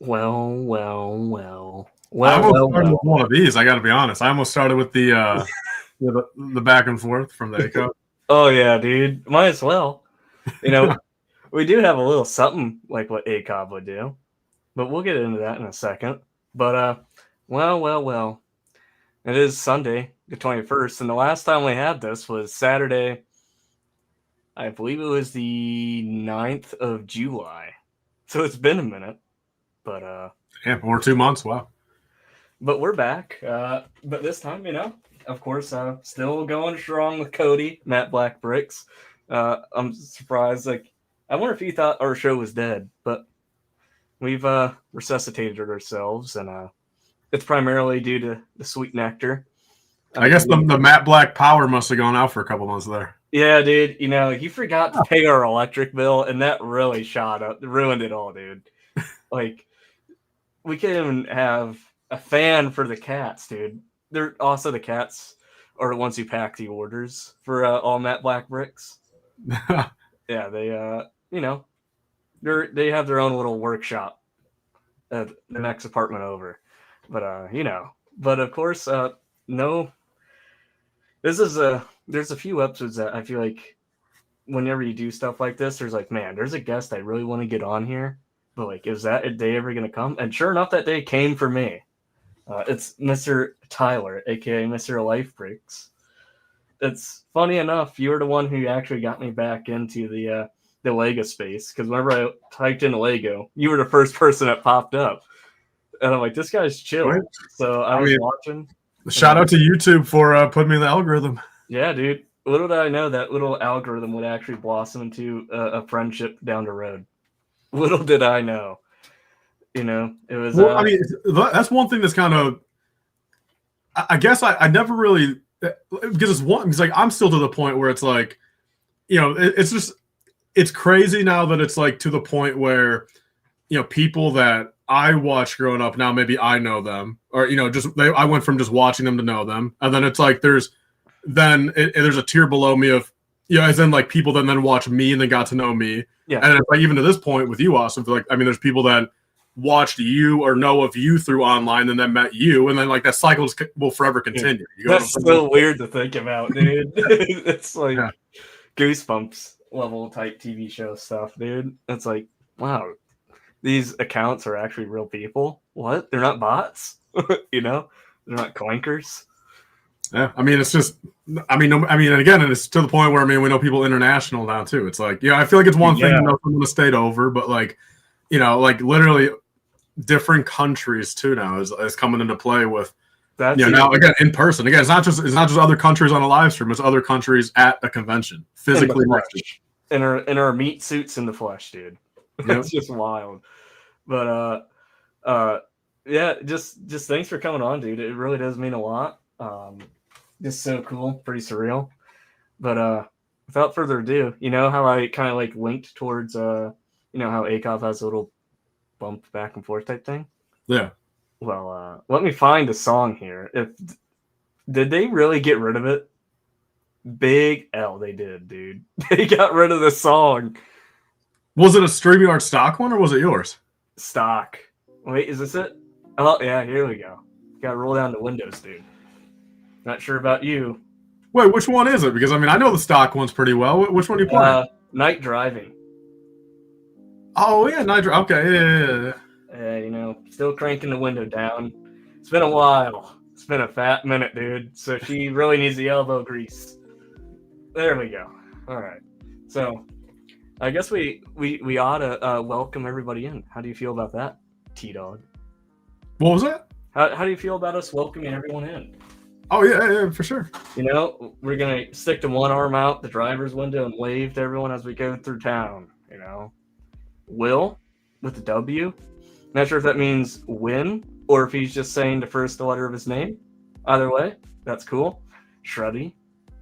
I almost started with Well. one of these. I got to be honest. I almost started with the back and forth from the ACO. Oh yeah, dude. Might as well. You know, we do have a little something like what ACOB would do, but we'll get into that in a second. But well. It is Sunday, the 21st, and the last time we had this was Saturday. I believe it was the 9th of July. So it's been a minute, but Yeah, over 2 months. Wow. But we're back. But this time, of course, still going strong with Cody, Matt Blackbricks. I'm surprised. Like, I wonder if he thought our show was dead, but we've resuscitated ourselves, and it's primarily due to the sweet nectar. I guess the Matt Black power must have gone out for a couple months there. Yeah, dude. He forgot to pay our electric bill, and that really shot up, ruined it all, dude. Like, we can't even have a fan for the cats, dude. They're also the cats are the ones who pack the orders for all Matt Black bricks. Yeah, they they have their own little workshop at the next apartment over. But but of course, no. There's a few episodes that I feel like whenever you do stuff like this, there's like, man, there's a guest I really want to get on here, but like, is that a day ever gonna come? And sure enough, that day came for me. It's Mr. Tyler, aka Mr. Lifebricks. It's funny enough, you were the one who actually got me back into the Lego space, because whenever I typed in Lego, you were the first person that popped up, and I'm like, this guy's chill. Right. So I was watching. Shout out to YouTube for putting me in the algorithm. Yeah, dude. Little did I know that little algorithm would actually blossom into a friendship down the road. Little did I know. It was. Well, I mean, that's one thing that's kind of. I guess I never really, because like I'm still to the point where it's like, it's crazy now that it's like to the point where, people that I watched growing up, now maybe I know them, or I went from just watching them to know them, and then it's like there's a tier below me of as in like people that then watch me and then got to know me, yeah. And it's like even to this point with you, Austin, like there's people that watched you or know of you through online and then met you, and then like that cycle will forever continue. That's so weird to think about, dude. It's like Goosebumps level type TV show stuff, dude. It's like, wow. These accounts are actually real people. What? They're not bots? They're not clankers. Yeah, I mean, it's just, and again, it's to the point where, we know people international now, too. It's like, I feel like it's one thing to know someone to stayed over, but like, like literally different countries, too, now is coming into play with, now, again, in person. Again, it's not just other countries on a live stream. It's other countries at a convention, physically. In our meat suits in the flesh, dude. It's just wild. But just thanks for coming on, dude. It really does mean a lot. Just so cool, pretty surreal. But without further ado, how I kind of like linked towards how ACOF has a little bump back and forth type thing? Yeah. Well, let me find a song here. Did they really get rid of it? Big L, they did, dude. They got rid of the song. Was it a StreamYard stock one or was it yours? Stock. Wait, is this it? Oh, yeah, here we go. Got to roll down the windows, dude. Not sure about you. Wait, which one is it? Because, I know the stock one's pretty well. Which one are you playing? Night Driving. Oh, yeah, Night Driving. Okay, yeah. Still cranking the window down. It's been a while. It's been a fat minute, dude. So she really needs the elbow grease. There we go. All right. So I guess we ought to welcome everybody in. How do you feel about that, T-Dog? What was that? How do you feel about us welcoming everyone in? Oh, yeah, for sure. We're going to stick to one arm out the driver's window and wave to everyone as we go through town, Will, with the W. Not sure if that means win or if he's just saying the first letter of his name. Either way, that's cool. Shreddy,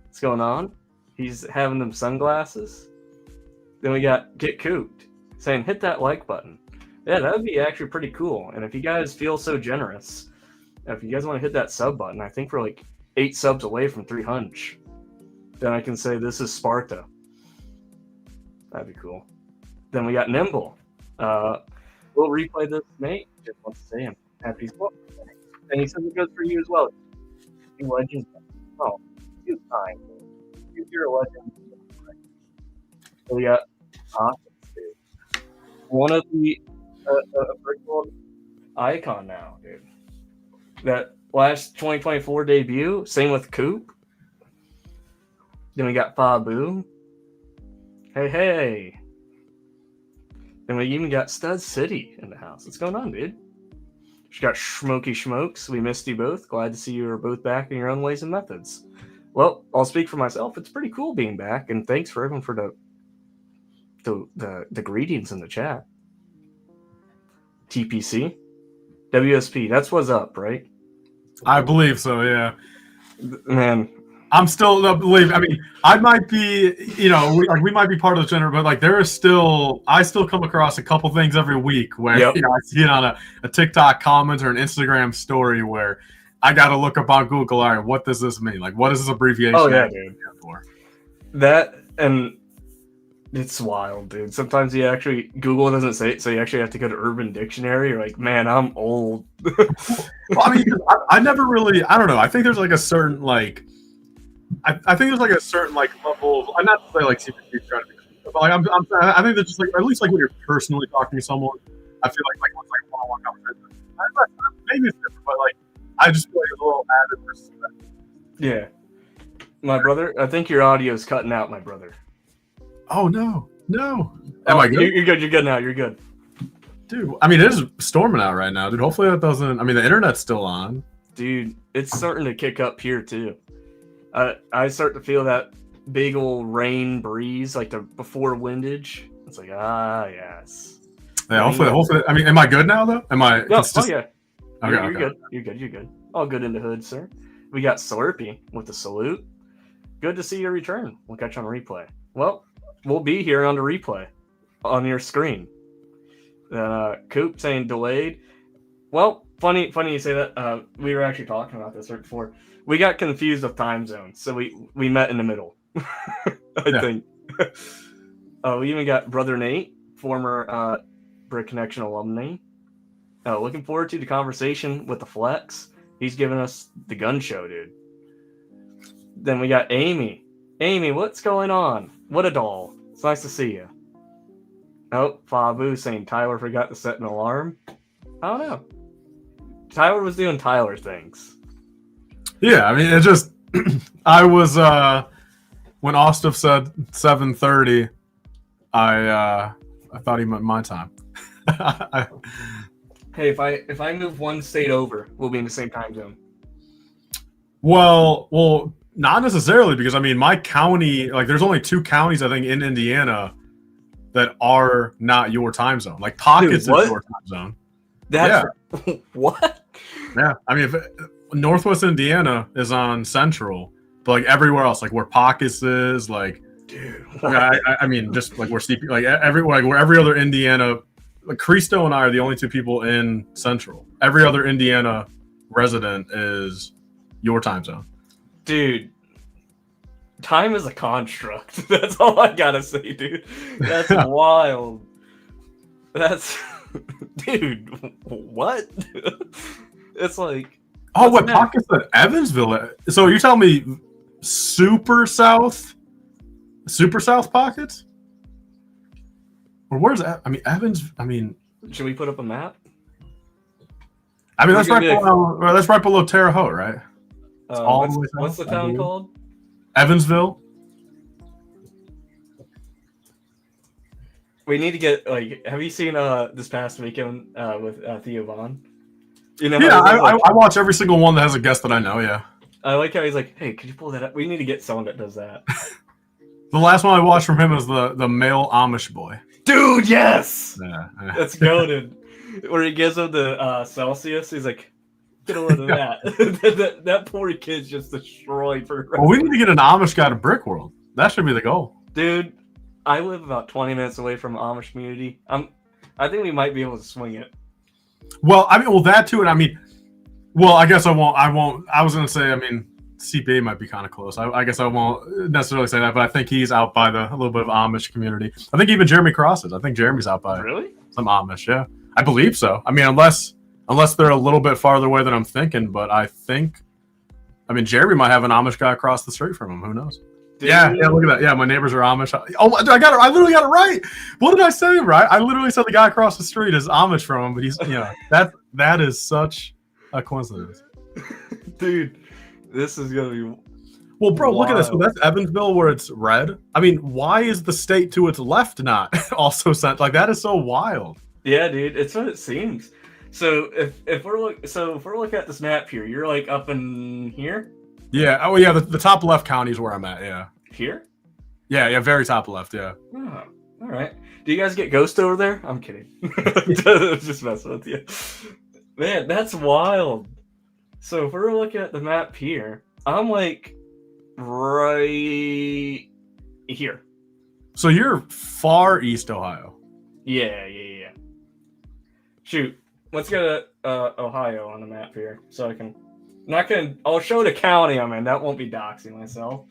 what's going on? He's having them sunglasses. Then we got Get Cooped saying, hit that like button. Yeah, that would be actually pretty cool. And if you guys feel so generous, if you guys want to hit that sub button, I think we're like 8 subs away from 300. Then I can say this is Sparta. That'd be cool. Then we got Nimble. We'll replay this, Nate. Just wants to say I'm happy he's welcome. And he says it goes for you as well. You legend. Oh, you fine. You're a legend. So we got awesome, dude. One of the virtual icon now, dude. That last 2024 debut. Same with Coop. Then we got Fabu. Hey. Then we even got Stud City in the house. What's going on, dude? We got Schmoky Schmokes. We missed you both. Glad to see you are both back in your own ways and methods. Well, I'll speak for myself. It's pretty cool being back, and thanks for everyone for the greetings in the chat. TPC, WSP. That's what's up, right? I believe so. Yeah, man. I'm still believe. I mean, I might be, we might be part of the gender, but like there is still, I still come across a couple things every week where I see it on a TikTok comment or an Instagram story where I got to look up on Google. All right, what does this mean? Like, what is this abbreviation? Oh yeah, dude. For? That and it's wild, dude. Sometimes you actually Google doesn't say it, so you actually have to go to Urban Dictionary. You're like, man, I'm old. Well, I mean, I never really. I don't know. I think there's like a certain like. I think there's like a certain like level. I'm not to say like secret trying to be, but like I think there's just like at least like when you're personally talking to someone, I feel like once like one-on-one conversation, maybe it's different, but like I just feel like it's a little added respect. Yeah, my brother. I think your audio is cutting out, my brother. Oh no! Am I good? You're good. You're good now. You're good, dude. I mean, it is storming out right now, dude. Hopefully that doesn't. I mean, the internet's still on, dude. It's starting to kick up here too. I start to feel that big old rain breeze, like the before windage. It's like, yes. Yeah, hopefully. I mean, am I good now though? Am I? No, oh yeah. Okay, you're good. You're good. All good in the hood, sir. We got Slurpee with the salute. Good to see your return. We'll catch you on replay. Well, we'll be here on the replay on your screen. Coop saying delayed. Well, funny you say that. We were actually talking about this right before. We got confused with time zones, so we met in the middle. I think. We even got Brother Nate, former Brick Connection alumni. Looking forward to the conversation with the Flex. He's giving us the gun show, dude. Then we got Amy. Amy, what's going on? What a doll. It's nice to see you. Oh, Fabu saying Tyler forgot to set an alarm. I don't know. Tyler was doing Tyler things. Yeah, I mean, it just, I was, when Ostov said 7:30, I thought he meant my time. Hey, if I move one state over, we'll be in the same time zone. Well, not necessarily, because I mean, my county, like there's only 2 counties, I think, in Indiana that are not your time zone. Like Pockets is your time zone. That's what? Yeah, I mean, if Northwest Indiana is on Central, but like everywhere else, like where Pockets is, like, dude, I mean, just like where Steve, like everywhere, like where every other Indiana, like Cristo and I are the only 2 people in Central. Every other Indiana resident is your time zone. Dude, time is a construct. That's all I gotta say, dude. That's wild. That's, dude, what? It's like, oh, what Pockets at Evansville? So you're telling me super south Pockets? Or where's that? I mean, Evans. I mean, should we put up a map? I mean, that's right below Terre Haute, right? What's the town called? Evansville. We need to get, like, have you seen this past weekend with Theo Vaughn? You know, yeah, I watch every single one that has a guest that I know. Yeah, I like how he's like, "Hey, could you pull that up? We need to get someone that does that." The last one I watched from him is the male Amish boy. Dude, yes, yeah. That's goated. Where he gives him the Celsius, he's like, "Get a load of that." that poor kid's just destroyed for. Well, we need to get an Amish guy to Brick World. That should be the goal, dude. I live about 20 minutes away from Amish community. I think we might be able to swing it. Well, I mean, that too, and I mean, I guess I won't. I was gonna say, I mean, CPA might be kind of close. I guess I won't necessarily say that, but I think he's out by a little bit of Amish community. I think even Jeremy Cross is. I think Jeremy's out by really some Amish. Yeah, I believe so. I mean, unless they're a little bit farther away than I'm thinking, but I mean, Jeremy might have an Amish guy across the street from him. Who knows? Yeah, look at that. Yeah, my neighbors are Amish. Oh, I literally got it right. What did I say, right? I literally said the guy across the street is Amish from him, but he's, that is such a coincidence. Dude, this is going to be... Well, bro, look at this. So that's Evansville where it's red. I mean, why is the state to its left not also sent? Like, that is so wild. Yeah, dude, it's what it seems. So if we're looking at this map here, you're like up in here? Yeah. Oh, yeah. The top left county is where I'm at. Yeah. Here? Yeah. Very top left. Yeah. Oh, all right. Do you guys get Ghost over there? I'm kidding. Just messing with you. Man, that's wild. So if we're looking at the map here, I'm like right here. So you're far east Ohio. Yeah. Shoot. Let's go to Ohio on the map here, so I can. I'll show the county I'm in. That won't be doxing myself.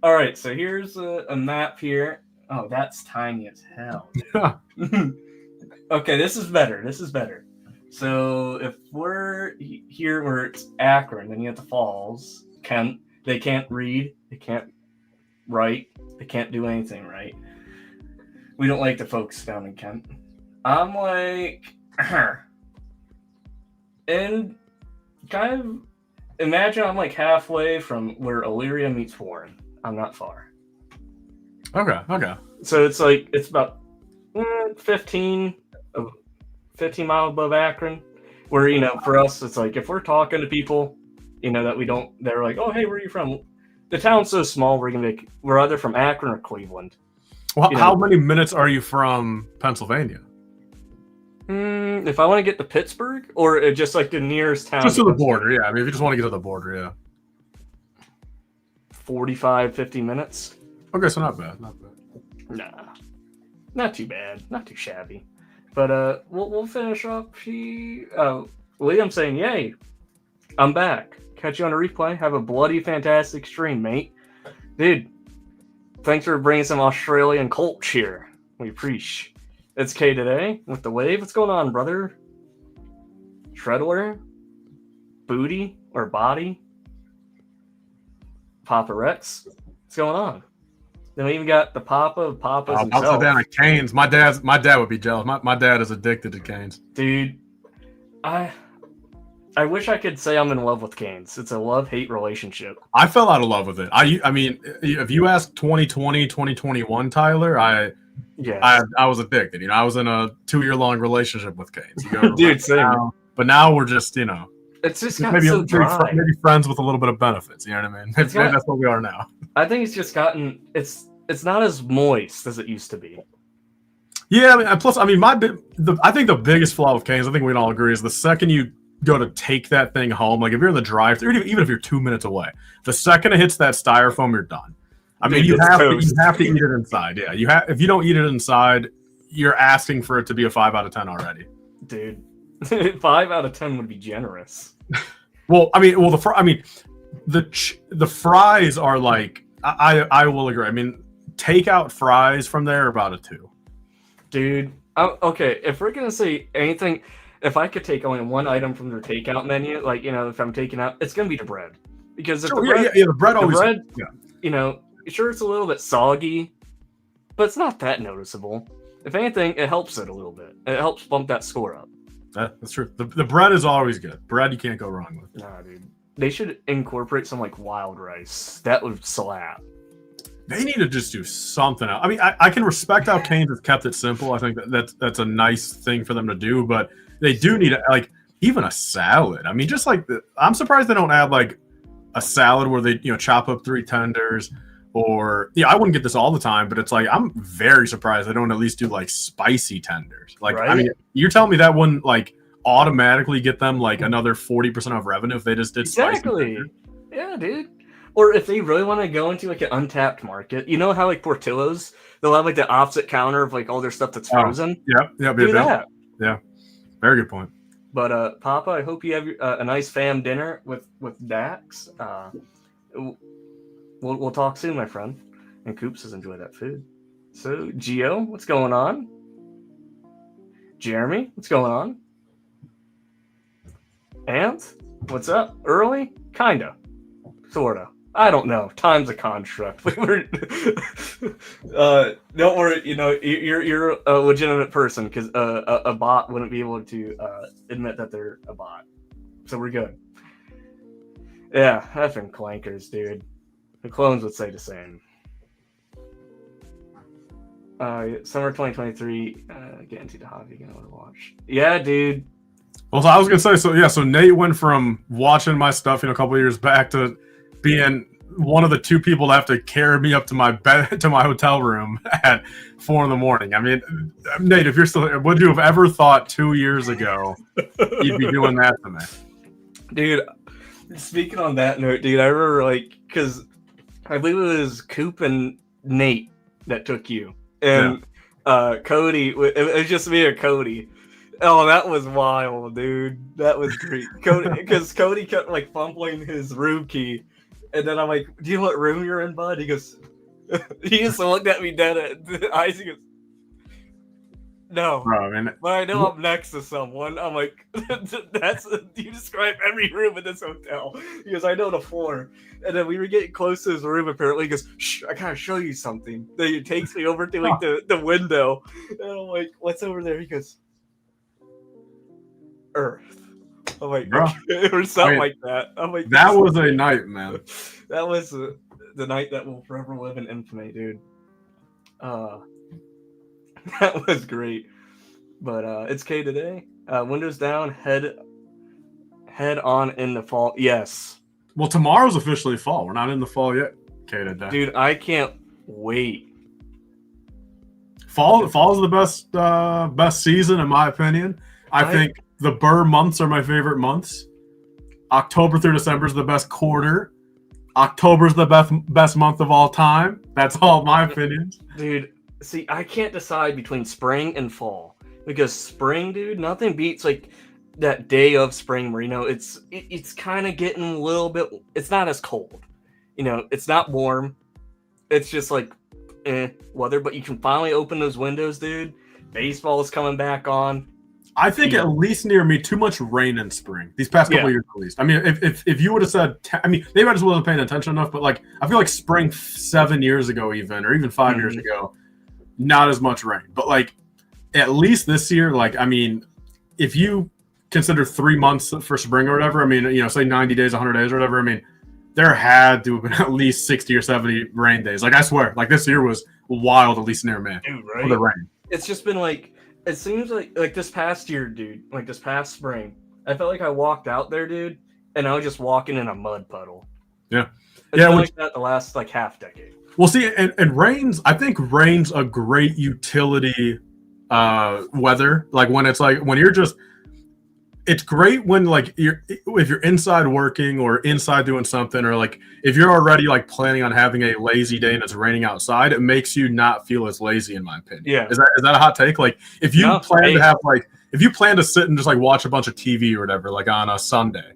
All right, so here's a map here. Oh, that's tiny as hell. Okay, this is better. So if we're here where it's Akron, then you have the Falls. Kent. They can't read. They can't write. They can't do anything right. We don't like the folks down in Kent. I'm like, and kind of imagine I'm like halfway from where Elyria meets Warren. I'm not far. Okay. So it's like, it's about 15 miles above Akron, where, for us, it's like, if we're talking to people, that they're like, oh, hey, where are you from? The town's so small, we're either from Akron or Cleveland. Well, how many minutes are you from Pennsylvania? If I want to get to Pittsburgh, or just like the nearest town. Just to the border, yeah. I mean, if you just want to get to the border, yeah. 45, 50 minutes. Okay, so not bad. Nah, not too bad. Not too shabby. But we'll finish up. Liam saying, yay, I'm back. Catch you on a replay. Have a bloody fantastic stream, mate. Dude, thanks for bringing some Australian culture here. We appreciate. It's K today with the wave. What's going on, brother? Shredler? Booty or body? Papa Rex? What's going on? Then we even got the Papas himself. Upside down at Canes. My dad would be jealous. My dad is addicted to Canes. Dude, I wish I could say I'm in love with Canes. It's a love-hate relationship. I fell out of love with it. I mean, if you ask 2020, 2021 Tyler, I was addicted. I was in a 2-year-long relationship with Canes. Dude, same. But now we're just, it's just maybe so dry. Maybe friends with a little bit of benefits. You know what I mean? Maybe that's what we are now. I think it's just gotten. It's not as moist as it used to be. Yeah, I mean, plus, I mean, I think the biggest flaw with Canes, I think we can all agree, is the second you go to take that thing home, like if you're in the drive-thru, even if you're 2 minutes away, the second it hits that styrofoam, you're done. I mean, you have to eat it inside. Yeah, if you don't eat it inside, you're asking for it to be a 5 out of 10 already. Dude, 5 out of 10 would be generous. Well, the fries are like, I will agree. I mean, takeout fries from there are about a 2. Dude, okay, if we're gonna say anything, if I could take only one item from their takeout menu, like, if I'm taking out, it's gonna be the bread. Because if the bread always, sure, it's a little bit soggy, but it's not that noticeable. If anything, it helps it a little bit. It helps bump that score up. That's true. The bread is always good. Bread you can't go wrong with. Nah, dude. They should incorporate some like wild rice. That would slap. They need to just do something else. I mean, I can respect how Canes has kept it simple. I think that's a nice thing for them to do, but they do need like even a salad. I mean, just like I'm surprised they don't add like a salad where they chop up 3 tenders, or I wouldn't get this all the time, but it's like I'm very surprised they don't at least do like spicy tenders. Like, right? I mean, you're telling me that wouldn't like automatically get them like another 40% of revenue if they just did exactly. Yeah, dude. Or if they really want to go into like an untapped market, you know how like Portillo's, they'll have like the opposite counter of like all their stuff that's frozen. Do that. Yeah, very good point. But Papa, I hope you have a nice fam dinner with Dax. We'll talk soon, my friend. And Coop says enjoy that food. So Gio, what's going on? Jeremy, what's going on? And what's up? Early? Kinda. Sorta. I don't know. Time's a construct. Don't worry. You know, you're a legitimate person because a bot wouldn't be able to admit that they're a bot. So we're good. Yeah, effing clankers, dude. The clones would say the same. Summer 2023. Get into the hobby again. Watch. Yeah, dude. Well, so I was gonna say, so Nate went from watching my stuff, a couple of years back to being one of the two people that have to carry me up to my bed, to my hotel room at 4 a.m. I mean, Nate, if you're still, would you have ever thought 2 years ago you'd be doing that to me? Dude, speaking on that note, dude, I remember because I believe it was Coop and Nate that took you, and Cody. It was just me and Cody. Oh, that was wild, dude. That was great. Because Cody kept fumbling his room key, and then I'm like, "Do you know what room you're in, bud?" He goes, he just looked at me dead at the eyes. He goes, "No, bro, man. But I know I'm next to someone." I'm like, you describe every room in this hotel. He goes, "I know the floor." And then we were getting close to his room. Apparently, he goes, "Shh, I gotta show you something." Then he takes me over to the window, and I'm like, "What's over there?" He goes, Earth. I'm like, bro, or something like that. I'm like, that was a night, man. That was the night that will forever live in infamy, dude. That was great. But it's K today. Windows down, head on in the fall. Yes. Well, tomorrow's officially fall. We're not in the fall yet. K today. Dude, I can't wait. Fall's the best season in my opinion. I think the Burr months are my favorite months. October through December is the best quarter. October's the best month of all time. That's all my opinions. Dude, see, I can't decide between spring and fall. Because spring, dude, nothing beats that day of spring where, it's kind of getting a little bit, it's not as cold. It's not warm. It's just weather, but you can finally open those windows, dude. Baseball is coming back on. I think at least near me, too much rain in spring. These past couple of years, at least. I mean, if you would have said, maybe I just wasn't paying attention enough, but I feel like spring 7 years ago, or even 5 years ago, not as much rain. But at least this year, if you consider 3 months for spring or whatever, say 90 days, 100 days or whatever, there had to have been at least 60 or 70 rain days. I swear, this year was wild, at least near me. Dude, right? For the rain. It's just been it seems like this past year, dude, this past spring, I felt like I walked out there, dude, and I was just walking in a mud puddle. Yeah. It's been like that the last half decade. Well, see, and I think rain's a great utility weather. When it's when you're just, it's great when if you're inside working or inside doing something, or if you're already planning on having a lazy day and it's raining outside, it makes you not feel as lazy, in my opinion. Yeah. Is that a hot take? If you plan to sit and just watch a bunch of TV or whatever, on a Sunday,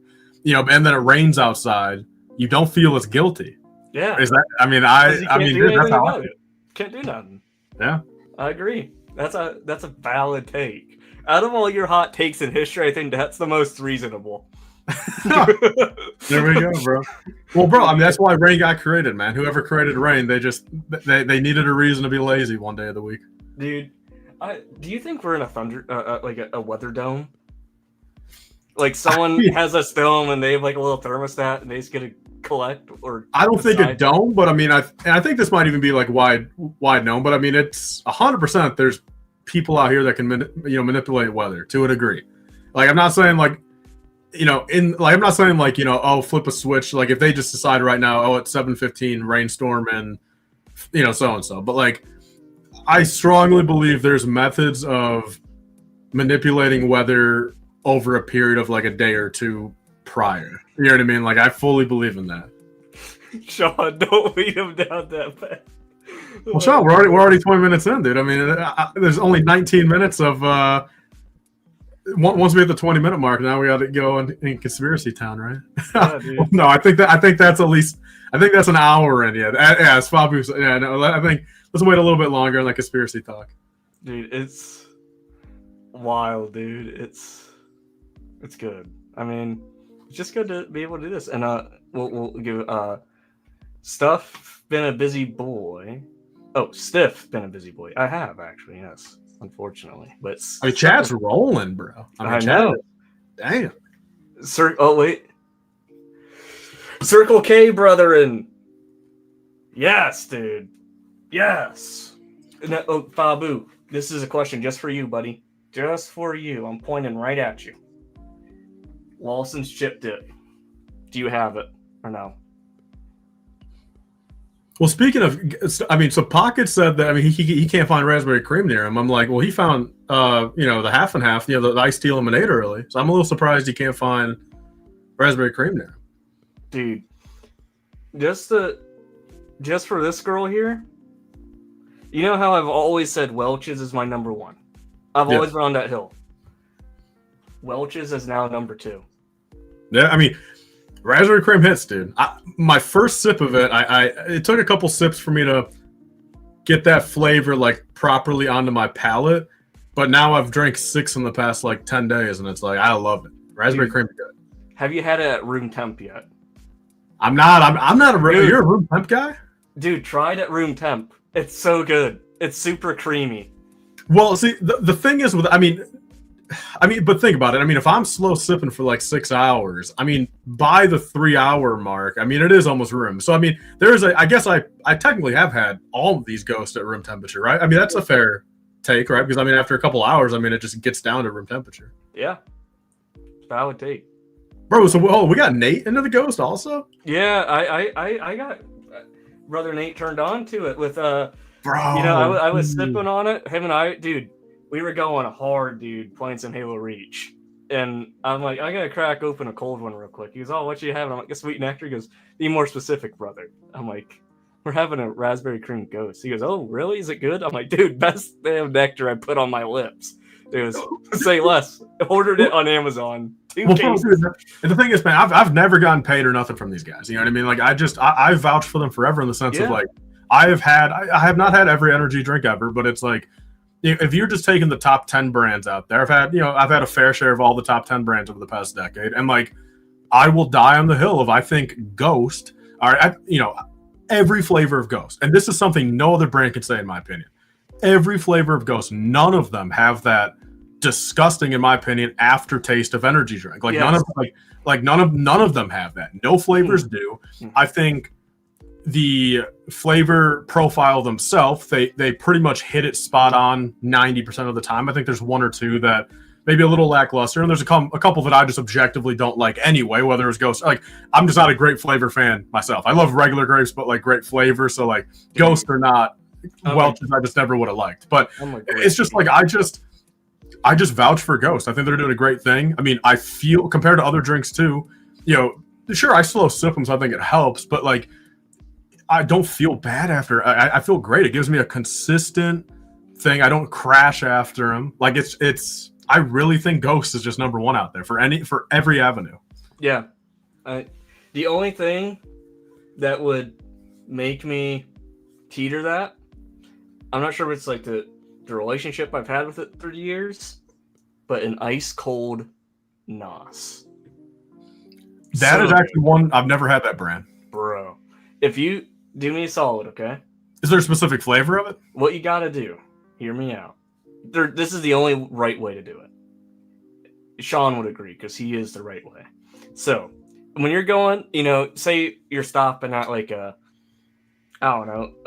and then it rains outside, you don't feel as guilty. Yeah. Is that? That's how I feel. Can't do nothing. Yeah. I agree. That's a valid take. Out of all your hot takes in history, I think that's the most reasonable. There we go, bro. Well, bro, that's why rain got created, man. Whoever created rain, they needed a reason to be lazy one day of the week. Dude, do you think we're in a thunder, a weather dome? Someone has a dome and they have a little thermostat and they just get to collect, or I don't think a dome, but I think this might even be wide known, but it's 100%. There's people out here that can manipulate weather to a degree. I'm not saying I'm not saying flip a switch, if they just decide right now, it's 7:15 rainstorm and so and so, but I strongly believe there's methods of manipulating weather over a period of a day or two prior. You know what I mean? I fully believe in that. Sean, don't lead him down that path. Well, Sean, we're already 20 minutes in, dude. There's only 19 minutes of. Once we hit the 20-minute mark, now we got to go in conspiracy town, right? Yeah, no, I think that's at least. I think that's an hour in yet. Yeah, it's probably. Yeah, no, I think let's wait a little bit longer on that conspiracy talk. Dude, wild, dude. It's good. I mean, it's just good to be able to do this. And we'll give Stuff been a busy boy. Oh, Stiff been a busy boy. I have actually, yes. Unfortunately, but I mean, chat's rolling, bro. I know. Damn. Oh wait. Circle K, brethren. Yes, dude. Yes. Oh, Fabu, this is a question just for you, buddy. Just for you. I'm pointing right at you. Lawson's chip dip. Do you have it or no? Well, speaking of, I mean, so Pocket said that, I mean, he can't find raspberry cream near him. I'm like, well, he found, the half and half, the iced tea lemonade early. So I'm a little surprised he can't find raspberry cream near him. Dude, just for this girl here, you know how I've always said Welch's is my number one. I've always been on that hill. Welch's is now number 2. Yeah, I mean, raspberry cream hits, dude. My first sip of it, it took a couple sips for me to get that flavor like properly onto my palate. But now I've drank 6 in the past like 10 days, and it's like I love it. Raspberry cream is good. Have you had it at room temp yet? I'm not you're a room temp guy? Dude, try it at room temp. It's so good. It's super creamy. Well, see, the thing is with, I mean, but think about it. I mean, if I'm slow sipping for like 6 hours, I mean, by the 3-hour mark, I mean, it is almost room. So, I mean, I guess I technically have had all of these ghosts at room temperature, right? I mean, that's a fair take, right? Because, I mean, after a couple hours, I mean, it just gets down to room temperature. Yeah. Valid take. Bro, so we got Nate into the ghost also? Yeah, I got Brother Nate turned on to it with, Bro. I was sipping on it. Him and I, dude, we were going hard, dude, playing some Halo Reach. And I'm like, I gotta crack open a cold one real quick. He goes, oh, what you having? I'm like, a sweet nectar. He goes, be more specific, brother. I'm like, we're having a raspberry cream ghost. He goes, oh, really? Is it good? I'm like, dude, best damn nectar I put on my lips. He goes, say less. Ordered it on Amazon. 2 cases. Dude, and the thing is, man, I've never gotten paid or nothing from these guys. You know what I mean? Like, I vouch for them forever in the sense of like, I have not had every energy drink ever, but it's like, if you're just taking the top 10 brands out there, I've had a fair share of all the top 10 brands over the past decade, and like, I will die on the hill of I think Ghost, every flavor of Ghost, and this is something no other brand can say in my opinion. Every flavor of Ghost, none of them have that disgusting, in my opinion, aftertaste of energy drink. Like none of them have that. No flavors do. I think the flavor profile themselves, they pretty much hit it spot on 90% of the time. I think there's 1 or 2 that maybe a little lackluster, and there's a couple that I just objectively don't like anyway, whether it's Ghost. Like, I'm just not a great flavor fan myself. I love regular grapes, but like great flavor, so like Ghost or not, Welch's I just never would have liked. But it's just like I just vouch for Ghost. I think they're doing a great thing. I mean, I feel, compared to other drinks too, sure, I slow sip them, so I think it helps, but like, I don't feel bad after. I feel great. It gives me a consistent thing. I don't crash after them. Like, it's. I really think Ghost is just number 1 out there for every avenue. Yeah, the only thing that would make me teeter that, I'm not sure if it's like the relationship I've had with it through the years, but an ice cold NOS. That is actually one I've never had that brand, bro. If you do me a solid, okay? Is there a specific flavor of it? What you gotta do, hear me out. This is the only right way to do it. Sean would agree, because he is the right way. So, when you're going, say you're stopping at like a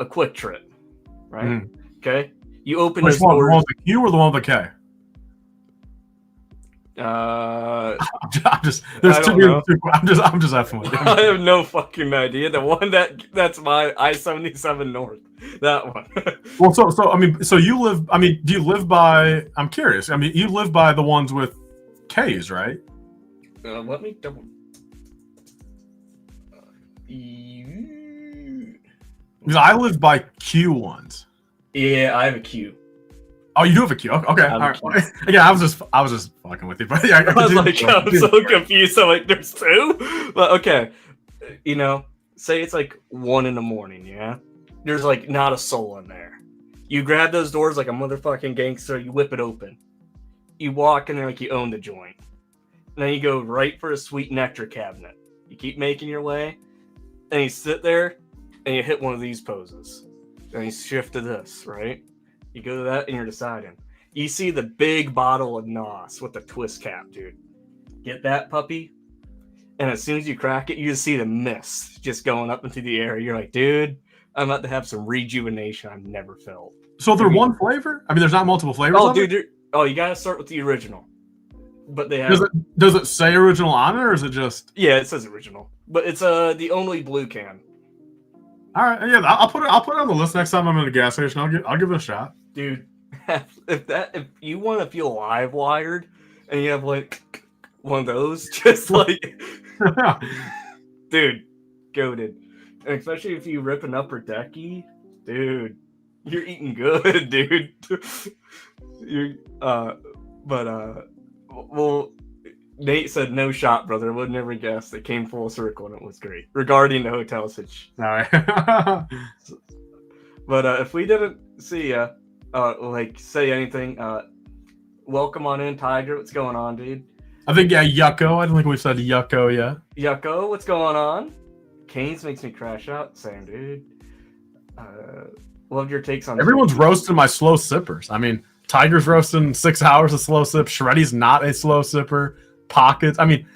Quick Trip, right? Mm-hmm. Okay? You open this door. The one with the Q or the one with the K? I'm just effing with you. I have no fucking idea. The one that's my I-77 North. That one. Well, so you live. I mean, do you live by? I'm curious. I mean, you live by the ones with K's, right? Let me double. Because I live by Q ones. Yeah, I have a Q. Oh, you do have a Q. Okay. All right. Again, I was just fucking with you. But yeah, I was like, I'm so confused. I'm like, there's 2? But okay. Say it's like 1 a.m, yeah? There's like not a soul in there. You grab those doors like a motherfucking gangster, you whip it open. you walk in there like you own the joint. And then you go right for a sweet nectar cabinet. You keep making your way, and you sit there, and you hit one of these poses. And you shift to this, right? You go to that, and you're deciding. You see the big bottle of NOS with the twist cap, dude. Get that puppy, and as soon as you crack it, you just see the mist just going up into the air. You're like, dude, I'm about to have some rejuvenation I've never felt. So they're one flavor? I mean, there's not multiple flavors. Oh, dude, you gotta start with the original. But they have. Does it say original on it, or is it just? Yeah, it says original, but it's the only blue can. All right, yeah, I'll put it on the list next time I'm in a gas station. I'll give it a shot, dude. If you want to feel live wired, and you have like one of those, just like, dude, goated. And especially if you rip an upper decky, dude, you're eating good, dude. Well, Nate said no shot, brother. Would never guess. It came full circle and it was great regarding the hotel situation. All right. But if we didn't see you, say anything, welcome on in, Tiger. What's going on, dude? I think Yucko. I don't think we've said Yucko yet. Yucko, what's going on? Canes makes me crash out. Same, dude. Loved your takes on. Everyone's roasting my slow sippers. I mean, Tiger's roasting 6 hours of slow sip. Shreddy's not a slow sipper. Pockets. I mean,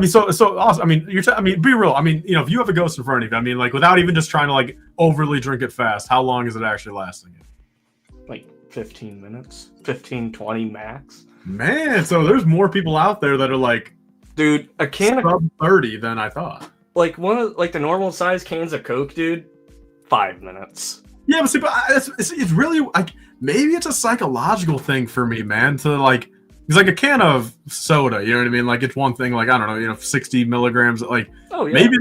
so awesome. I mean, be real. I mean, if you have a ghost in front of you, I mean, like without even just trying to like overly drink it fast, how long is it actually lasting? Like 15 minutes, 15, 20 max. Man, so there's more people out there that are like, dude, a can of 30 than I thought. Like the normal size cans of Coke, dude, 5 minutes. Yeah, but see, it's really like maybe it's a psychological thing for me, man. To like, it's like a can of soda. You know what I mean? Like it's one thing, like I don't know, 60 milligrams. Like, oh yeah, maybe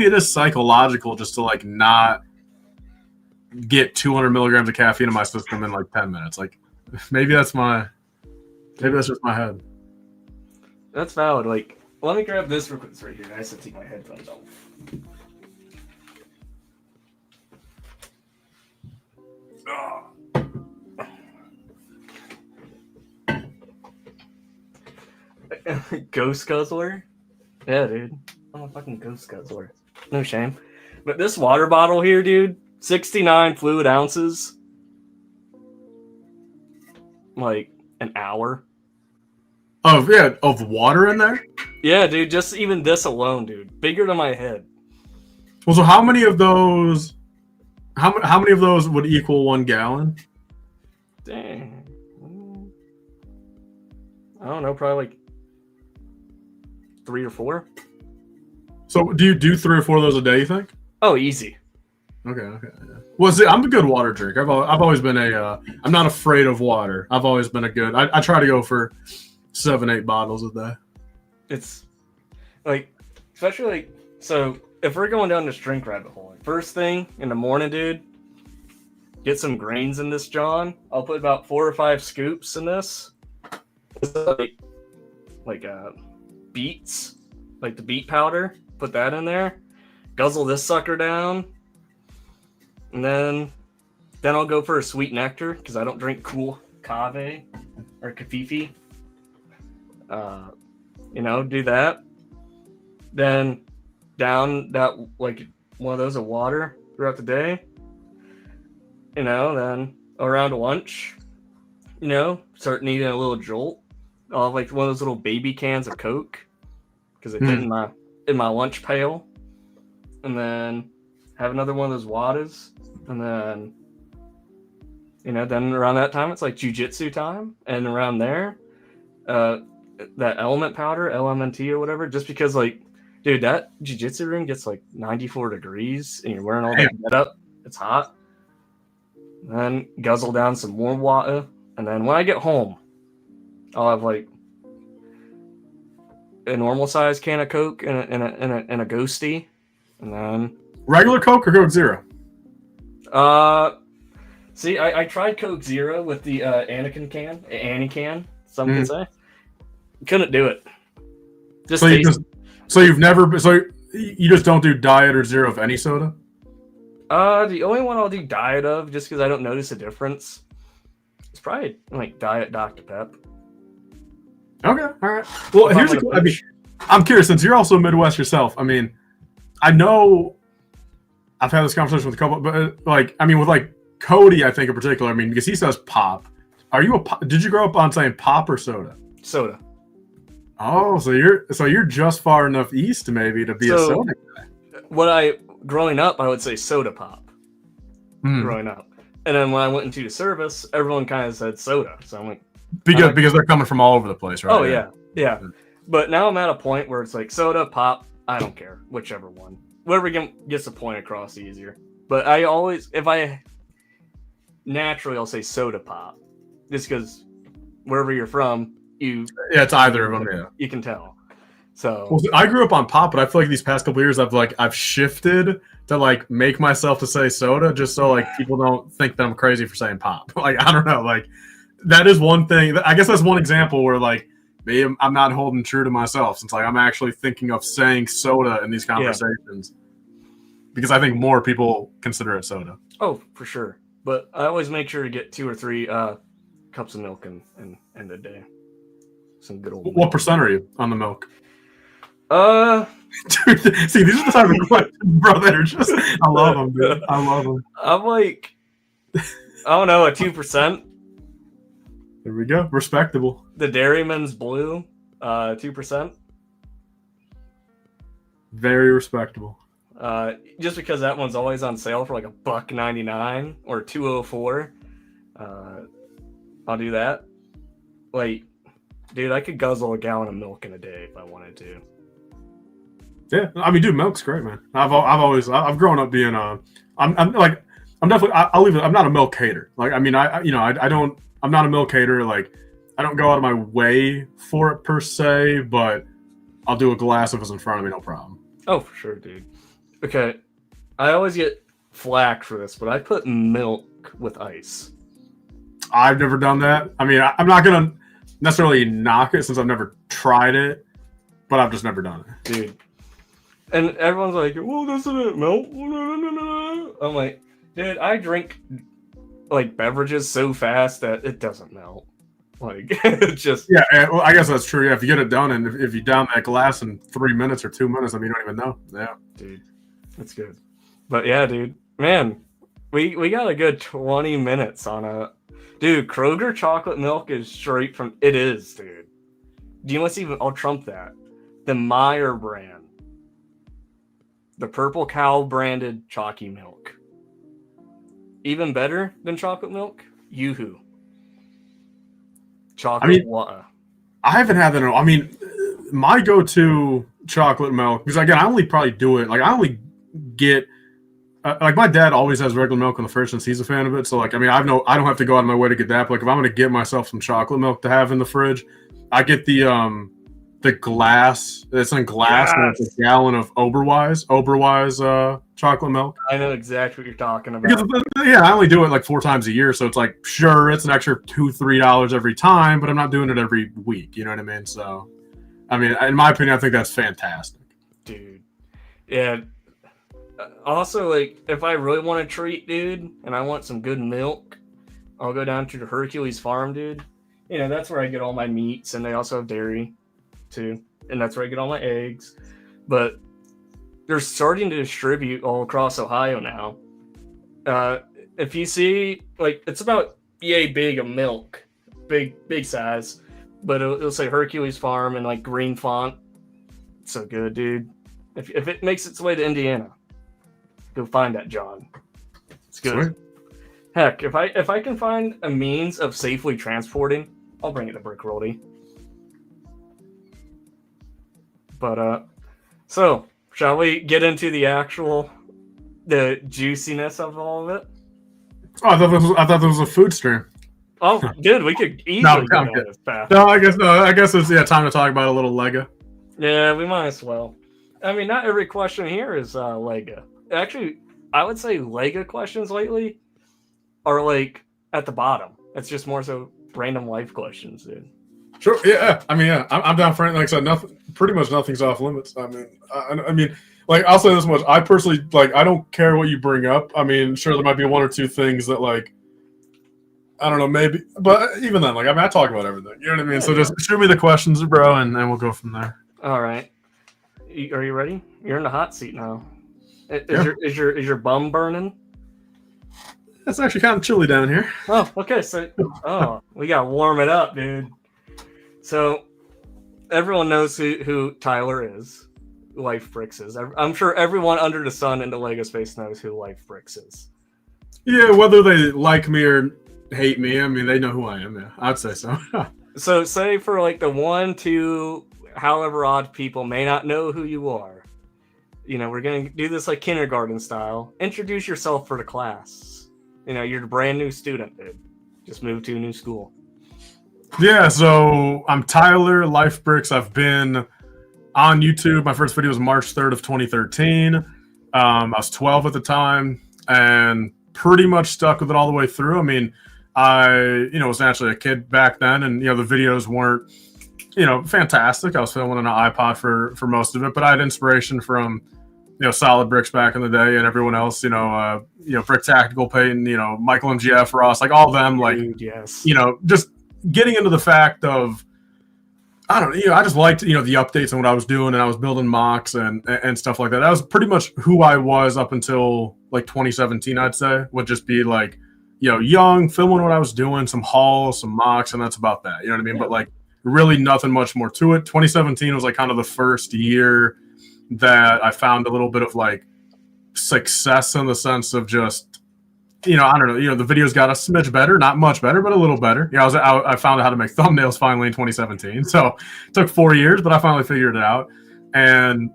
it is psychological just to like not get 200 milligrams of caffeine in my system in like 10 minutes. Like maybe that's just my head. That's valid. Like, let me grab this real quick. It's right here. I have to take my headphones off. Ghost guzzler? Yeah, dude. I'm a fucking ghost guzzler. No shame. But this water bottle here, dude, 69 fluid ounces. Like an hour. Of water in there? Yeah, dude, just even this alone, dude. Bigger than my head. Well, so how many of those would equal 1 gallon? Dang. I don't know, probably like 3 or 4. So do you do 3 or 4 of those a day, you think? Oh, easy. Okay. Yeah. Well, see, I'm a good water drinker. I've always been I'm not afraid of water. I've always been I try to go for 7-8 bottles a day. It's like, especially like, so if we're going down this drink rabbit hole, like, first thing in the morning, dude, get some grains in this, John. I'll put about 4 or 5 scoops in this. Like beets, like the beet powder. Put that in there. Guzzle this sucker down. And then I'll go for a sweet nectar because I don't drink cool cave or kafifi. Do that. Then down that like one of those of water throughout the day. Then around lunch, start needing a little jolt. I'll have like one of those little baby cans of Coke because it fit in my lunch pail. And then have another one of those waters. And then, then around that time, it's like jujitsu time. And around there, that element powder, LMNT or whatever, just because, like, dude, that jujitsu ring gets like 94 degrees and you're wearing all that getup. It's hot. And then guzzle down some more water. And then when I get home, I'll have like a normal size can of Coke and a ghosty. And then regular Coke or Coke Zero? See, I tried Coke Zero with the Annie can, some could say. Couldn't do it. So you just don't do diet or zero of any soda? The only one I'll do diet of, just because I don't notice a difference, it's probably like Diet Dr. Pep. Okay, all right. Well, here's a. I mean, I'm curious since you're also Midwest yourself. I mean, I know I've had this conversation with a couple, but like, I mean, with like Cody, I think in particular. I mean, because he says pop. Are you a? Did you grow up on saying pop or soda? Soda. Oh, so you're just far enough east maybe to be a soda guy. Growing up, I would say soda pop. Growing up, and then when I went into the service, everyone kind of said soda. So I'm like, because they're coming from all over the place, right? Oh yeah. But now I'm at a point where it's like soda pop. I don't care, whichever one, whatever gets the point across easier. But I always, I'll say soda pop, just because wherever you're from, it's either of them. Yeah, you can tell. So well, I grew up on pop, but I feel like these past couple of years I've shifted to like make myself to say soda just so like people don't think that I'm crazy for saying pop. Like I don't know, like that is one thing. I guess that's one example where like maybe I'm not holding true to myself since like I'm actually thinking of saying soda in these conversations because I think more people consider it soda. Oh, for sure. But I always make sure to get 2 or 3 cups of milk in a day. Some good old. What milk. Percent are you on the milk? Dude, see, these are the type of questions, bro, that are just, I love them, dude. I love them. I'm like, I don't know, a 2%. There we go. Respectable. The Dairyman's Blue, 2%. Very respectable. Just because that one's always on sale for like $1.99 or $2.04. I'll do that. Like, dude, I could guzzle a gallon of milk in a day if I wanted to. Yeah, I mean, dude, milk's great, man. I've grown up being I'm definitely I'll leave it. I'm not a milk hater. Like, I mean, I'm not a milk hater. Like, I don't go out of my way for it per se, but I'll do a glass if it's in front of me, no problem. Oh, for sure, dude. Okay, I always get flack for this, but I put milk with ice. I've never done that. I mean, I'm not gonna necessarily knock it since I've never tried it, but I've just never done it, dude. And everyone's like, well, doesn't it melt? I'm like, dude, I drink like beverages so fast that it doesn't melt. Like, it's just. Yeah, well, I guess that's true. Yeah, if you get it done and if you down that glass in 3 minutes or 2 minutes, I mean, you don't even know. Yeah. Dude, that's good. But yeah, dude, man, we got a good 20 minutes on a. Dude, Kroger chocolate milk is straight from. It is, dude. Do you want to even. I'll trump that. The Meyer brand. The Purple Cow branded chalky milk. Even better than chocolate milk, Yoo-hoo. Chocolate water. I haven't had that. I mean, my go-to chocolate milk, because again, I only probably do it, like I only get, like my dad always has regular milk in the fridge since he's a fan of it. So like, I mean, I don't have to go out of my way to get that. But like if I'm going to get myself some chocolate milk to have in the fridge, I get the glass. It's in glass. Yes. And it's a gallon of Oberweis chocolate milk. I know exactly what you're talking about. Because, yeah, I only do it like 4 times a year, so it's like sure it's an extra $2-3 every time, but I'm not doing it every week. You know what I mean? So, I mean, in my opinion, I think that's fantastic, dude. Yeah. Also, like if I really want a treat, dude, and I want some good milk, I'll go down to the Hercules Farm, dude. You know, that's where I get all my meats, and they also have dairy too, and that's where I get all my eggs. But they're starting to distribute all across Ohio now. If you see, like, it's about yay big of milk, big size, but it'll say Hercules Farm in like green font. It's so good, dude. If it makes its way to Indiana, go find that, John. It's good. Sweet. Heck, if I can find a means of safely transporting, I'll bring it to BrickLink. But so shall we get into the juiciness of all of it? Oh, I thought this was a food stream. Oh, dude, we could easily go down this path. No, I guess it's time to talk about a little Lego. Yeah, we might as well. I mean, not every question here is Lego. Actually, I would say Lego questions lately are like at the bottom. It's just more so random life questions, dude. Sure. Yeah. I mean, yeah. I'm down for it. Like I said, pretty much nothing's off limits. I mean, like I'll say this much. I personally I don't care what you bring up. I mean, sure there might be 1 or 2 things that like, I don't know, maybe, but even then, like, I mean, I talk about everything. You know what I mean? So just shoot me the questions, bro, and we'll go from there. All right. Are you ready? You're in the hot seat now. Is your bum burning? It's actually kind of chilly down here. Oh, okay. So, we gotta warm it up, dude. So, everyone knows who Tyler is. Lifebricks is. I'm sure everyone under the sun in the Lego space knows who Lifebricks is. Yeah, whether they like me or hate me, I mean, they know who I am. Yeah, I'd say so. So, say for like the 1, 2, however odd people may not know who you are. You know, we're gonna do this like kindergarten style. Introduce yourself for the class. You know, you're a brand new student, dude. Just moved to a new school. Yeah, so I'm Tyler Lifebricks. I've been on YouTube. My first video was March 3rd of 2013. I was 12 at the time and pretty much stuck with it all the way through. I mean, I was naturally a kid back then, and the videos weren't fantastic. I was filming on an iPod for most of it, but I had inspiration from Solid Bricks back in the day, and everyone else, Brick Tactical, Peyton, Michael MGF, Ross, like all of them, like, dude, yes. Just getting into the fact of, I don't know, I just liked, the updates and what I was doing, and I was building MOCs and stuff like that. That was pretty much who I was up until like 2017, I'd say, would just be like, young, filming what I was doing, some hauls, some MOCs, and that's about that. You know what I mean? Yeah. But like, really nothing much more to it. 2017 was like kind of the first year that I found a little bit of like success in the sense of just, I don't know, the videos got a smidge better, not much better, but a little better. I found out how to make thumbnails finally in 2017. So it took 4 years, but I finally figured it out. And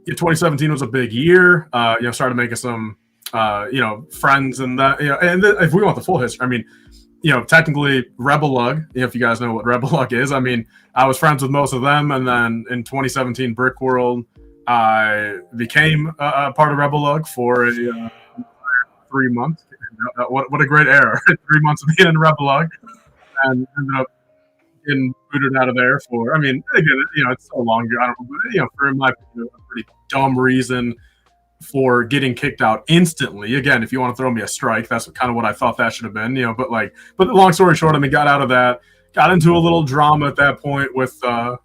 2017 was a big year. Started making some, friends and that, and if we want the full history, I mean, technically Rebel Lug, if you guys know what Rebel Lug is, I mean, I was friends with most of them. And then in 2017 Brick World, I became a part of Rebel Lug for 3 months. What a great era. 3 months of being in Rebel Lug, and ended up getting booted out of there for, I mean, again, it's so long ago. I don't know, but, for my opinion, a pretty dumb reason for getting kicked out instantly. Again, if you want to throw me a strike, that's kind of what I thought that should have been, but long story short, I mean, got out of that, got into a little drama at that point with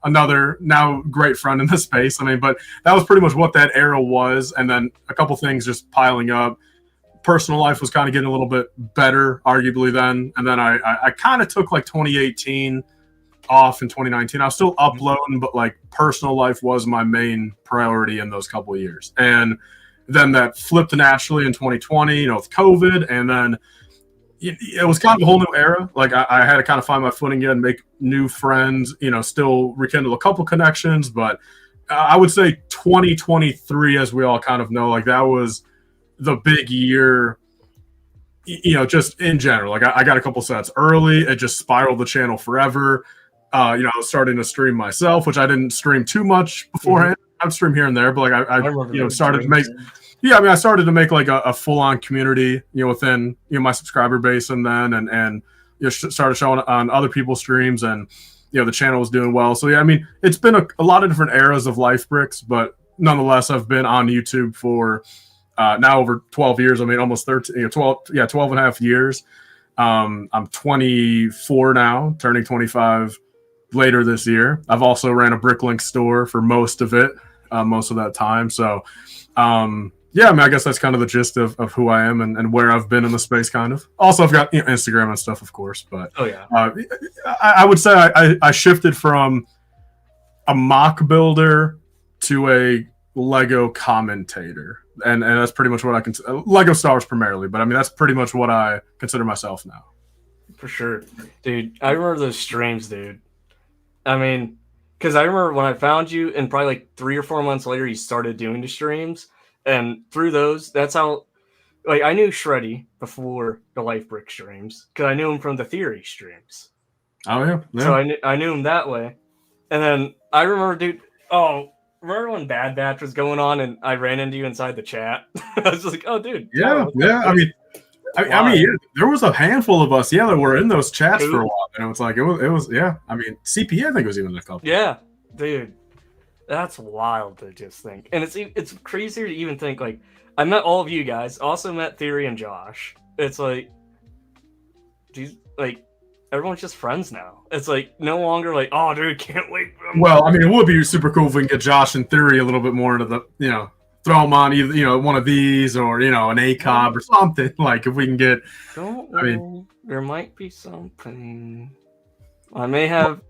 another now great friend in the space. I mean, but that was pretty much what that era was. And then a couple things just piling up. Personal life was kind of getting a little bit better, arguably then. And then I kind of took like 2018 off in 2019. I was still uploading, but like personal life was my main priority in those couple of years. And then that flipped naturally in 2020, with COVID. And then it was kind of a whole new era. Like I had to kind of find my footing again, make new friends, still rekindle a couple connections. But I would say 2023, as we all kind of know, like that was the big year, just in general. Like I got a couple sets early. It just spiraled the channel forever. I was starting to stream myself, which I didn't stream too much beforehand. I'd stream here and there, but like I started to make, I started to make like a full-on community, within, my subscriber base, and then, and started showing on other people's streams, and, the channel was doing well. So yeah, I mean, it's been a lot of different eras of Lifebricks, but nonetheless, I've been on YouTube for now over 12 years. I mean, almost 13, 12 and a half years. I'm 24 now, turning 25 later this year. I've also ran a BrickLink store for most of it, most of that time. So, I mean, I guess that's kind of the gist of who I am and where I've been in the space, kind of. Also, I've got Instagram and stuff, of course. But I would say I shifted from a mock builder to a Lego commentator, and that's pretty much what I consider Lego Star Wars primarily. But I mean, that's pretty much what I consider myself now. For sure, dude. I remember those streams, dude. I mean, because I remember when I found you, and probably like 3 or 4 months later, you started doing the streams. And through those, that's how, like, I knew Shreddy before the Lifebrick streams, because I knew him from the Theory streams. Oh, yeah. So I knew him that way. And then I remember, dude, remember when Bad Batch was going on and I ran into you inside the chat? I was just like, oh, dude. Yeah. I mean, there was a handful of us, that were in those chats for a while. And it was like, it was, I mean, CP, I think, was even a couple. Yeah, dude. That's wild to just think. And it's crazier to even think, like, I met all of you guys, also met Theory and Josh. It's like, He's like, everyone's just friends now. It's like no longer like, oh, dude, can't wait. Well, I mean, it would be super cool if we can get Josh and Theory a little bit more into the, throw him on either, one of these or, an ACOB or something. Like if we can get, there might be something. I may have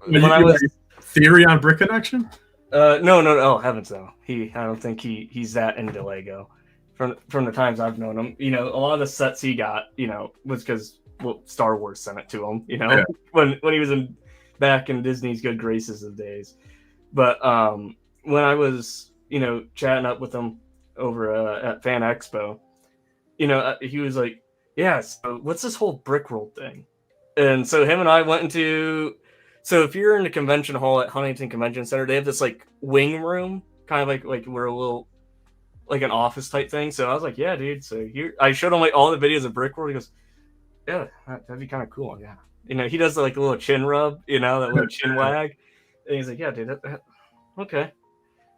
Theory on Brick Connection. No. Oh, heavens no. I don't think he's that into Lego. From the times I've known him, a lot of the sets he got, was because Star Wars sent it to him, when he was back in Disney's good graces of days. But when I was, chatting up with him over at Fan Expo, he was like, yeah, so what's this whole Brickworld thing? And so him and I went into, so if you're in the convention hall at Huntington Convention Center, they have this like wing room, kind of like we're a little, like an office type thing. So I was like, yeah, dude. So here, I showed him like all the videos of Brickworld. He goes, yeah, that'd be kind of cool. Yeah. He does like a little chin rub, that little chin wag. And he's like, yeah, dude, okay.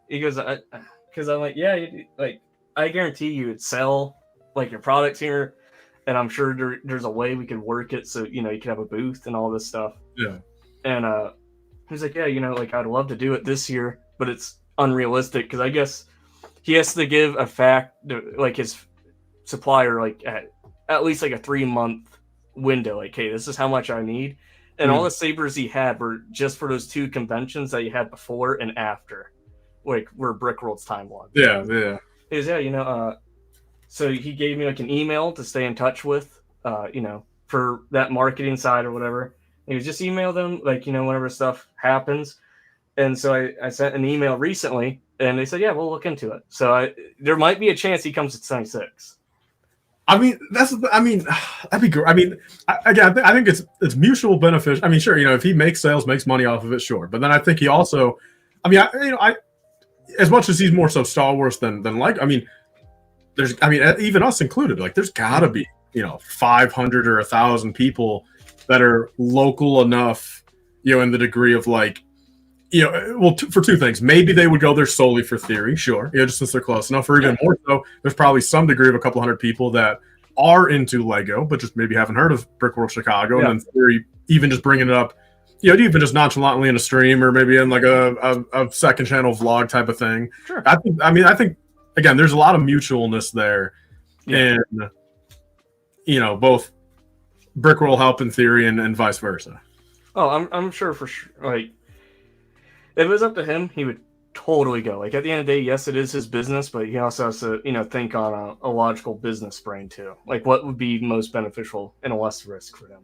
He goes, because I'm like, yeah, like I guarantee you it'd sell like your products here. And I'm sure there's a way we could work it so, you could have a booth and all this stuff. Yeah. And he's like, yeah, like I'd love to do it this year, but it's unrealistic because I guess he has to give a fact, like his supplier, like at least like a 3-month window. Like, hey, this is how much I need. And all the sabers he had were just for those 2 conventions that he had before and after, like were Brickworld's timeline. Yeah, yeah. He goes, yeah, so he gave me like an email to stay in touch with, for that marketing side or whatever. And he was just email them, like, whenever stuff happens. And so I sent an email recently, and they said, yeah, we'll look into it. So there might be a chance he comes to 76. I mean, that'd be great. I mean, I think it's mutual beneficial. I mean, sure, if he makes sales, makes money off of it, sure. But then I think he also, I as much as he's more so Star Wars than like, even us included, like there's gotta be, 500 or 1,000 people that are local enough, in the degree of like, for 2 things. Maybe they would go there solely for Theory, sure. Just since they're close enough. Or even more so, there's probably some degree of a couple hundred people that are into Lego, but just maybe haven't heard of Brickworld Chicago. Yeah. And then Theory, even just bringing it up, even just nonchalantly in a stream or maybe in like a second channel vlog type of thing. Sure. I think again, there's a lot of mutualness there. Yeah. And, both Brickworld help in Theory and vice versa. Oh, I'm sure for sure. Like, if it was up to him, he would totally go. Like, at the end of the day, yes, it is his business, but he also has to, think on a logical business brain, too. Like, what would be most beneficial and less risk for him?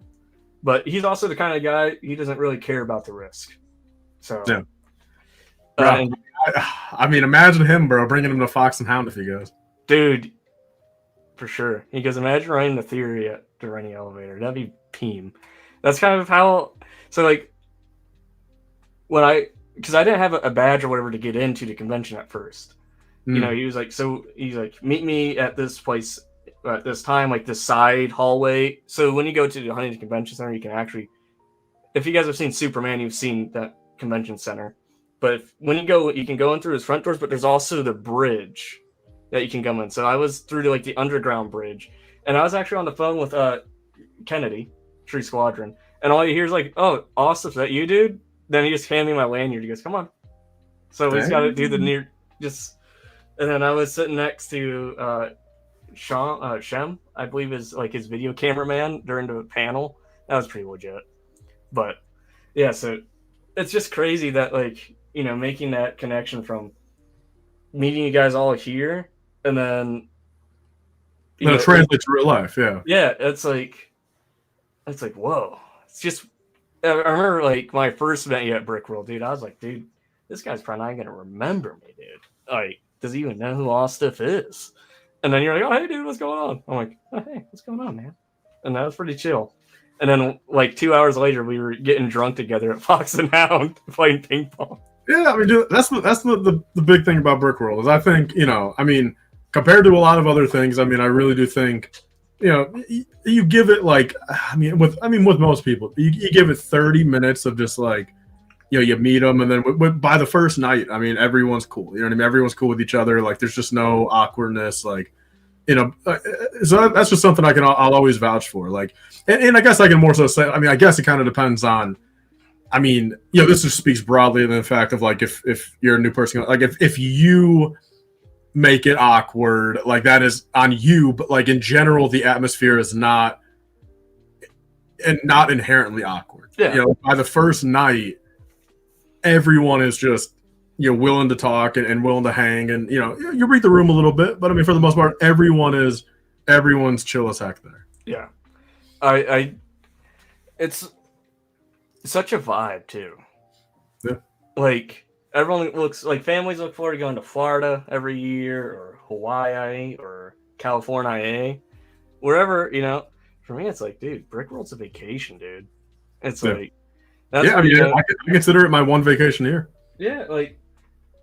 But he's also the kind of guy, he doesn't really care about the risk. So, yeah. Imagine him, bro, bringing him to Fox and Hound if he goes. Dude, for sure. He goes, imagine running the Theory at the Rennie Elevator. That'd be peem. That's kind of how, so, like, because I didn't have a badge or whatever to get into the convention at first. He was like, meet me at this place at this time, like this side hallway. So when you go to the Huntington Convention Center, you can actually, if you guys have seen Superman, you've seen that convention center. But when you go, you can go in through his front doors, but there's also the bridge that you can come in. So I was through to like the underground bridge, and I was actually on the phone with Kennedy, Tree Squadron, and all you hear is like, "Oh, Austin, is that you, dude?" Then he just handed me my lanyard. He goes, "Come on." So we just got to do the and then I was sitting next to Shem, I believe is like his video cameraman during the panel. That was pretty legit. But yeah, so it's just crazy that like, making that connection from meeting you guys all here and then it translates to real life. Yeah. Yeah. It's like, whoa. It's just, I remember like my first met you at Brickworld, dude. I was like, dude, this guy's probably not going to remember me, dude. Like, does he even know who Ostiff is? And then you're like, oh, hey, dude, what's going on? I'm like, oh, hey, what's going on, man? And that was pretty chill. And then like 2 hours later, we were getting drunk together at Fox and Hound playing ping pong. Yeah, dude, that's the big thing about Brickworld is I think, compared to a lot of other things, I really do think, you give it like, with most people, you give it 30 minutes of just like, you meet them, and then by the first night, everyone's cool. You know what I mean? Everyone's cool with each other. Like, there's just no awkwardness. Like, so that's just something I'll always vouch for. Like, and I guess I can more so say, I mean, I guess it kind of depends on, I mean, this just speaks broadly in the fact of like, if you're a new person, like if you make it awkward, like that is on you, but like in general, the atmosphere is not inherently awkward. Yeah. By the first night, everyone is just, willing to talk and willing to hang, and you read the room a little bit, but I mean, for the most part, everyone's chill as heck there. Yeah. It's such a vibe too. Yeah. Like everyone looks like families look forward to going to Florida every year, or Hawaii, or California, wherever, For me, it's like, dude, Brickworld's a vacation, dude. It's like, that's I mean, I consider it my one vacation a year. Yeah, like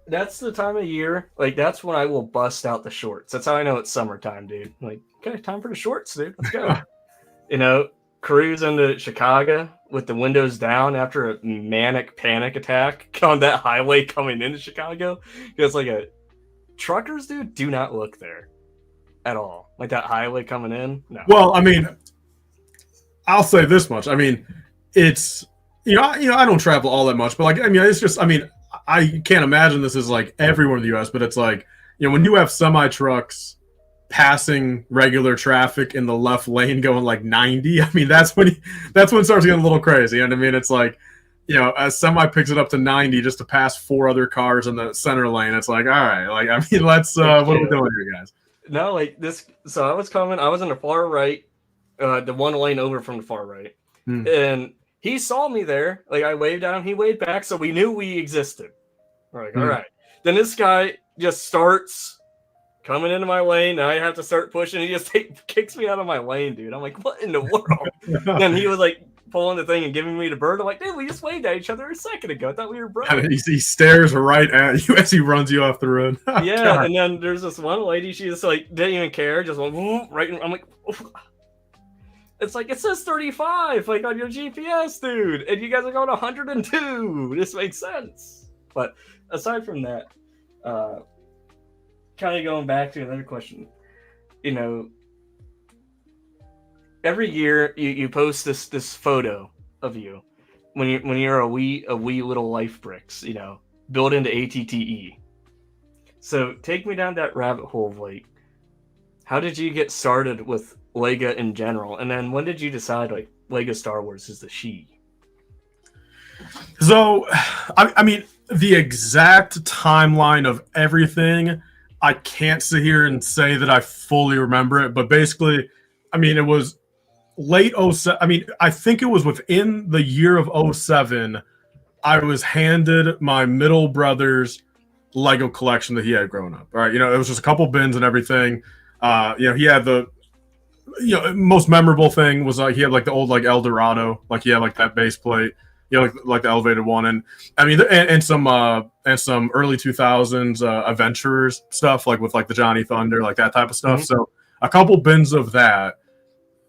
that's the time of year. Like that's when I will bust out the shorts. That's how I know it's summertime, dude. Like, okay, time for the shorts, dude. Let's go. Cruise into Chicago with the windows down after a manic panic attack on that highway coming into Chicago. Because like truckers, dude, do not look there at all. Like that highway coming in. No. Well, I mean, I'll say this much. I mean, it's I don't travel all that much, but like, I mean, it's just, I mean, I can't imagine this is like everywhere in the U.S., but it's like, when you have semi trucks passing regular traffic in the left lane going like 90, I mean, that's when it starts getting a little crazy. And I mean, it's like, a semi picks it up to 90 just to pass 4 other cars in the center lane. It's like, all right, like, I mean, let's, what are we doing here, guys? No, like this. So I was in the far right, the one lane over from the far right. And he saw me there. Like I waved at him, he waved back, so we knew we existed. We're like, all right. Then this guy just starts coming into my lane, and I have to start pushing. He just kicks me out of my lane, dude. I'm like, what in the world? Then he was like pulling the thing and giving me the bird. I'm like, dude, we just waved at each other a second ago. I thought we were brothers. He stares right at you as he runs you off the road. Yeah, God. And then there's this one lady. She just like didn't even care. Just went right. I'm like. It's like, it says 35, like on your GPS, dude, and you guys are going 102. This makes sense. But aside from that, kind of going back to another question, every year you post this photo of you when you're a wee little Lifebricks, built into ATTE. So take me down that rabbit hole of like, how did you get started with Lego in general, and then when did you decide like Lego Star Wars is the she? So, I mean, the exact timeline of everything, I can't sit here and say that I fully remember it, but basically, I mean, it was late 07. I mean, I think it was within the year of 07, I was handed my middle brother's Lego collection that he had grown up. All right, it was just a couple bins and everything. He had the most memorable thing was like he had like the old like El Dorado, like he had like that base plate, like the elevated one, and I mean and some early 2000s adventurers stuff, like with like the Johnny Thunder, like that type of stuff. So a couple bins of that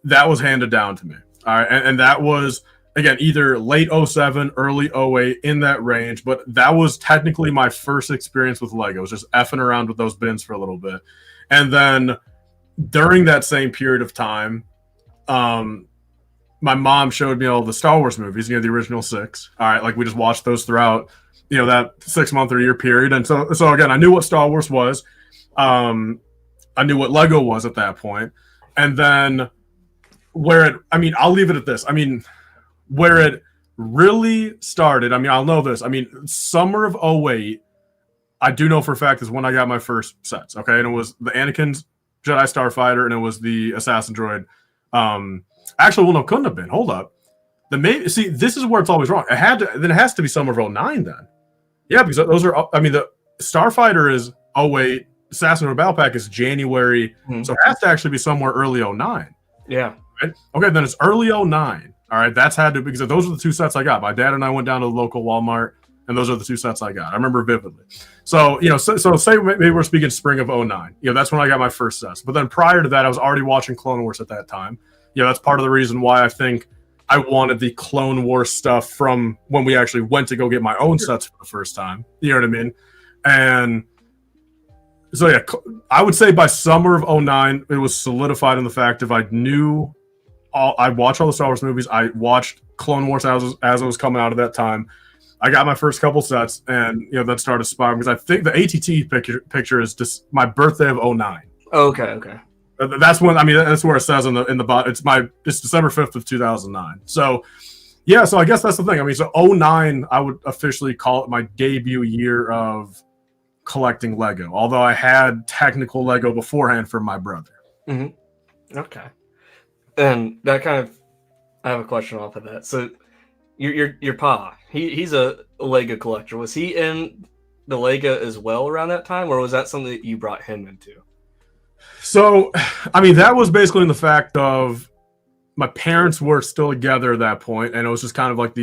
was handed down to me. All right, and that was again either late 07, early 08, in that range, but that was technically my first experience with Legos, just effing around with those bins for a little bit. And then during that same period of time, my mom showed me all the Star Wars movies, the original 6. All right, like we just watched those throughout, that 6 month or year period. And so again, I knew what Star Wars was. I knew what Lego was at that point. And then I'll leave it at this. I mean, where it really started, I mean, I'll know this. I mean, summer of 08, I do know for a fact is when I got my first sets. Okay. And it was the Anakin's Jedi Starfighter, and it was the Assassin Droid. Actually, no, couldn't have been. Hold up. See, this is where it's always wrong. It has to be summer of 09 then. Yeah, because those are, I mean, the Starfighter is 08, Assassin Rebel Pack is January, so it has to actually be somewhere early 09. Yeah. Right? Okay, then it's early 09. All right, that's had to, because those are the 2 sets I got. My dad and I went down to the local Walmart, and those are the 2 sets I got. I remember vividly. So, so say maybe we're speaking spring of 09. That's when I got my first sets. But then prior to that, I was already watching Clone Wars at that time. That's part of the reason why I think I wanted the Clone Wars stuff from when we actually went to go get my own sets for the first time. You know what I mean? And So yeah, I would say by summer of 2009, it was solidified in the fact if I knew I watched all the Star Wars movies. I watched Clone Wars as it was coming out at that time. I got my first couple sets, and that started spiraling because I think the ATT picture is just my birthday of 2009. Okay. That's when that's where it says in the bottom. It's December 5th of 2009. So yeah, so I guess that's the thing. I mean, so 2009, I would officially call it my debut year of collecting Lego. Although I had technical Lego beforehand from my brother. Mm-hmm. Okay. And that I have a question off of that. So, your pa, he's a Lego collector. Was he in the Lego as well around that time, or was that something that you brought him into? So, I mean, that was basically in the fact of my parents were still together at that point, and it was just kind of like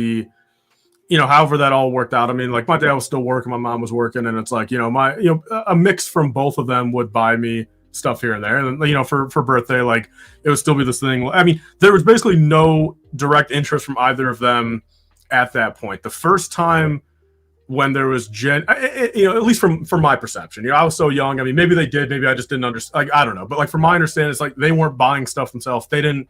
however that all worked out. I mean, like my dad was still working, my mom was working, and it's like a mix from both of them would buy me stuff here and there, and then, for birthday, like it would still be this thing. I mean, there was basically no direct interest from either of them at that point. The first time when there was at least from my perception, I was so young. I mean, maybe they did, maybe I just didn't understand. Like I don't know, but like from my understanding, it's like they weren't buying stuff themselves. They didn't.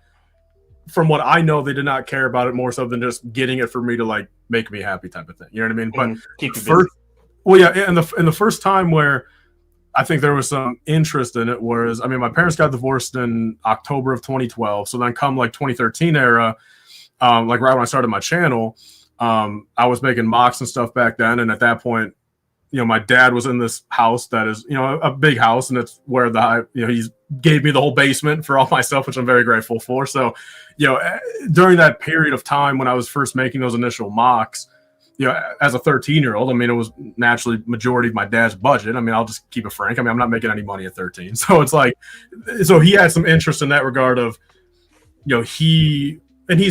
From what I know, they did not care about it more so than just getting it for me to like make me happy type of thing. You know what I mean? But keep you first, well, yeah, and the first time where I think there was some interest in it was, I mean, my parents got divorced in October of 2012. So then come like 2013 era, like right when I started my channel, I was making MOCs and stuff back then. And at that point, my dad was in this house that is, a big house, and it's where he gave me the whole basement for all my stuff, which I'm very grateful for. So, during that period of time when I was first making those initial MOCs, as a 13-year-old, I mean, it was naturally majority of my dad's budget. I mean, I'll just keep it frank. I mean, I'm not making any money at 13. So it's like, so he had some interest in that regard of, he's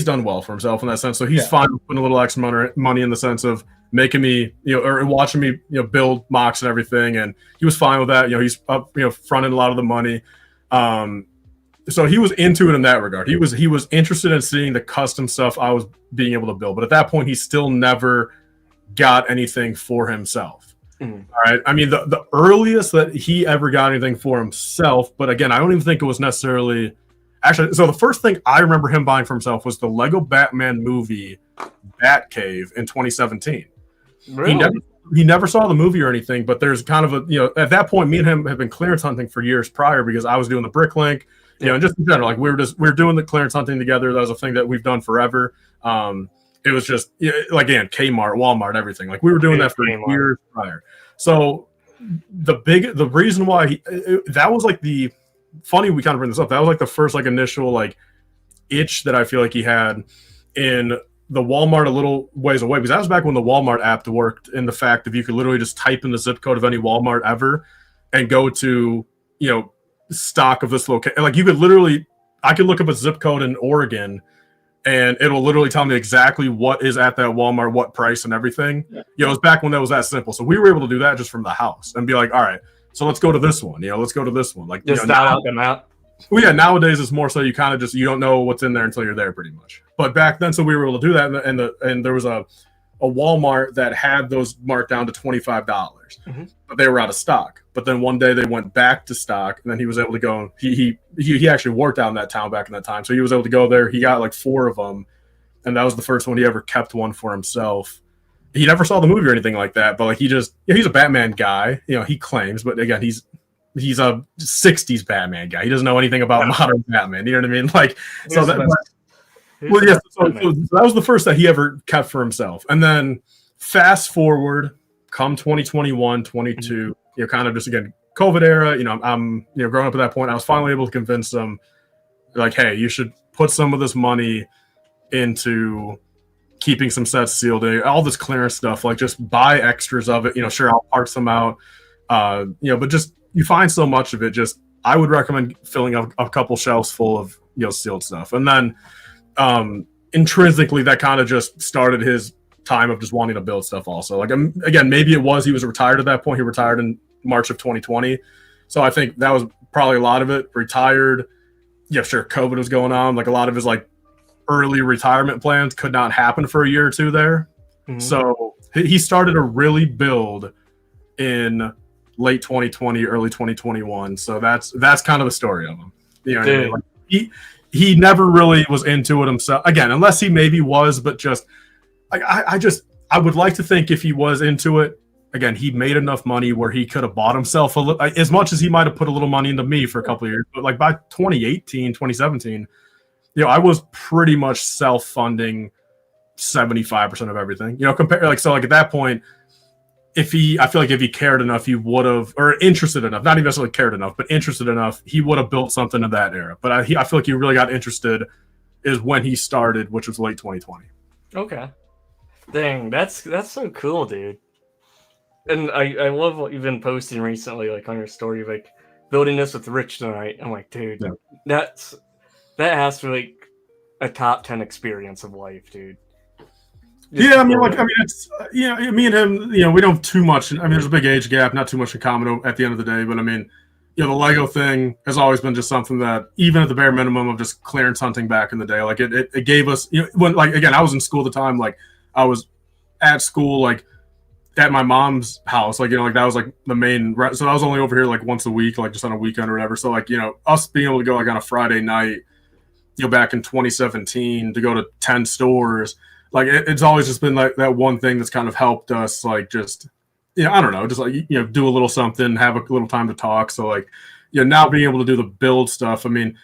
done well for himself in that sense. So he's fine with putting a little extra money in the sense of making me, or watching me, build MOCs and everything. And he was fine with that. He's up, fronting a lot of the money. So he was into it in that regard. He was interested in seeing the custom stuff I was being able to build. But at that point, he still never got anything for himself. Mm-hmm. All right. I mean, the earliest that he ever got anything for himself, but again, I don't even think it was necessarily actually. So the first thing I remember him buying for himself was the Lego Batman movie Batcave in 2017. Really? He never saw the movie or anything, but there's kind of at that point, me and him have been clearance hunting for years prior because I was doing the BrickLink. And just in general, like we were doing the clearance hunting together. That was a thing that we've done forever. It was just like again, Kmart, Walmart, everything. Like we were doing that for years prior. So the reason why that was like the funny, we kind of bring this up. That was like the first like initial like itch that I feel like he had in the Walmart a little ways away, because that was back when the Walmart app worked in the fact that you could literally just type in the zip code of any Walmart ever and go to stock of this location. Like you could literally, I could look up a zip code in Oregon and it'll literally tell me exactly what is at that Walmart, what price and everything. It was back when that was that simple. So we were able to do that just from the house and be like, all right, so let's go to this one. Let's go to this one. Like just out them out. Well, yeah, nowadays it's more so you kind of just, you don't know what's in there until you're there pretty much. But back then, so we were able to do that. And there was a Walmart that had those marked down to $25, but they were out of stock. But then one day they went back to stock, and then he was able to go. He actually worked out in that town back in that time, so he was able to go there. He got like 4 of them, and that was the first one he ever kept one for himself. He never saw the movie or anything like that, but like he's a Batman guy. He claims, but again, he's a 60s Batman guy. He doesn't know anything about modern Batman. You know what I mean? Like so that. Well, yeah. So that was the first that he ever kept for himself, and then fast forward, come 2021, 22. Kind of just again COVID era. I'm growing up at that point. I was finally able to convince them, like, hey, you should put some of this money into keeping some sets sealed. All this clearance stuff, like just buy extras of it. Sure, I'll parse them out. But just you find so much of it. Just I would recommend filling up a couple shelves full of sealed stuff, and then intrinsically that kind of just started his time of just wanting to build stuff also. Like again, maybe he was retired at that point. He retired in March of 2020. So I think that was probably a lot of it. Retired. Yeah, sure. COVID was going on. Like a lot of his like early retirement plans could not happen for a year or two there. Mm-hmm. So he started to really build in late 2020, early 2021. So that's kind of the story of him. You know what I mean? Like, he never really was into it himself. Again, unless he maybe was, but just like I would like to think if he was into it, again, he made enough money where he could have bought himself as much as he might have put a little money into me for a couple of years. But like by 2018, 2017, I was pretty much self-funding 75% of everything. So at that point, I feel like if he cared enough, he would have, or interested enough, not even necessarily cared enough, but interested enough, he would have built something in that era. But I feel like he really got interested is when he started, which was late 2020. Okay. Dang, that's so cool, dude. And I love what you've been posting recently, like on your story, like building this with Rich tonight. I'm like, dude, that has to be like a top 10 experience of life, dude. It's me and him, we don't have too much. I mean, there's a big age gap, not too much in common at the end of the day. But I mean, the Lego thing has always been just something that, even at the bare minimum of just clearance hunting back in the day, like it gave us, when, like, again, I was in school at the time, like I was at school, like at my mom's house, like, like that was like the main, so I was only over here like once a week, like just on a weekend or whatever. So like, us being able to go like on a Friday night, back in 2017 to go to 10 stores, like it's always just been like that one thing that's kind of helped us, like just, I don't know, just like, do a little something, have a little time to talk. So like, now being able to do the build stuff, I mean,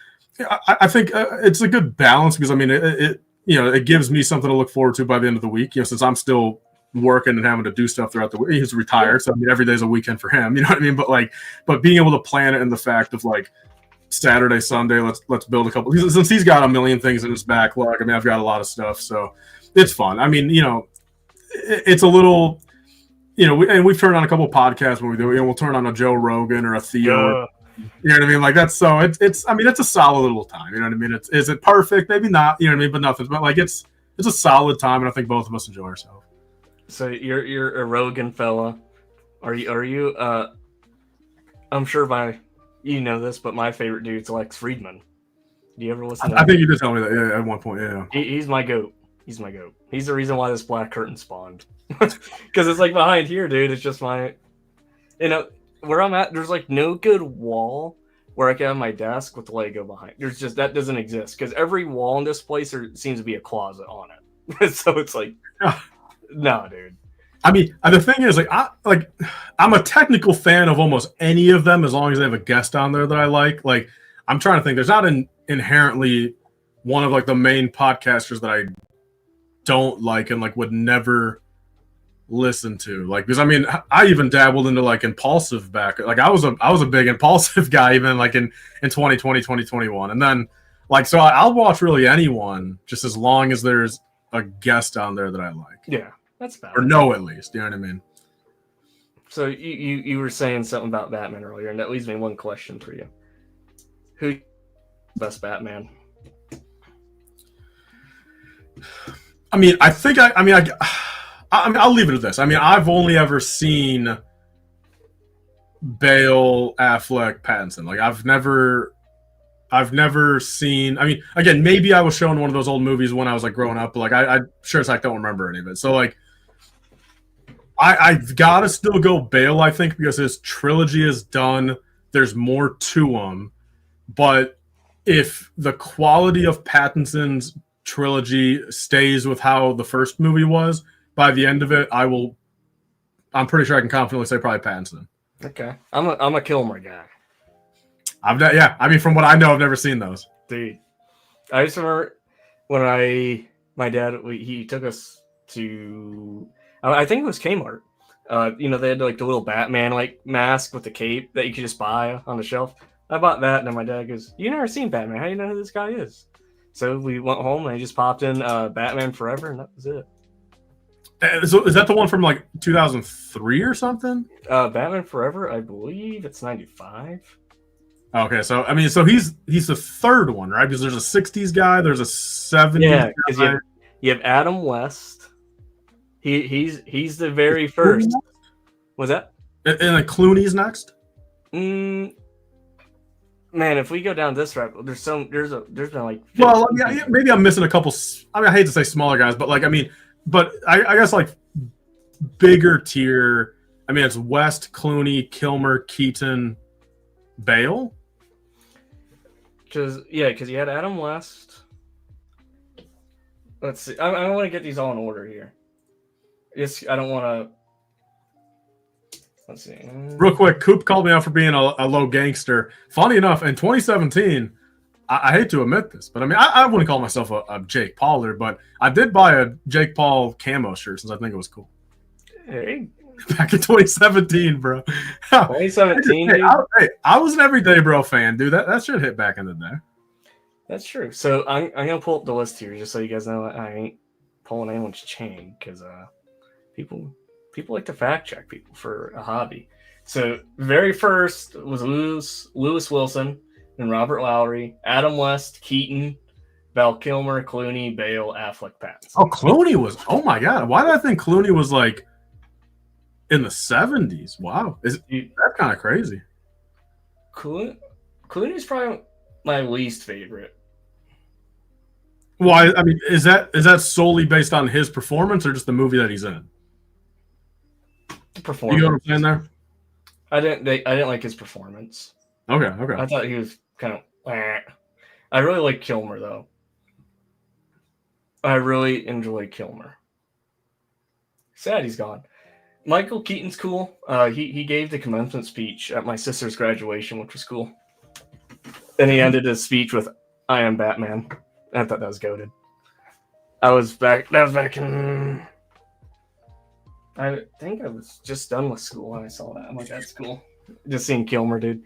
I think it's a good balance because I mean, it gives me something to look forward to by the end of the week, since I'm still working and having to do stuff throughout the week. He's retired, so I mean, every day's a weekend for him, you know what I mean? But being able to plan it in the fact of like, Saturday, Sunday, let's build a couple. Since he's got a million things in his backlog, I mean, I've got a lot of stuff, so it's fun. I mean, it's a little, and we've turned on a couple of podcasts when we do. We'll turn on a Joe Rogan or a Theo. You know what I mean? Like that's so. It's. I mean, it's a solid little time. You know what I mean? Is it perfect? Maybe not. You know what I mean? But nothing. But like it's a solid time, and I think both of us enjoy ourselves. So you're a Rogan fella. Are you? I'm sure you know this, but my favorite dude's Lex Friedman. Do you ever listen to him? I think you did tell me that, yeah, at one point, yeah. He's my goat. He's the reason why this black curtain spawned. Because it's like behind here, dude. It's just where I'm at, there's like no good wall where I can have my desk with Lego behind. That doesn't exist. Because every wall in this place seems to be a closet on it. So it's like, no, dude. I mean, the thing is, I'm a technical fan of almost any of them as long as they have a guest on there that I like. Like, I'm trying to think. There's not inherently one of like the main podcasters that I don't like and like would never listen to. Like, because I mean, I even dabbled into like Impulsive back. Like, I was a big Impulsive guy even like in 2020, 2021, and then like so I'll watch really anyone just as long as there's a guest on there that I like. Yeah. That's bad. Or no, at least. You know what I mean? So you were saying something about Batman earlier, and that leaves me one question for you. Who's the best Batman? I mean, I think I'll leave it at this. I mean, I've only ever seen Bale, Affleck, Pattinson. Like, I've never seen. I mean, again, maybe I was shown one of those old movies when I was like growing up, but like I sure as heck don't remember any of it. So like, I've got to still go Bale, I think, because his trilogy is done. There's more to him, but if the quality of Pattinson's trilogy stays with how the first movie was, by the end of it, I'm pretty sure I can confidently say probably Pattinson. Okay, I'm a Kilmer guy. I mean, from what I know, I've never seen those. Dude, I just remember when my dad, he took us to, I think it was Kmart. They had like the little Batman like mask with the cape that you could just buy on the shelf. I bought that, and then my dad goes, "You never seen Batman? How do you know who this guy is?" So we went home and I just popped in Batman Forever, and that was it. So is that the one from like 2003 or something? Batman Forever, I believe it's 95. Okay, so I mean, so he's the third one, right? Because there's a 60s guy, there's a 70s. Yeah, because you have Adam West. He's the very first. Was that? And then Clooney's next. Man, if we go down this route, there's been like. Well, yeah, maybe I'm missing a couple. I mean, I hate to say smaller guys, but like, I mean, but I guess like bigger tier. I mean, it's West, Clooney, Kilmer, Keaton, Bale. Because you had Adam West. Let's see. I want to get these all in order here. I don't want to. Let's see. Real quick, Coop called me out for being a low gangster. Funny enough, in 2017, I hate to admit this, but I mean, I wouldn't call myself a Jake Pauler, but I did buy a Jake Paul camo shirt since I think it was cool. Hey. Back in 2017, bro. 2017, dude. I was an everyday bro fan, dude. That shit hit back in the day. That's true. So I'm gonna pull up the list here just so you guys know I ain't pulling anyone's chain because people like to fact check people for a hobby. So very first was Lewis Wilson and Robert Lowry, Adam West, Keaton, Val Kilmer, Clooney, Bale, Affleck, Pattinson. Oh, Clooney was. Oh my god, why did I think Clooney was like in the 70s? Wow, that's kind of crazy. Clooney's probably my least favorite. Why? I mean, is that solely based on his performance or just the movie that he's in? The performance. You know what I'm saying there? I didn't like his performance. Okay. I thought he was kind of. I really like Kilmer though. I really enjoy Kilmer. Sad he's gone. Michael Keaton's cool. He gave the commencement speech at my sister's graduation, which was cool. And he ended his speech with "I am Batman." I thought that was goated. That was back in. I think I was just done with school when I saw that. I'm like, that's cool. Just seeing Kilmer, dude.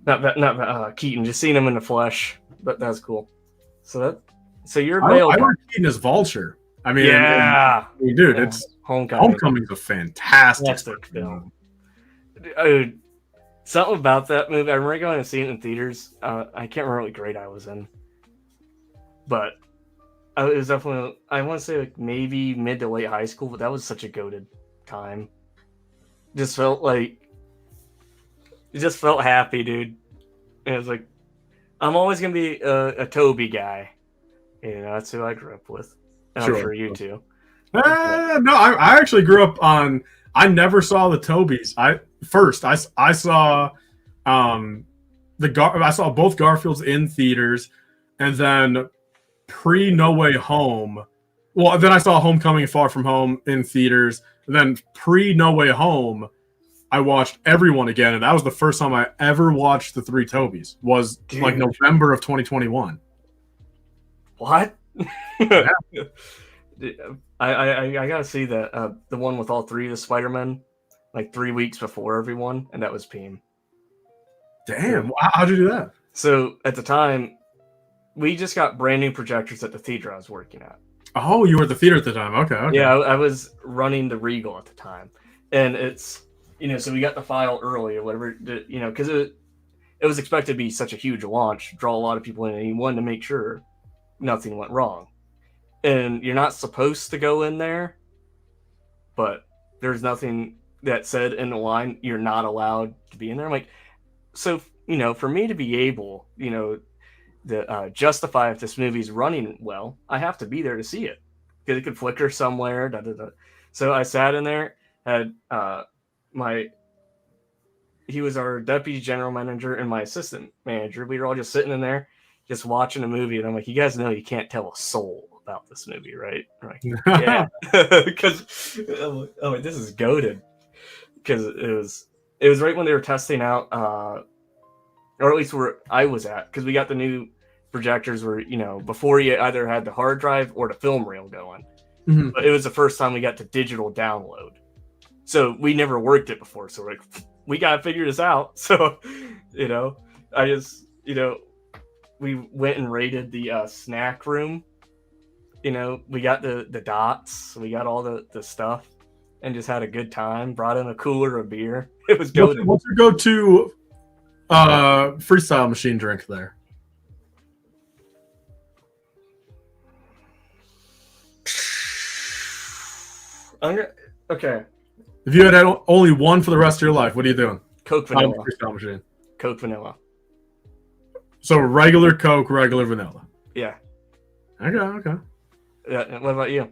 Not Keaton. Just seeing him in the flesh. But that's cool. So you're Bale. I like Keaton as Vulture. I mean, yeah, dude, it's Homecoming's a fantastic film. Dude, something about that movie. I remember going to see it in theaters. I can't remember what grade I was in. But it was definitely, I want to say like maybe mid to late high school, but that was such a goated time. It just felt happy, dude. And it was like, I'm always going to be a Toby guy. You know, that's who I grew up with. And sure. I'm sure you too. No, I actually grew up on, I never saw the Tobys. I saw I saw both Garfields in theaters, and then pre No Way Home. Well, then I saw Homecoming and Far From Home in theaters. And then pre No Way Home, I watched Everyone again, and that was the first time I ever watched the three Tobys. Was like November of 2021. What? Yeah. I gotta see the one with all three of the Spider-Men, like 3 weeks before everyone, and that was Peem. Damn, how'd you do that? So at the time, we just got brand new projectors at the theater I was working at. Oh, you were at the theater at the time. Okay. Yeah, I was running the Regal at the time, and it's so we got the file early or whatever, because it was expected to be such a huge launch, draw a lot of people in, and he wanted to make sure nothing went wrong. And you're not supposed to go in there, but there's nothing that said in the line you're not allowed to be in there. I'm like, so for me to be able, to justify if this movie's running well, I have to be there to see it because it could flicker somewhere. So I sat in there, had he was our deputy general manager and my assistant manager. We were all just sitting in there, just watching a movie, and I'm like, you guys know you can't tell a soul about this movie, right? I'm like, yeah, because this is goated. Because it was right when they were testing out, or at least where I was at, because we got the new projectors where before you either had the hard drive or the film reel going. Mm-hmm. But it was the first time we got to digital download, so we never worked it before. So we're like, we gotta figure this out. So I just we went and raided the snack room. We got the dots, we got all the stuff, and just had a good time. Brought in a cooler of beer. It was good. What's your go-to freestyle machine drink there? Okay. If you had only one for the rest of your life, what are you doing? Coke vanilla. Freestyle machine. Coke vanilla. So regular Coke, regular vanilla. Yeah. Okay. Yeah. What about you?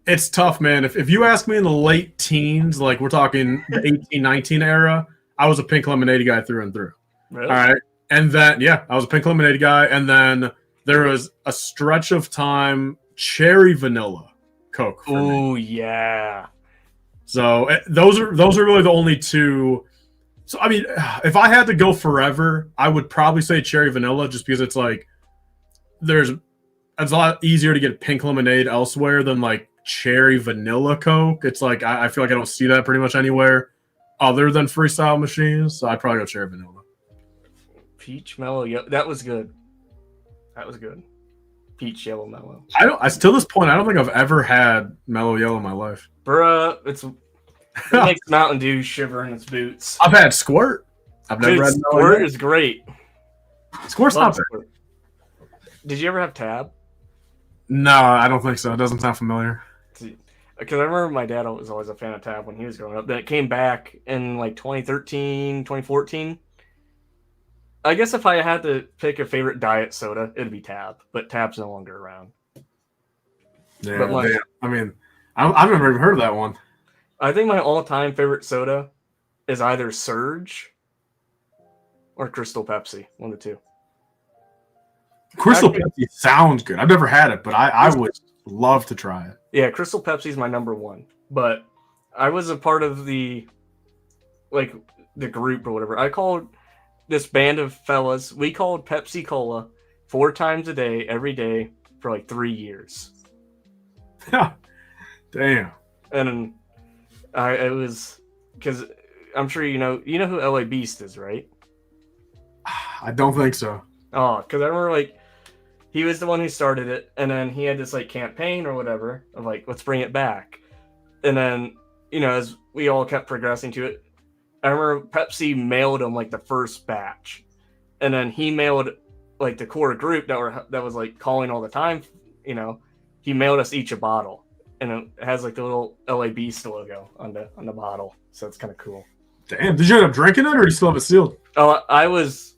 It's tough, man. If you ask me in the late teens, like we're talking the 18, 19 era, I was a pink lemonade guy through and through. Really? All right. And then, yeah, I was a pink lemonade guy. And then there was a stretch of time, cherry vanilla Coke. Ooh, yeah. So those are really the only two. So, I mean, if I had to go forever, I would probably say cherry vanilla just because it's like it's a lot easier to get pink lemonade elsewhere than like cherry vanilla Coke. It's like I feel like I don't see that pretty much anywhere other than freestyle machines. So I'd probably go cherry vanilla. Peach mellow, that was good. That was good. Peach yellow mellow. Till this point, I don't think I've ever had mellow yellow in my life. Bruh, it makes Mountain Dew shiver in its boots. I've had Squirt. I've never had Squirt is great. Squirt's not bad. Did you ever have Tab? No, I don't think so. It doesn't sound familiar. Because I remember my dad was always a fan of Tab when he was growing up. Then it came back in like 2013, 2014. I guess if I had to pick a favorite diet soda, it'd be Tab. But Tab's no longer around. Yeah, I mean, I've never even heard of that one. I think my all-time favorite soda is either Surge or Crystal Pepsi. One of the two. Crystal Pepsi sounds good. I've never had it, but I would love to try it. Yeah, Crystal Pepsi is my number one. But I was a part of the group or whatever. I called this band of fellas. We called Pepsi Cola 4 times a day, every day for like 3 years. Damn. And it was because I'm sure you know who LA Beast is, right? I don't think so. Oh, because I remember like he was the one who started it, and then he had this like campaign or whatever of like, let's bring it back. And then, as we all kept progressing to it, I remember Pepsi mailed him like the first batch, and then he mailed like the core group that was like calling all the time. He mailed us each a bottle, and it has like the little LA Beast logo on the bottle, so it's kind of cool. Damn! Did you end up drinking it, or do you still have it sealed? Oh, I was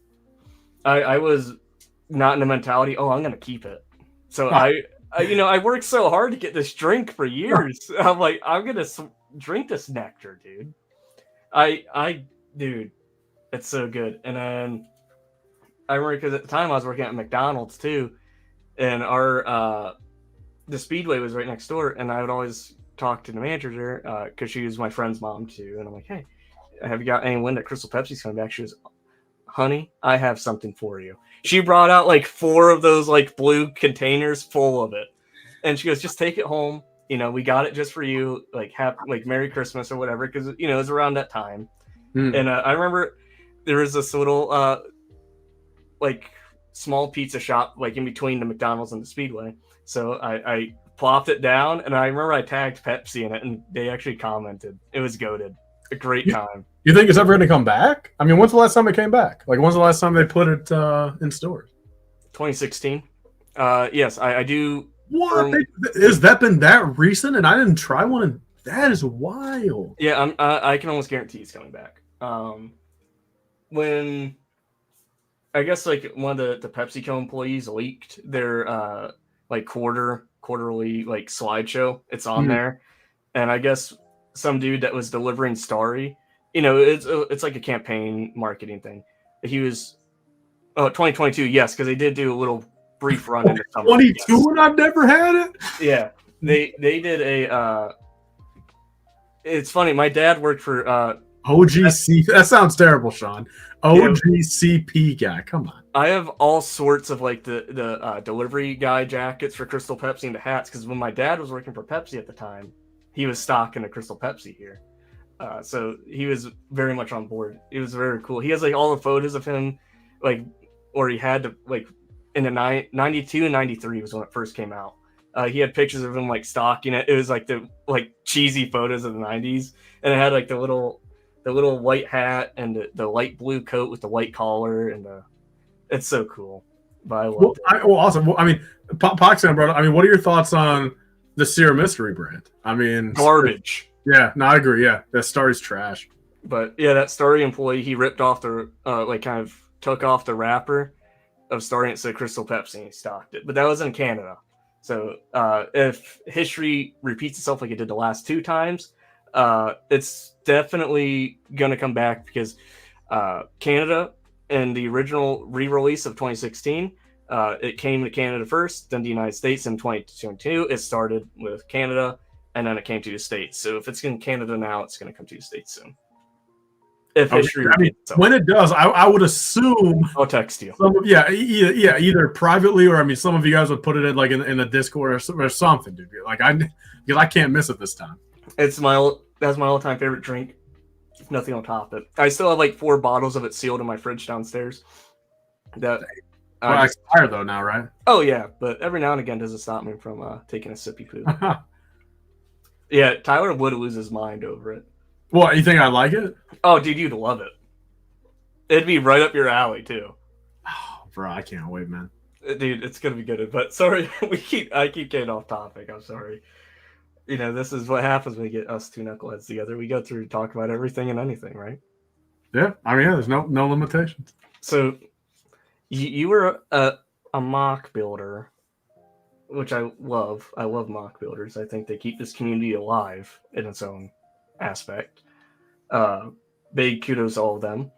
not in the mentality. Oh, I'm gonna keep it. So I worked so hard to get this drink for years. I'm like, I'm gonna drink this nectar, dude. Dude, it's so good. And then I remember because at the time I was working at McDonald's too, and the Speedway was right next door, and I would always talk to the manager there because she was my friend's mom too. And I'm like, hey, have you got any wind that Crystal Pepsi's coming back? She was, honey, I have something for you. She brought out like 4 of those like blue containers full of it, and she goes, just take it home. We got it just for you, like Merry Christmas or whatever, because it was around that time. And I remember there was this little like small pizza shop like in between the McDonald's and the Speedway. So I plopped it down, and I remember I tagged Pepsi in it, and they actually commented. It was goated. A great time. You think it's ever going to come back? I mean, when's the last time it came back? Like, when's the last time they put it in stores? 2016. Yes, I do. What? Has that been that recent? And I didn't try one, and that is wild. Yeah, I can almost guarantee it's coming back. When I guess like one of the PepsiCo employees leaked their like quarterly like slideshow. It's on there, and I guess some dude that was delivering Starry, it's like a campaign marketing thing. He was 2022, yes, because they did do a little brief run into summer. 22, yes. And I've never had it. Yeah, they did a. It's funny. My dad worked for OGC. That sounds terrible, Sean. OGCP guy. Come on. I have all sorts of like the delivery guy jackets for Crystal Pepsi and the hats, because when my dad was working for Pepsi at the time, he was stocking a Crystal Pepsi here. So he was very much on board. It was very cool. He has like all the photos of him, like, or he had to like in the 92 and 93 was when it first came out. He had pictures of him like stocking it. It was like the like cheesy photos of the 90s, and it had like the little white hat and the light blue coat with the white collar, and it's so cool. But I love it. Awesome. Well, I mean, Poxan brought up, I mean, what are your thoughts on the Serum Mystery brand? I mean, garbage. Yeah, no, I agree. Yeah, that Starry's trash. But yeah, that Starry employee, he ripped off the like kind of took off the wrapper of Starry and it said Crystal Pepsi, and he stocked it. But that was in Canada. So if history repeats itself like it did the last 2 times, it's definitely going to come back because Canada, in the original re-release of 2016, it came to Canada first, then the United States in 2022. It started with Canada, and then it came to the States. So if it's in Canada now, it's going to come to the States soon. If history repeats itself. When it does, I would assume I'll text you. Either privately or some of you guys would put it in like in the Discord or something, dude. Like because I can't miss it this time. That's my all-time favorite drink. Nothing on top of it. I still have like 4 bottles of it sealed in my fridge downstairs. That expired though now, right? Oh yeah, but every now and again doesn't stop me from taking a sippy poo. Yeah, Tyler would lose his mind over it. What, you think I like it? Oh, dude, you'd love it. It'd be right up your alley too. Oh, bro, I can't wait, man. Dude, it's gonna be good. But sorry, I keep getting off topic. I'm sorry. This is what happens when we get us 2 knuckleheads together. We go through talk about everything and anything, right? Yeah, there's no limitations. So, you were a mock builder, which I love. I love mock builders. I think they keep this community alive in its own aspect. Big kudos to all of them.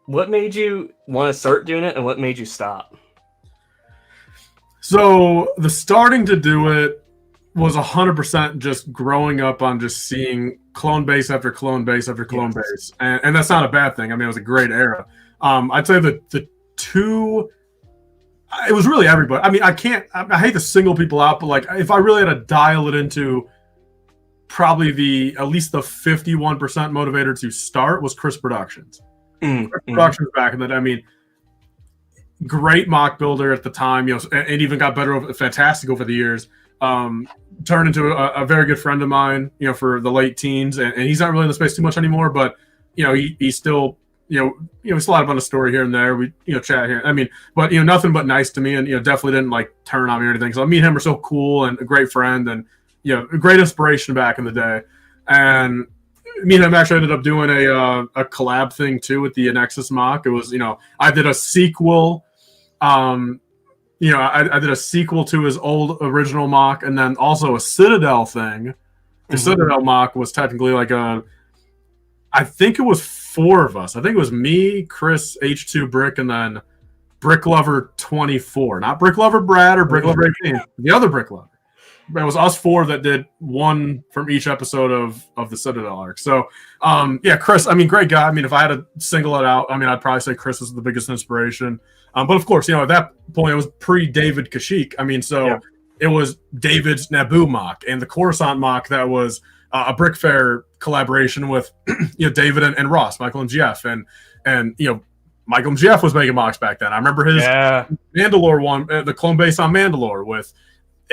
What made you want to start doing it, and what made you stop? So the starting to do it was 100% just growing up on just seeing clone base after clone base after clone base, and that's not a bad thing. It was a great era. I'd say the 2. It was really everybody. I hate to single people out, but like if I really had to dial it into, probably at least the 51% motivator to start was Chris Productions. Chris Productions back in the day. Great mock builder at the time, and even got better, fantastic over the years. Turned into a very good friend of mine, for the late teens, and he's not really in the space too much anymore, but he's still, we still have on a story here and there. We, chat here. But nothing but nice to me, and definitely didn't like turn on me or anything. So me and him are so cool and a great friend, and a great inspiration back in the day. And me and him actually ended up doing a collab thing too with the Nexus mock. It was, I did a sequel. I did a sequel to his old original mock, and then also a Citadel thing. The Citadel mock was technically like I think it was 4 of us. I think it was me, Chris, H2 Brick, and then Brick Lover 24. Not Brick Lover Brad or Brick Lover 18. The other Brick Lover. It was us 4 that did 1 from each episode of the Citadel arc. So, Chris, great guy. If I had to single it out, I'd probably say Chris is the biggest inspiration. But of course, at that point, it was pre-David Kashyyyk. It was David's Naboo mock and the Coruscant mock that was a Brick Fair collaboration with David and Ross, Michael and Jeff. And Michael and Jeff was making mocks back then. I remember his Mandalore one, the clone base on Mandalore with.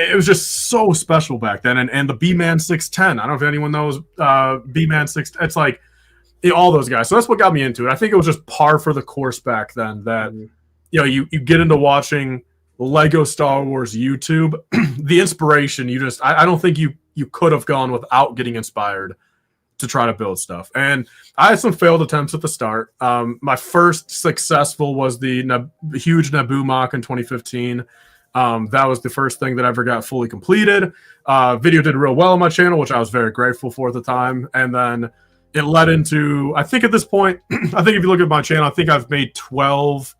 It was just so special back then, and the B-Man 610. I don't know if anyone knows B-Man 6. It's like all those guys. So that's what got me into it. I think it was just par for the course back then. That you get into watching Lego Star Wars YouTube, the inspiration. I don't think you could have gone without getting inspired to try to build stuff. And I had some failed attempts at the start. My first successful was the huge Naboo mock in 2015. That was the first thing that I ever got fully completed. Video did real well on my channel, which I was very grateful for at the time. And then it led into, I think at this point, I think if you look at my channel, I think I've made 12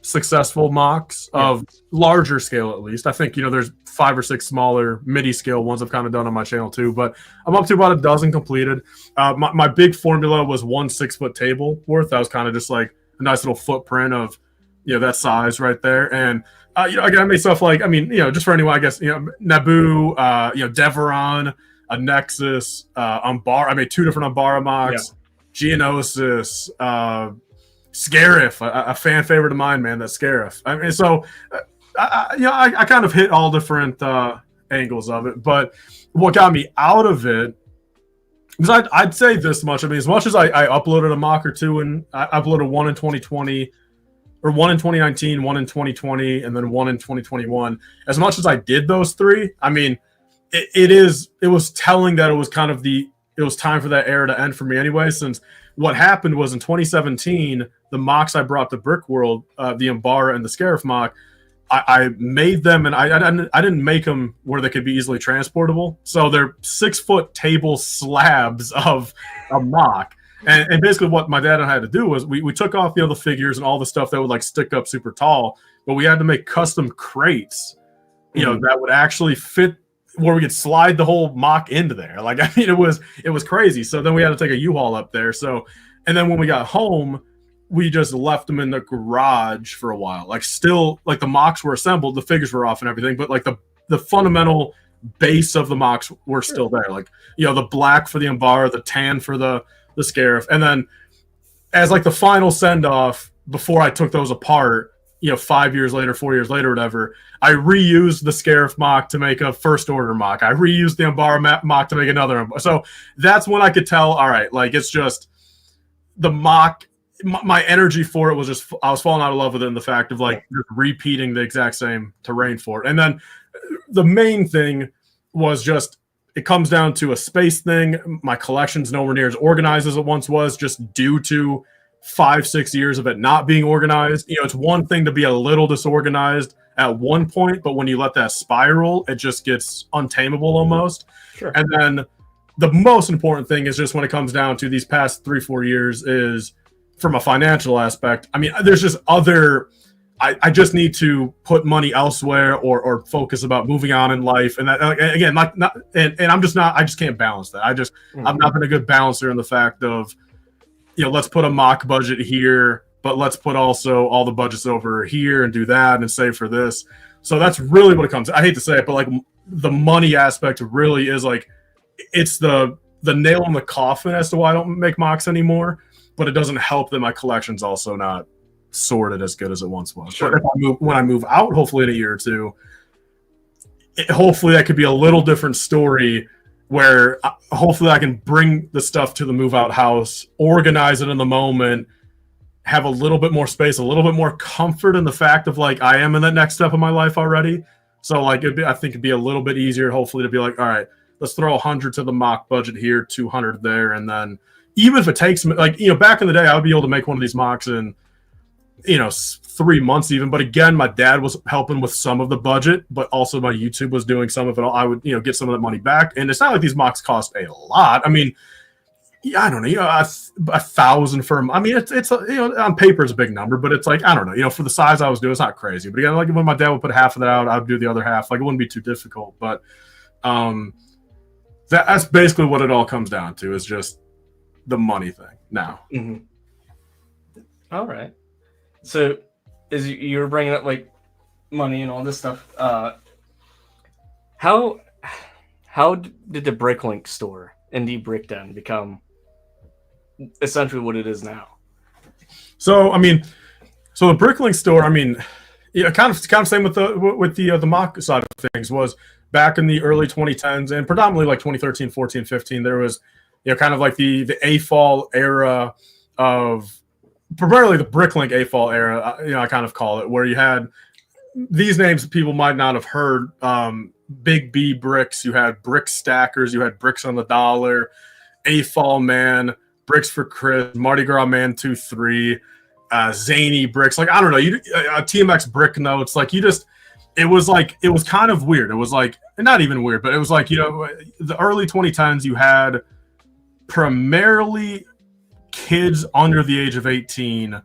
successful mocks of larger scale, at least. I think, there's 5 or 6 smaller MIDI scale ones I've kind of done on my channel too, but I'm up to about a dozen completed. My big formula was 1 6-foot table worth. That was kind of just like a nice little footprint of, that size right there. And I made stuff like, just for anyone, I guess, Naboo, Deveron, a Nexus, Umbara. I made 2 different Umbara mocks, Geonosis, Scarif, a fan favorite of mine, man, that's Scarif. I kind of hit all different angles of it. But what got me out of it, because I'd say this much, as much as I uploaded a mock or 2, and I uploaded 1 in 2020, or 1 in 2019, 1 in 2020, and then 1 in 2021. As much as I did those 3, it was telling that it was kind of it was time for that era to end for me anyway, since what happened was in 2017, the mocks I brought to Brick World, the Umbara and the Scarif mock, I made them, and I didn't make them where they could be easily transportable. So they're 6-foot table slabs of a MOC. And basically what my dad and I had to do was we took off, the figures and all the stuff that would like stick up super tall, but we had to make custom crates, that would actually fit where we could slide the whole MOC into there. Like, I mean, it was crazy. So then we had to take a U-Haul up there. So, and then when we got home, we just left them in the garage for a while. Like, still, like, the MOCs were assembled, the figures were off and everything, but like the fundamental base of the MOCs were still there. Like, the black for the Embar, the tan for the Scarif. And then as like the final send off before I took those apart, 5 years later, 4 years later, whatever, I reused the Scarif MOC to make a first order MOC. I reused the Embar MOC to make another. So that's when I could tell, all right, like, it's just the MOC, my energy for it was just, I was falling out of love with it, and the fact of like just repeating the exact same terrain for it. And then the main thing was just, it comes down to a space thing. My collection's nowhere near as organized as it once was, just due to 5-6 years of it not being organized. It's one thing to be a little disorganized at one point, but when you let that spiral, it just gets untamable almost. Sure. And then the most important thing is just when it comes down to these past 3-4 years is from a financial aspect. I mean, there's just other, I just need to put money elsewhere or focus about moving on in life. And that, again, I'm just not, I just can't balance that. I've not been a good balancer in the fact of, let's put a MOC budget here, but let's put also all the budgets over here and do that and save for this. So that's really what it comes to. I hate to say it, but like the money aspect really is like, it's the nail in the coffin as to why I don't make MOCs anymore, but it doesn't help that my collection's also not sorted as good as it once was. Sure. But when I move out, hopefully in a year or two, hopefully that could be a little different story where hopefully I can bring the stuff to the move out house, organize it in the moment, have a little bit more space, a little bit more comfort in the fact of like, I am in that next step of my life already. So like, I think it'd be a little bit easier, hopefully, to be like, all right, let's throw 100 to the MOC budget here, 200 there. And then even if it takes me, like, back in the day, I would be able to make one of these MOCs in, 3 months even. But again, my dad was helping with some of the budget, but also my YouTube was doing some of it. I would, get some of that money back. And it's not like these MOCs cost a lot. I mean, I don't know, 1,000 for them. I mean, it's on paper it's a big number, but it's like, I don't know, for the size I was doing, it's not crazy. But again, like when my dad would put half of that out, I would do the other half. Like, it wouldn't be too difficult. But that's basically what it all comes down to, is just the money thing now. Mm-hmm. All right. So, as you were bringing up like money and all this stuff, how did the BrickLink store and the Brick Den become essentially what it is now? So, I mean, the BrickLink store, I mean, kind of same with the MOC side of things, was back in the early 2010s and predominantly like 2013, 14, 15. There was, kind of like the AFOL era of, primarily the BrickLink AFOL era, I kind of call it, where you had these names people might not have heard. Big B Bricks, you had Brick Stackers, you had Bricks on the Dollar, AFOL Man, Bricks for Chris, Mardi Gras Man 2-3, Zany Bricks. Like, I don't know, TMX Brick Notes. Like, it was kind of weird. It was like, not even weird, but it was like, the early 2010s, you had primarily kids under the age of 18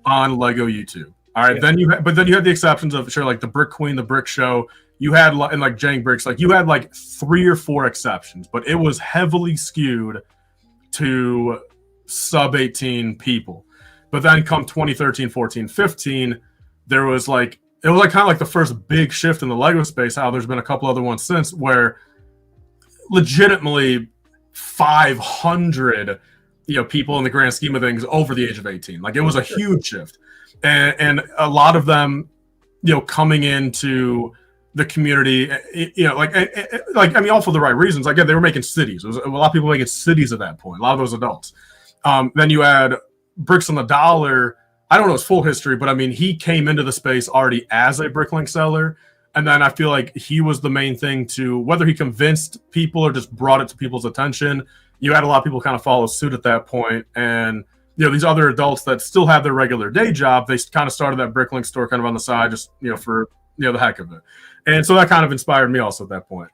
on Lego YouTube. All right. Yeah. Then you had the exceptions of, sure, like the Brick Queen, the Brick Show. You had, and like Jang Bricks, like you had like 3 or 4 exceptions, but it was heavily skewed to sub 18 people. But then come 2013, 14, 15, there was like, it was like kind of like the first big shift in the Lego space. How there's been a couple other ones since, where legitimately 500 people in the grand scheme of things over the age of 18. Like, it was a huge shift. And a lot of them, coming into the community, I mean, all for the right reasons. Again, they were making cities. There was a lot of people making cities at that point, a lot of those adults. Then you had Bricks on the Dollar. I don't know his full history, but I mean, he came into the space already as a BrickLink seller. And then I feel like he was the main thing to, whether he convinced people or just brought it to people's attention, you had a lot of people kind of follow suit at that point. And, these other adults that still have their regular day job, they kind of started that BrickLink store kind of on the side, just, for, the heck of it. And so that kind of inspired me also at that point.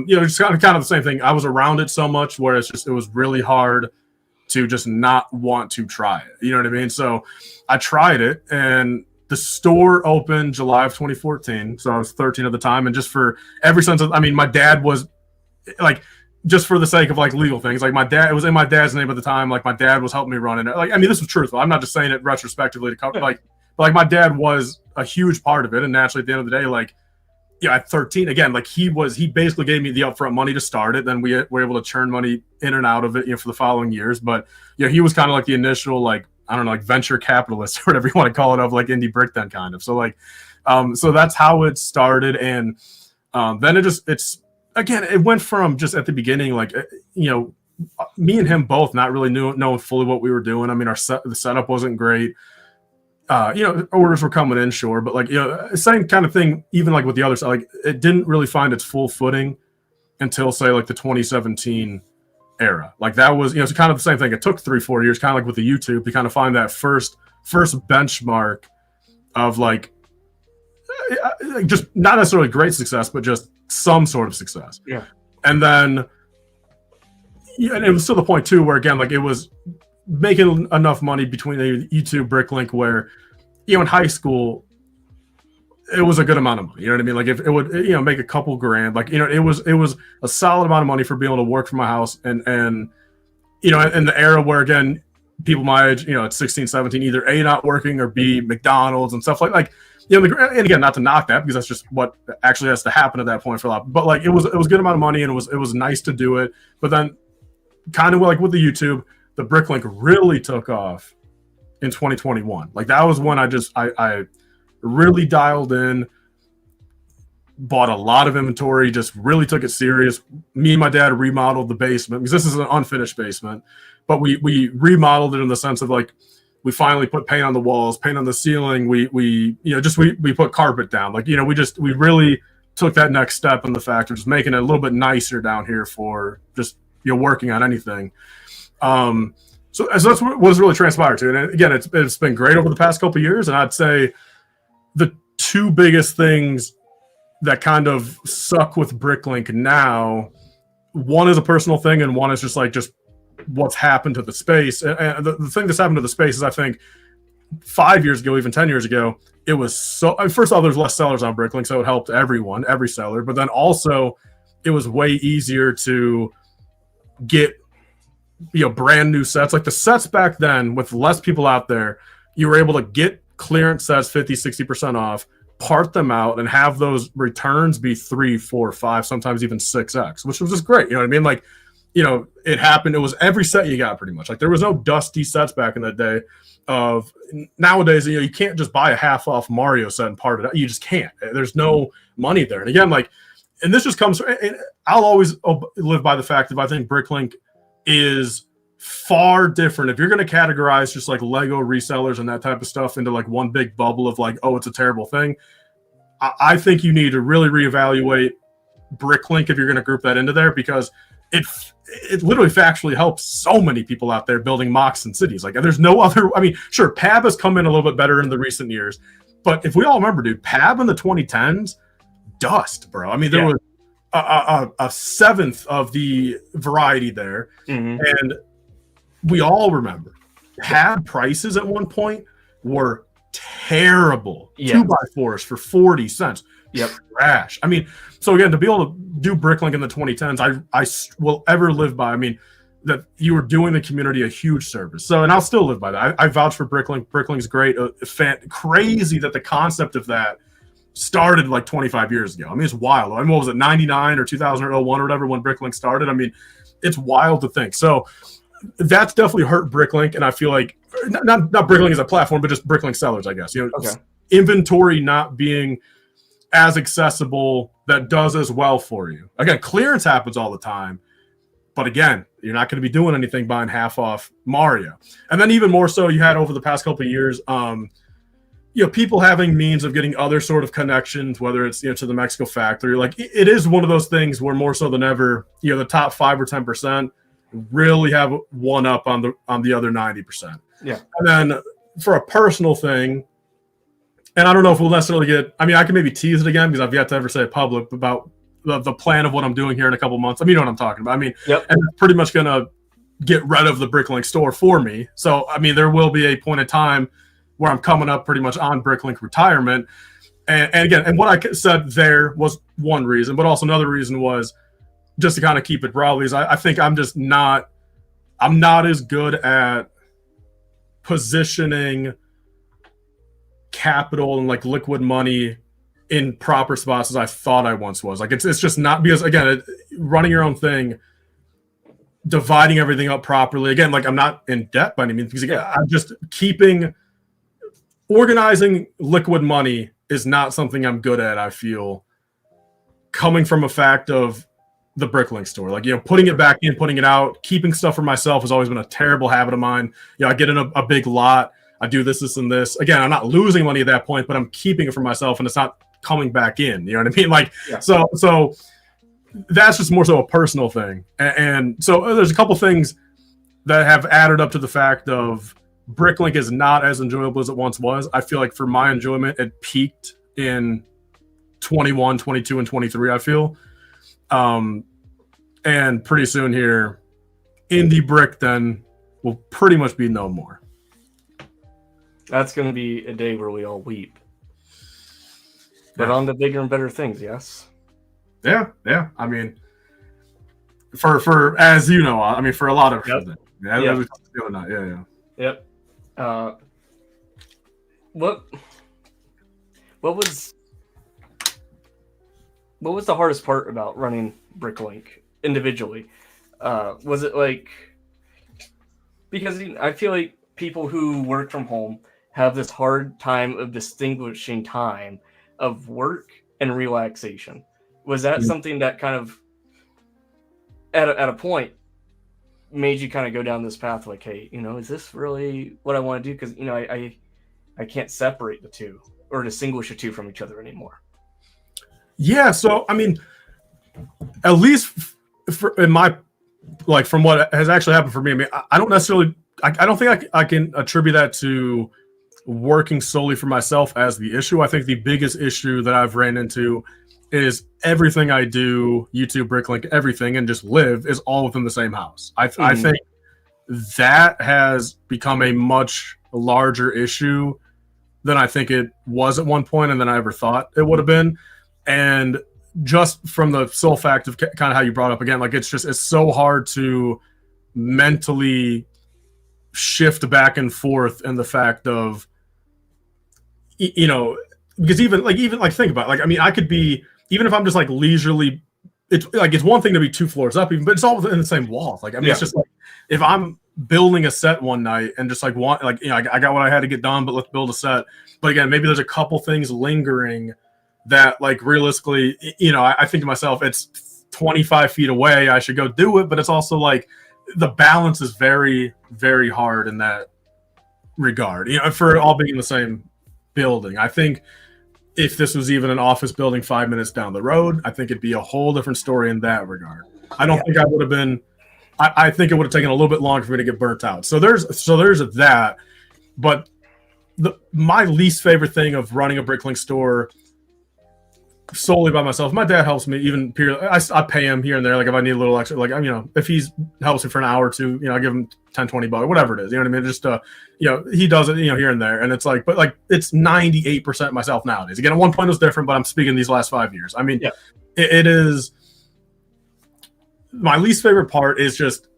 Just kind of the same thing. I was around it so much where it was really hard to just not want to try it. You know what I mean? So I tried it, and the store opened July of 2014. So I was 13 at the time. And just for every sense of, my dad was like, just for the sake of like legal things, like it was in my dad's name at the time. Like my dad was helping me run it. Like, this was truthful. I'm not just saying it retrospectively to cover, but my dad was a huge part of it. And naturally at the end of the day, like, at 13, again, like he basically gave me the upfront money to start it. Then we were able to churn money in and out of it, for the following years. But he was kind of like the initial, like, I don't know, like venture capitalist or whatever you want to call it, of like indie brick then kind of. So like, so that's how it started. And then it went from just at the beginning, like, me and him both not really knowing fully what we were doing. The setup wasn't great. Orders were coming in, sure, but like, same kind of thing, even like with the other side, like it didn't really find its full footing until say like the 2017 era. Like that was, it's kind of the same thing. It took 3-4 years, kind of like with the YouTube, to kind of find that first benchmark of like just not necessarily great success, but just some sort of success. Yeah. And then, and it was to the point too, where again, like it was making enough money between the YouTube, BrickLink, where, in high school, it was a good amount of money. You know what I mean? Like if it would, make a couple grand, like, it was a solid amount of money for being able to work from my house. And, in the era where, again, people my age, at 16, 17, either A, not working, or B, McDonald's and stuff like, and again, not to knock that, because that's just what actually has to happen at that point for a lot, but like, it was a good amount of money, and it was nice to do it. But then kind of like with the YouTube, the BrickLink really took off in 2021. Like that was when I really dialed in, bought a lot of inventory, just really took it serious. Me and my dad remodeled the basement, because this is an unfinished basement, but we remodeled it in the sense of like, we finally put paint on the walls, paint on the ceiling. We put carpet down. Like, we really took that next step in the fact of just making it a little bit nicer down here for just, working on anything. So that's what was really transpired to. And again, it's been great over the past couple of years. And I'd say the two biggest things that kind of suck with BrickLink now, one is a personal thing, and one is just what's happened to the space. And the thing that's happened to the space is, I think 5 years ago, even 10 years ago, it was so, first of all, there's less sellers on BrickLink, so it helped every seller. But then also it was way easier to get brand new sets. Like the sets back then, with less people out there, you were able to get clearance sets 50-60% off, part them out, and have those returns be 3, 4, 5, sometimes even 6x, which was just great. You know what I mean? Like, it happened. It was every set you got pretty much. Like there was no dusty sets back in the day. Of nowadays, you can't just buy a half off Mario set and part it out. You just can't. There's no money there. And again, like, and this just comes, and I'll always live by the fact that I think BrickLink is far different. If you're going to categorize just like Lego resellers and that type of stuff into like one big bubble of like, oh, it's a terrible thing, I think you need to really reevaluate BrickLink if you're going to group that into there, because it literally factually helps so many people out there building MOCs in cities. Like there's no other, sure, PAB has come in a little bit better in the recent years, but if we all remember, dude, PAB in the 2010s, dust, bro. There was a seventh of the variety there. Mm-hmm. And we all remember PAB prices at one point were terrible. 2x4s for 40 cents. Yep. Trash. So again, to be able to do BrickLink in the 2010s, I will ever live by, that you were doing the community a huge service. So, and I'll still live by that. I vouch for BrickLink. BrickLink's great. Crazy that the concept of that started like 25 years ago. It's wild. What was it, 99 or 2000 or 01 or whatever when BrickLink started? It's wild to think. So that's definitely hurt BrickLink, and I feel like not BrickLink as a platform, but just BrickLink sellers, I guess. Okay. Inventory not being as accessible that does as well for you. Again, clearance happens all the time, but again, you're not going to be doing anything buying half off Mario. And then even more so, you had over the past couple of years, people having means of getting other sort of connections, whether it's to the Mexico factory. Like it is one of those things where more so than ever, the top 5 or 10% really have one up on the other 90%. Yeah. And then for a personal thing, and I don't know if we'll necessarily get, I mean, I can maybe tease it again because I've yet to ever say it public about the plan of what I'm doing here in a couple months. I mean, you know what I'm talking about. I mean, Yep. and it's pretty much going to get rid of the BrickLink store for me. So, I mean, there will be a point in time where I'm coming up pretty much on BrickLink retirement. And again, and what I said there was one reason, but also another reason was just to kind of keep it broadly is I think I'm not as good at positioning capital and like liquid money in proper spots as I thought I once was. Like it's just not, because again, running your own thing, dividing everything up properly. Again, like I'm not in debt by any means, because again, I'm just organizing liquid money is not something I'm good at. I feel, coming from a fact of the BrickLink store, like, you know, putting it back in, putting it out, keeping stuff for myself has always been a terrible habit of mine. You know, I get in a big lot, I do this, and this. Again, I'm not losing money at that point, but I'm keeping it for myself, and it's not coming back in. You know what I mean? Like, so that's just more so a personal thing. And so there's a couple things that have added up to the fact of BrickLink is not as enjoyable as it once was. I feel like for my enjoyment, it peaked in 21, 22, and 23, I feel. And pretty soon here, Indie Brick then will pretty much be no more. That's going to be a day where we all weep. But on to bigger and better things, yes? Yeah. I mean, for as you know, I mean, for a lot of things. Yeah. Yep. What was the hardest part about running BrickLink individually? Was it like, because I feel like people who work from home have this hard time of distinguishing time of work and relaxation. Was that something that kind of at a point made you kind of go down this path, like, hey, you know, is this really what I want to do? Because, you know, I can't separate the two or distinguish the two from each other anymore. Yeah, so I mean, at least in my, like, from what has actually happened for me, I mean, I don't necessarily, I don't think I can attribute that to working solely for myself as the issue. I think the biggest issue that I've ran into is everything I do, YouTube, BrickLink, everything, and just live is all within the same house. I think that has become a much larger issue than I think it was at one point and than I ever thought it would have been. And just from the sole fact of kind of how you brought up again, like it's so hard to mentally shift back and forth in the fact of, you know, because even think about it, like, I mean, I could be, even if I'm just like leisurely, it's one thing to be 2 floors up even, but it's all within the same walls. Like, I mean, it's just like, if I'm building a set one night and just like you know, I got what I had to get done, but let's build a set. But again, maybe there's a couple things lingering that, like, realistically, you know, I think to myself, it's 25 feet away, I should go do it. But it's also like the balance is very, very hard in that regard, you know, for all being in the same building. I think if this was even an office building 5 minutes down the road, I think it'd be a whole different story in that regard. I don't think I would have been, I think it would have taken a little bit longer for me to get burnt out. So there's that. But my least favorite thing of running a BrickLink store solely by myself, my dad helps me even I pay him here and there, like if I need a little extra, like, you know, if he's helps me for an hour or two, you know, I give him $10-$20, whatever it is, you know what I mean? Just you know, he does it, you know, here and there, and it's like, but like it's 98% myself nowadays. Again, at one point it was different, but I'm speaking these last 5 years. I mean, it is, my least favorite part is just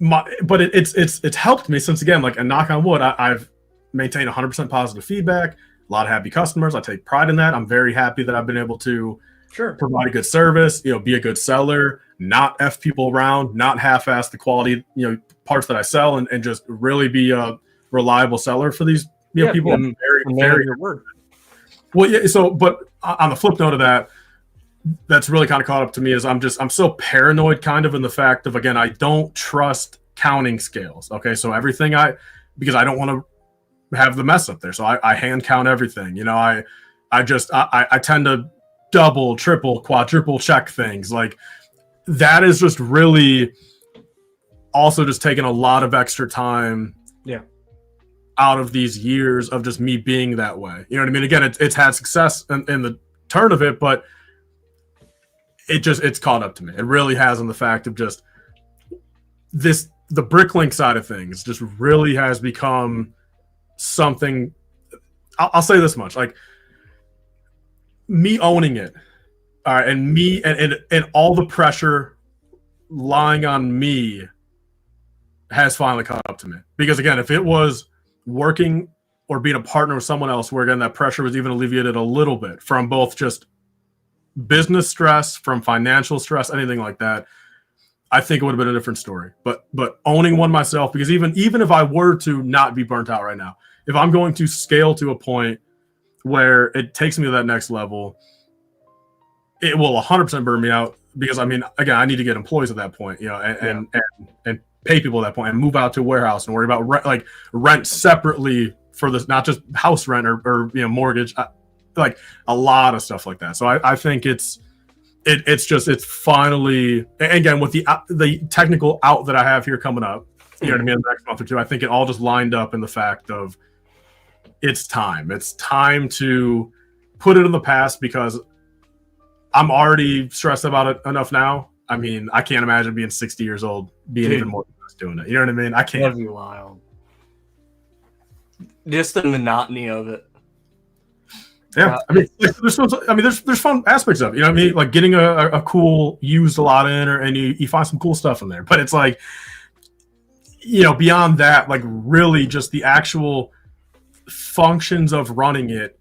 but it's helped me since, again, like, a knock on wood, I've maintained 100% positive feedback. A lot of happy customers. I take pride in that. I'm very happy that I've been able to provide a good service, you know, be a good seller, not F people around, not half-ass the quality, you know, parts that I sell, and just really be a reliable seller for these, you know, people. I'm very your word. Well, yeah. So, but on the flip note of that, that's really kind of caught up to me is I'm so paranoid kind of in the fact of, again, I don't trust counting scales. Okay. So everything because I don't want to have the mess up there. So I hand count everything. You know, I tend to double, triple, quadruple check things. Like, that is just really also just taken a lot of extra time out of these years of just me being that way. You know what I mean? Again, it's had success in the turn of it, but it's caught up to me. It really has, on the fact of just the BrickLink side of things just really has become something. I'll say this much, like me owning it, all right, and me and all the pressure lying on me has finally caught up to me. Because again, if it was working or being a partner with someone else, where again that pressure was even alleviated a little bit from both just business stress, from financial stress, anything like that, I think it would have been a different story. But owning one myself, because even if I were to not be burnt out right now, if I'm going to scale to a point where it takes me to that next level, it will 100% burn me out. Because I mean, again, I need to get employees at that point, you know, and pay people at that point, and move out to a warehouse and worry about rent separately for this, not just house rent or you know, mortgage, like a lot of stuff like that. So I think it's finally, again, with the technical out that I have here coming up, you know what I mean, the next month or two, I think it all just lined up in the fact of it's time to put it in the past, because I'm already stressed about it enough now. I mean, I can't imagine being 60 years old being even more stressed doing it. You know what I mean? I can't. That'd be wild. Just the monotony of it. Yeah, I mean, there's fun aspects of it. You know what I mean? Like getting a cool used lot in, and you find some cool stuff in there. But it's like, you know, beyond that, like really just the actual functions of running it,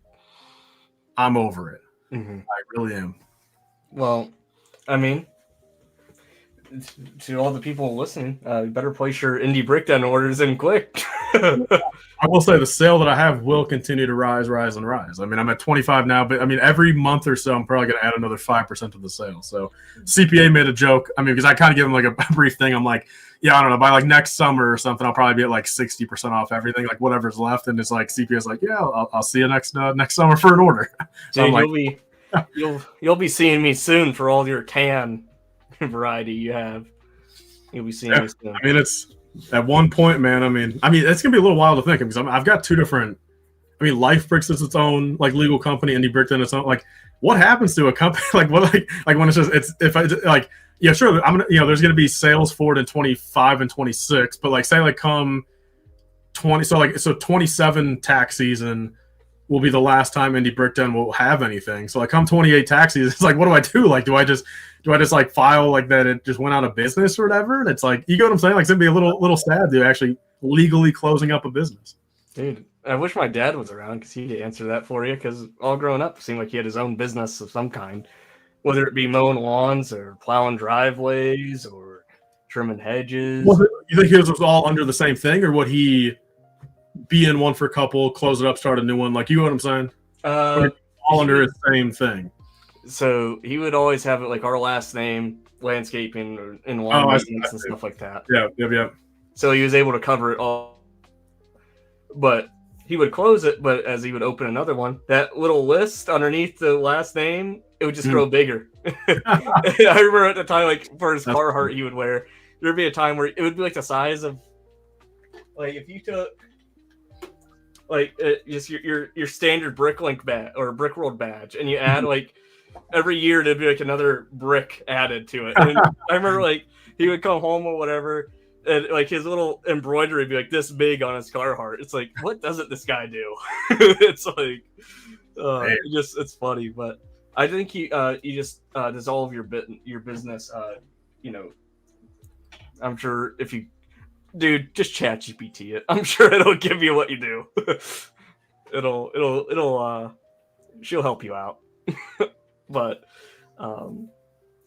I'm over it. Mm-hmm. I really am. Well, I mean, to all the people listening, you better place your indie breakdown orders in quick. I will say the sale that I have will continue to rise. I mean, I'm at 25 now, but I mean, every month or so, I'm probably going to add another 5% to the sale. So CPA made a joke. I mean, because I kind of give them like a brief thing. I'm like, yeah, I don't know, by like next summer or something, I'll probably be at like 60% off everything, like whatever's left. And it's like CPA's like, yeah, I'll see you next summer for an order. So Dude, I'm like, you'll be seeing me soon for all your tan variety you have. You'll be seeing me soon. I mean, it's at one point, man. I mean, it's gonna be a little while to think, because I've got two different. I mean, Lifebricks is its own like legal company, Indie Brickton its own. Like, what happens to a company like when it's just it's like yeah, sure, I'm gonna, you know, there's gonna be sales for it in 25 and 26, but like say like come 27 tax season will be the last time Indie Brickton will have anything. So like come 28 tax season, it's like, what do I do? Like, do I just like file like that it just went out of business or whatever? And it's like, you know what I'm saying? Like, it's gonna be a little sad to actually legally closing up a business. Dude, I wish my dad was around, because he'd answer that for you, because all growing up, it seemed like he had his own business of some kind, whether it be mowing lawns or plowing driveways or trimming hedges. You think his was all under the same thing, or would he be in one for a couple, close it up, start a new one? Like, you know what I'm saying? All under the same thing. So he would always have it like our last name, landscaping, or in lawn maintenance and stuff like that. Yeah. So he was able to cover it all. But he would close it, but as he would open another one, that little list underneath the last name, it would just grow bigger. I remember at the time, like for his Carhartt he would wear, there'd be a time where it would be like the size of, like if you took like just your standard BrickLink badge or BrickWorld badge, and you add like every year there'd be like another brick added to it. And I remember like he would come home or whatever, and like his little embroidery would be like this big on his Carhartt. It's like, what doesn't this guy do? It's like, it's funny. But I think you just dissolve your business. You know, I'm sure if you, dude, just chat GPT it. I'm sure it'll give you what you do. it'll she'll help you out. But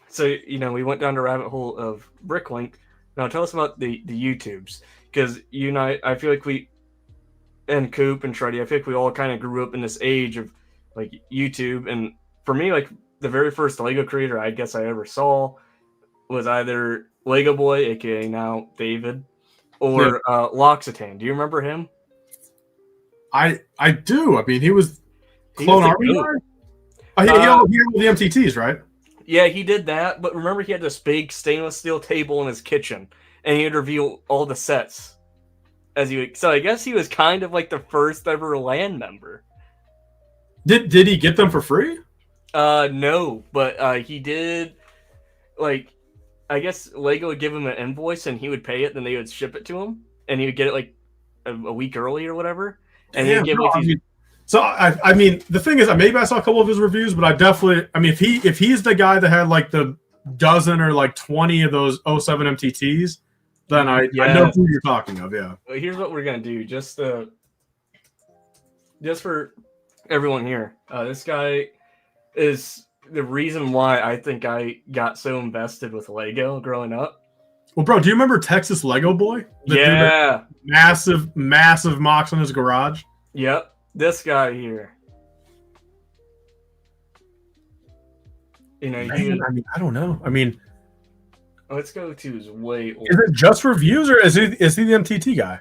so you know, we went down the rabbit hole of BrickLink. Now tell us about the YouTubes, because you and I feel like we, and Coop and Shreddy, I feel like we all kind of grew up in this age of like YouTube. And for me, like the very first Lego creator I guess I ever saw was either Lego Boy, aka now David, or L'Occitane. Do you remember him? I do. I mean, he was Clone Army. He the MTTs, right? Yeah, he did that. But remember, he had this big stainless steel table in his kitchen, and he would reveal all the sets as he would. So I guess he was kind of like the first ever LAN member. Did he get them for free? No, but he did. Like, I guess Lego would give him an invoice and he would pay it, then they would ship it to him, and he would get it like a week early or whatever. And he'd give So I mean, the thing is, maybe I saw a couple of his reviews, but I definitely, I mean, if he's the guy that had like the dozen or like 20 of those 07 MTTs, then I know who you're talking of. Yeah. Well, here's what we're gonna do, just for everyone here. This guy is the reason why I think I got so invested with Lego growing up. Well, bro, do you remember Texas Lego Boy? Yeah. Massive MOCs in his garage. Yep. This guy here. You know, Man, I mean, I don't know. I mean, let's go to his way old. Is it just reviews, or is he the MTT guy?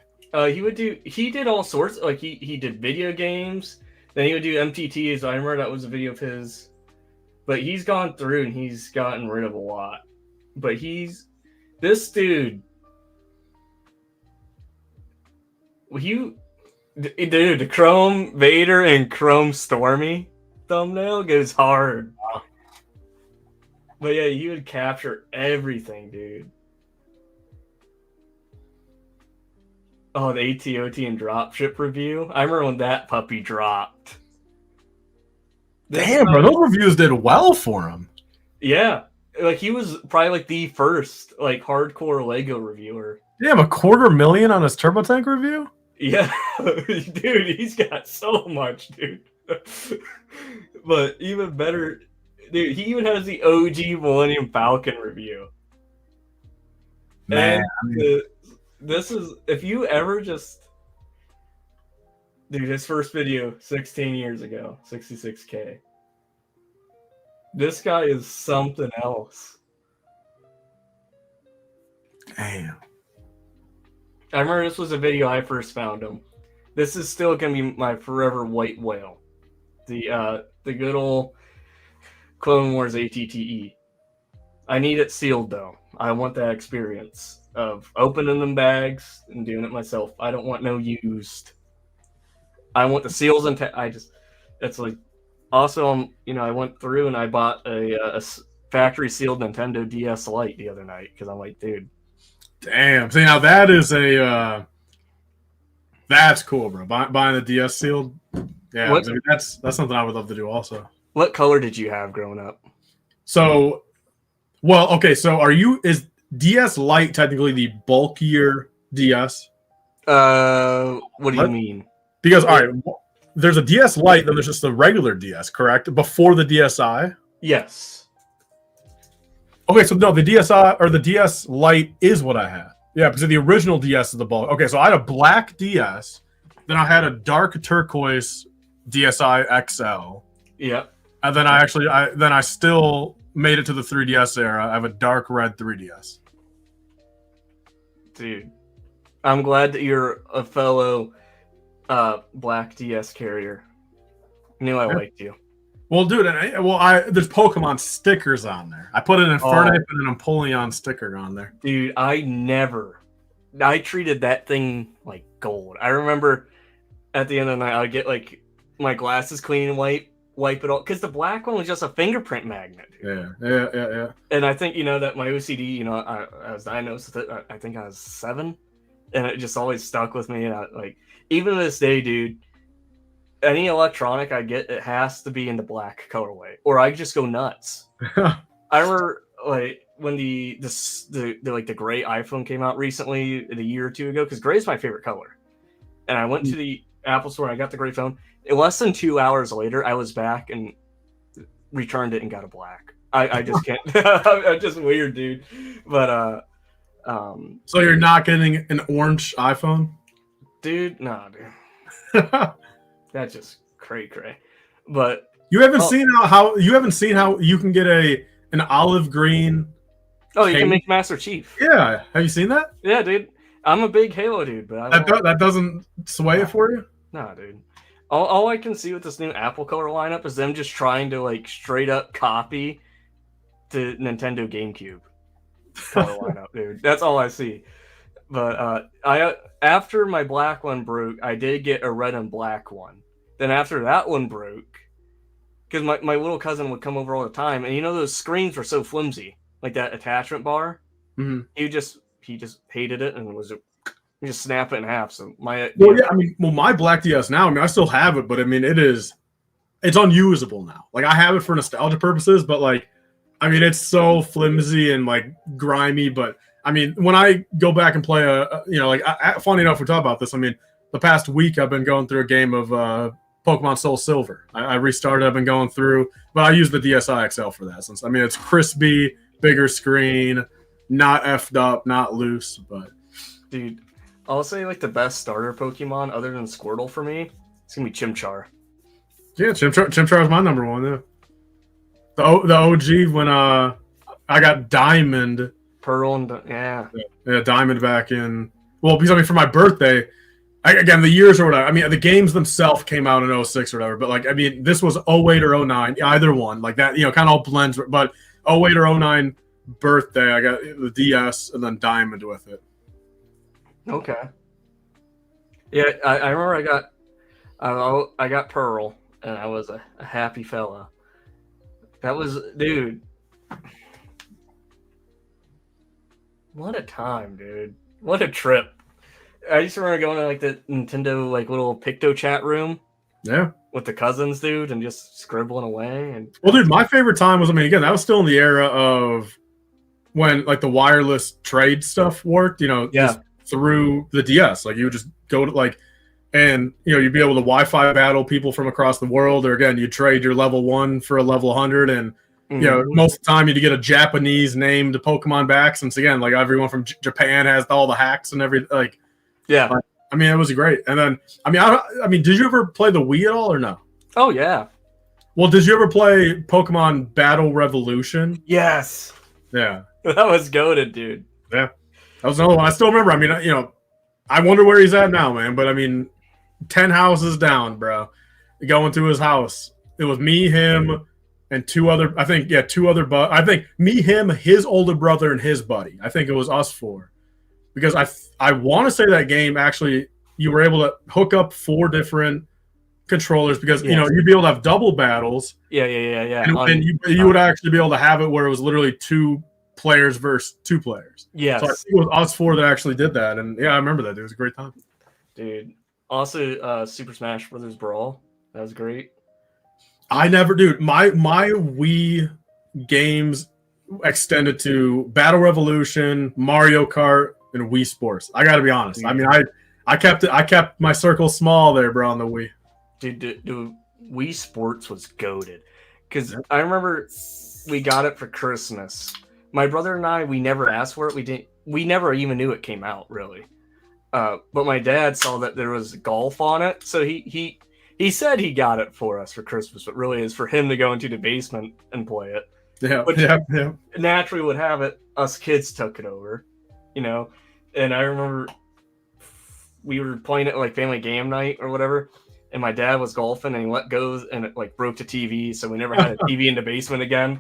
He did all sorts. Like he did video games. Then he would do MTTs. I remember that was a video of his. But he's gone through and he's gotten rid of a lot. But this dude. Dude, the Chrome Vader and Chrome Stormy thumbnail goes hard. But yeah, he would capture everything, dude. Oh, the ATOT and dropship review. I remember when that puppy dropped. Damn, bro, those reviews did well for him. Yeah. Like, he was probably like the first like hardcore Lego reviewer. Damn, $250,000 on his turbo tank review? Yeah. Dude, he's got so much, dude. But even better, dude, he even has the OG Millennium Falcon review. Man, and this is, if you ever just, dude, his first video 16 years ago, 66K. This guy is something else. Damn. I remember this was a video I first found him. This is still gonna be my forever white whale. The good old Clone Wars ATTE. I need it sealed though. I want that experience of opening them bags and doing it myself. I don't want no used. I want the seals and that's like. Also, I went through and I bought a factory sealed Nintendo DS Lite the other night because I'm like, dude. Damn. See, now that is that's cool, bro. Buying the DS sealed. Yeah, I mean, that's something I would love to do also. What color did you have growing up? So, is DS Lite technically the bulkier DS? What do you mean? Because, all right, there's a DS Lite, then there's just the regular DS, correct? Before the DSi? Yes. Okay, so no, the DSi or the DS Lite is what I had. Yeah, because the original DS is the bulk. Okay, so I had a black DS, then I had a dark turquoise DSi XL. Yep. And then I still made it to the 3DS era. I have a dark red 3DS. Dude, I'm glad that you're a fellow black DS carrier. Knew I liked you. Well, dude, there's Pokemon stickers on there. I put an Infernape and an Empoleon sticker on there. Dude, I treated that thing like gold. I remember at the end of the night, I would get like my glasses clean and wipe it all, because the black one was just a fingerprint magnet. Dude. Yeah. And I think that my OCD, I was diagnosed with it. I think I was 7, and it just always stuck with me. And even to this day, dude, any electronic I get, it has to be in the black colorway, or I just go nuts. I remember when the gray iPhone came out recently, a year or two ago, because gray is my favorite color. And I went to the Apple store and I got the gray phone. In less than 2 hours later, I was back and returned it and got a black. I just can't. I'm just weird, dude. But so you're not getting an orange iPhone, dude? Nah, dude. That's just cray. But you haven't seen how you can get an olive green. Oh, you can make Master Chief. Yeah, have you seen that? Yeah, dude. I'm a big Halo dude, but that doesn't sway it for you. Nah, dude. All I can see with this new Apple color lineup is them just trying to straight up copy the Nintendo GameCube. color lineup, dude. That's all I see. But I after my black one broke, I did get a red and black one. Then after that one broke, because my little cousin would come over all the time, and those screens were so flimsy, like that attachment bar. Mm-hmm. He just hated it and he just snap it in half. So my my black DS now, I still have it, but it's unusable now. Like I have it for nostalgia purposes, but it's so flimsy and like grimy. But when I go back and play funny enough, we talk about this. The past week I've been going through a game of Pokemon Soul Silver. I restarted. I've been going through, but I use the DSi XL for that. Since it's crispy, bigger screen, not effed up, not loose. But dude, I'll say the best starter Pokemon other than Squirtle for me, it's gonna be Chimchar. Yeah, Chimchar is my number one. Yeah, the OG when I got Diamond, Pearl, and yeah, Diamond back in. Well, because for my birthday, again the years or whatever. The games themselves came out in 06 or whatever. But this was 08 or 09, either one like that. Kind of all blends. But 08 or 09 birthday, I got the DS and then Diamond with it. Okay. Yeah, I remember I got Pearl, and I was a happy fella. That was, dude. What a time, dude. What a trip. I used to remember going to the Nintendo little Picto chat room. Yeah. With the cousins, dude, and just scribbling away. And well, dude, my favorite time was again, that was still in the era of when the wireless trade stuff worked, just through the DS. You would just go to and you'd be able to Wi-Fi battle people from across the world, or again, you trade your level 1 for a level 100, and most of the time you'd get a Japanese named Pokemon back, since again, everyone from Japan has all the hacks and everything. It was great. And then did you ever play the Wii at all or no? Oh yeah. Well, did you ever play Pokemon Battle Revolution? Yes. Yeah. That was goated, dude. Yeah. That was another one. I still remember. I wonder where he's at now, man. But 10 houses down, bro. Going to his house. It was me, him, and two other. I think me, him, his older brother, and his buddy. I think it was us four. Because I want to say that game actually you were able to hook up 4 different controllers, because you'd be able to have double battles. Yeah. And you would actually be able to have it where it was literally 2 players versus 2 players. Yes. So I think it was us 4 that actually did that, and I remember that. It was a great time. Dude. Also, Super Smash Brothers Brawl. That was great. My Wii games extended to Battle Revolution, Mario Kart, and Wii Sports. I got to be honest. I kept my circle small there, bro, on the Wii. Dude, Wii Sports was goated. Because I remember we got it for Christmas. My brother and I, we never asked for it. We never even knew it came out, really. But my dad saw that there was golf on it, so he said he got it for us for Christmas, but really is for him to go into the basement and play it. Yeah. Naturally would have it. Us kids took it over, And I remember we were playing it family game night or whatever, and my dad was golfing and he let go and it broke the TV, so we never had a TV in the basement again.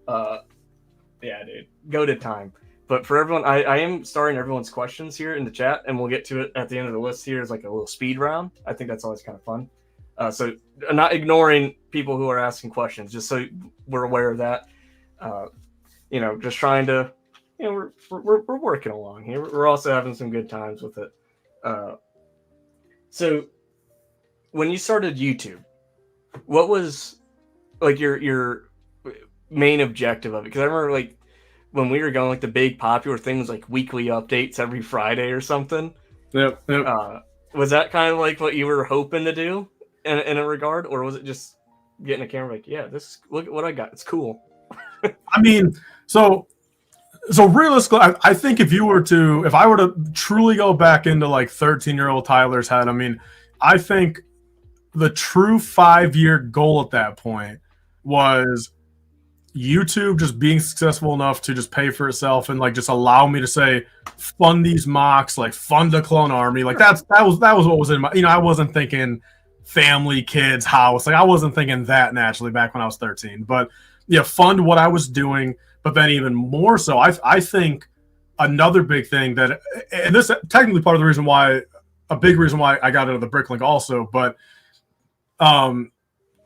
Yeah, dude, go to time. But for everyone, I am starting everyone's questions here in the chat, and we'll get to it at the end of the list here as a little speed round. I think that's always kind of fun. So I'm not ignoring people who are asking questions, just so we're aware of that. Just trying to, we're working along here. We're also having some good times with it. So when you started YouTube, what was your main objective of it? Because I remember when we were going, the big popular thing was weekly updates every Friday or something. Yep. Was that kind of what you were hoping to do in a regard, or was it just getting a camera look at what I got, it's cool? So realistically, I think if I were to truly go back into 13-year-old Tyler's head, I think the true 5-year goal at that point was YouTube just being successful enough to just pay for itself and just allow me to say fund these MOCs, fund a clone army. That was what was in my, I wasn't thinking family, kids, house. I wasn't thinking that naturally back when I was 13. But fund what I was doing, but then even more so, I think another big thing that, and this technically part of the reason why, a big reason why I got into the BrickLink also, but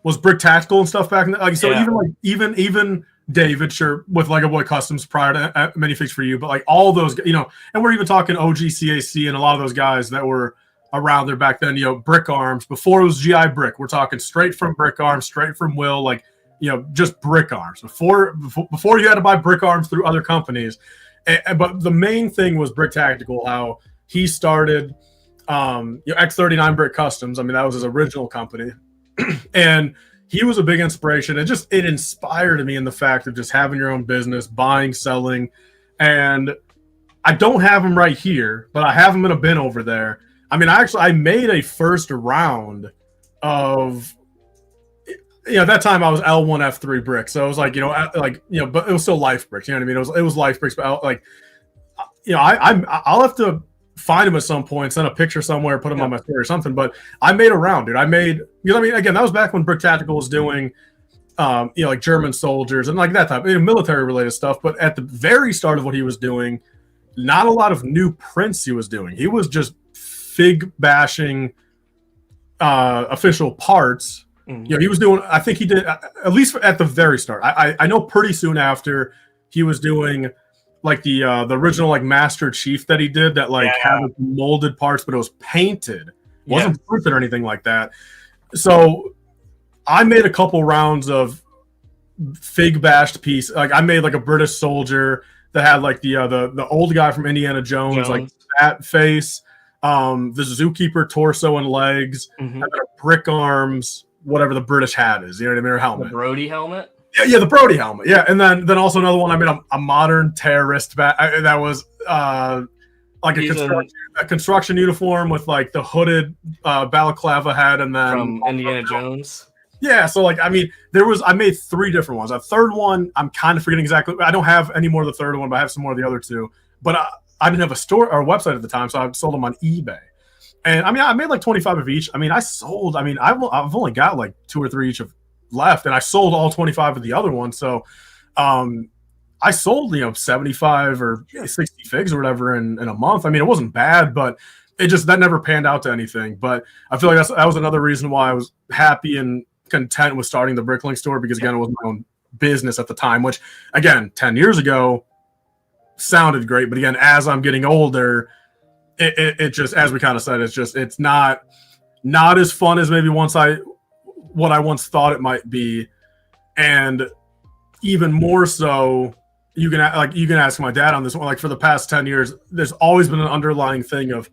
was Brick Tactical and stuff back in the, even David, sure, with Lego Boy Customs prior to Minifix for You, but like all those, and we're even talking OG CAC and a lot of those guys that were around there back then, Brick Arms, before it was GI Brick. We're talking straight from Brick Arms, straight from Will, like, just Brick Arms. Before you had to buy Brick Arms through other companies. But the main thing was Brick Tactical, how he started X39 Brick Customs. I mean, that was his original company. And he was a big inspiration. It inspired me in the fact of just having your own business, buying, selling. And I don't have them right here, but I have them in a bin over there. I mean, I made a first round of, at that time I was L1 F3 brick. So it was like, but it was still Lifebricks. You know what I mean? It was Lifebricks, but like, I'll have to find him at some point, send a picture somewhere, put him on my story or something. But I made a round, dude. Again, that was back when Brick Tactical was doing, like German soldiers and like that type, military related stuff. But at the very start of what he was doing, not a lot of new prints he was doing. He was just fig bashing official parts. He was doing, I think he did, at least at the very start. I know pretty soon after he was doing like the original like Master Chief that he did that had molded parts, but it was painted. It wasn't printed or anything like that. So I made a couple rounds of fig bashed piece. Like I made like a British soldier that had like the old guy from Indiana Jones. Like that face, the Zookeeper torso and legs, and then a Brick Arms, whatever the British hat is, you know what I mean, or helmet. The Brody helmet? Yeah, the Brody helmet. Yeah, and then also another one, I made a modern terrorist that was like a construction uniform with like the hooded balaclava hat, and then from Indiana Jones. Yeah, so like I made 3 different ones. A third one, I'm kind of forgetting exactly. I don't have any more of the third one, but I have some more of the other 2. But I didn't have a store or a website at the time, so I sold them on eBay. And I made like 25 of each. I've only got like 2 or 3 each of left, and I sold all 25 of the other ones. So I sold 75 or 60 figs or whatever in a month. I mean, it wasn't bad, but that never panned out to anything. But I feel like that was another reason why I was happy and content with starting the BrickLink store, because again, it was my own business at the time, which again 10 years ago sounded great, but again, as I'm getting older, it just, as we kind of said, it's not as fun as maybe what I once thought it might be. And even more so, you can ask my dad on this one. Like for the past 10 years, there's always been an underlying thing of,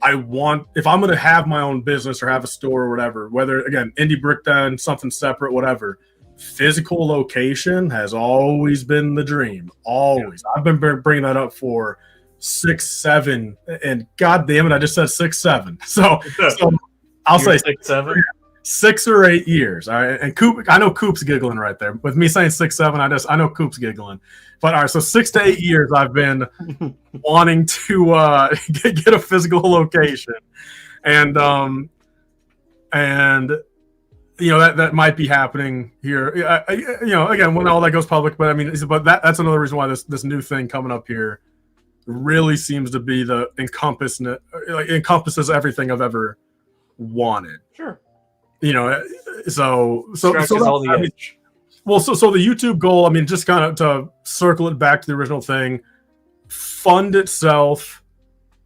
if I'm going to have my own business or have a store or whatever, whether again, indie brick den, something separate, whatever, physical location has always been the dream. Always. I've been bringing that up for 6, 7, and God damn it, I just said 6, 7. So I'll say 6, 7. 6 or 8 years. All right. And Coop, I know Coop's giggling right there. With me saying 6, 7, I know Coop's giggling. But all right, so 6 to 8 years I've been wanting to get a physical location. And that might be happening here. Again, when all that goes public, but I mean, that's another reason why this new thing coming up here really seems to be encompasses everything I've ever wanted. Sure. So all the edge. Well, so the YouTube goal, I mean, just kind of to circle it back to the original thing, fund itself,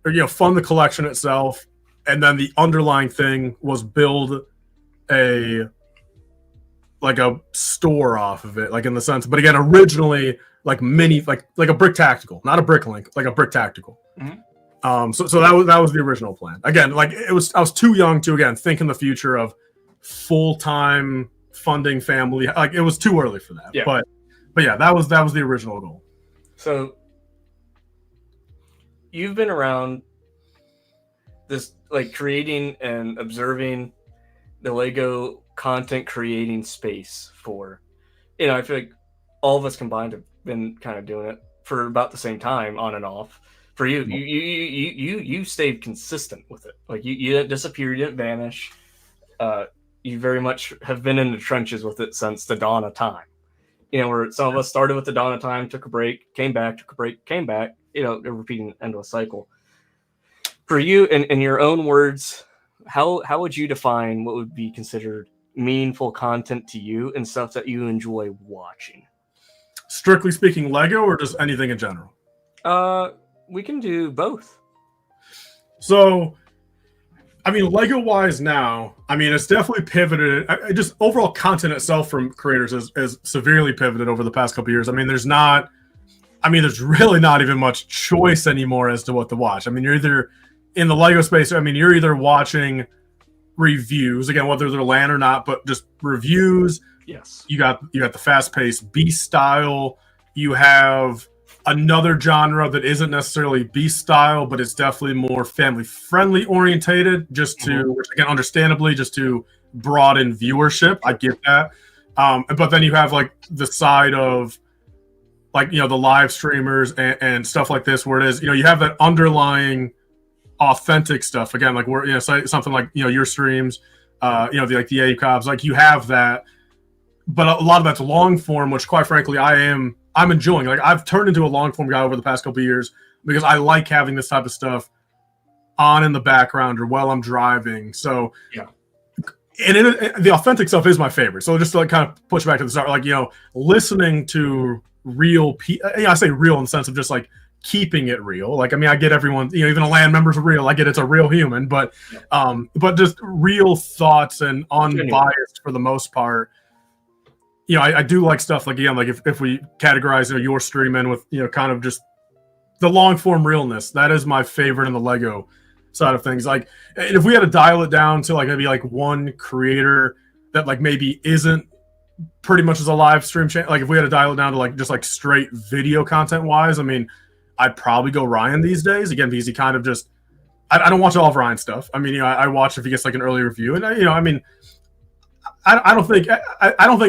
or fund the collection itself, and then the underlying thing was build a store off of it, like in the sense, but again, originally like a Brick Tactical, not a BrickLink, like a Brick Tactical. Mm-hmm. So that was the original plan. Again, like I was too young to again think in the future of full-time funding family. Like it was too early for that. Yeah. But yeah, that was the original goal. So you've been around this, like creating and observing the Lego content creating space for, I feel like all of us combined have been kind of doing it for about the same time, on and off. For you, you stayed consistent with it. Like you didn't disappear, you didn't vanish. You very much have been in the trenches with it since the dawn of time. where some of us started with the dawn of time, took a break, came back, took a break, came back, repeating the endless cycle. For you, in your own words, how would you define what would be considered meaningful content to you and stuff that you enjoy watching? Strictly speaking, Lego or just anything in general? We can do both. So, I mean, Lego-wise now, I mean, it's definitely pivoted. Just overall content itself from creators is severely pivoted over the past couple of years. I mean, there's really not even much choice anymore as to what to watch. I mean, you're either in the Lego space, I mean, you're either watching reviews, again, whether they're land or not, but just reviews. Yes. You got the fast-paced Beast style. You have another genre that isn't necessarily Beast style, but it's definitely more family-friendly orientated, just to, which again, understandably, just to broaden viewership. I get that. But then you have like the side of like, the live streamers and stuff like this, where it is, you have that underlying authentic stuff. Again, like we're, something like, your streams, the ACOBs, like you have that. But a lot of that's long form, which quite frankly, I'm enjoying. Like I've turned into a long form guy over the past couple of years because I like having this type of stuff on in the background or while I'm driving. So yeah. And the authentic stuff is my favorite. So just to like kind of push back to the start, like, listening to real I say real in the sense of just like keeping it real. Like, I mean, I get everyone, even a land member's real. I get it's a real human, but just real thoughts and unbiased for the most part. I do like stuff like, again, like if we categorize your stream in with, kind of just the long form realness, that is my favorite in the Lego side of things. Like, and if we had to dial it down to like maybe like one creator that like maybe isn't pretty much as a live stream channel, like if we had to dial it down to like just like straight video content wise, I mean, I'd probably go Ryan these days, again, because he kind of just, I don't watch all of Ryan's stuff. I mean, I watch if he gets like an early review, and I mean, I don't think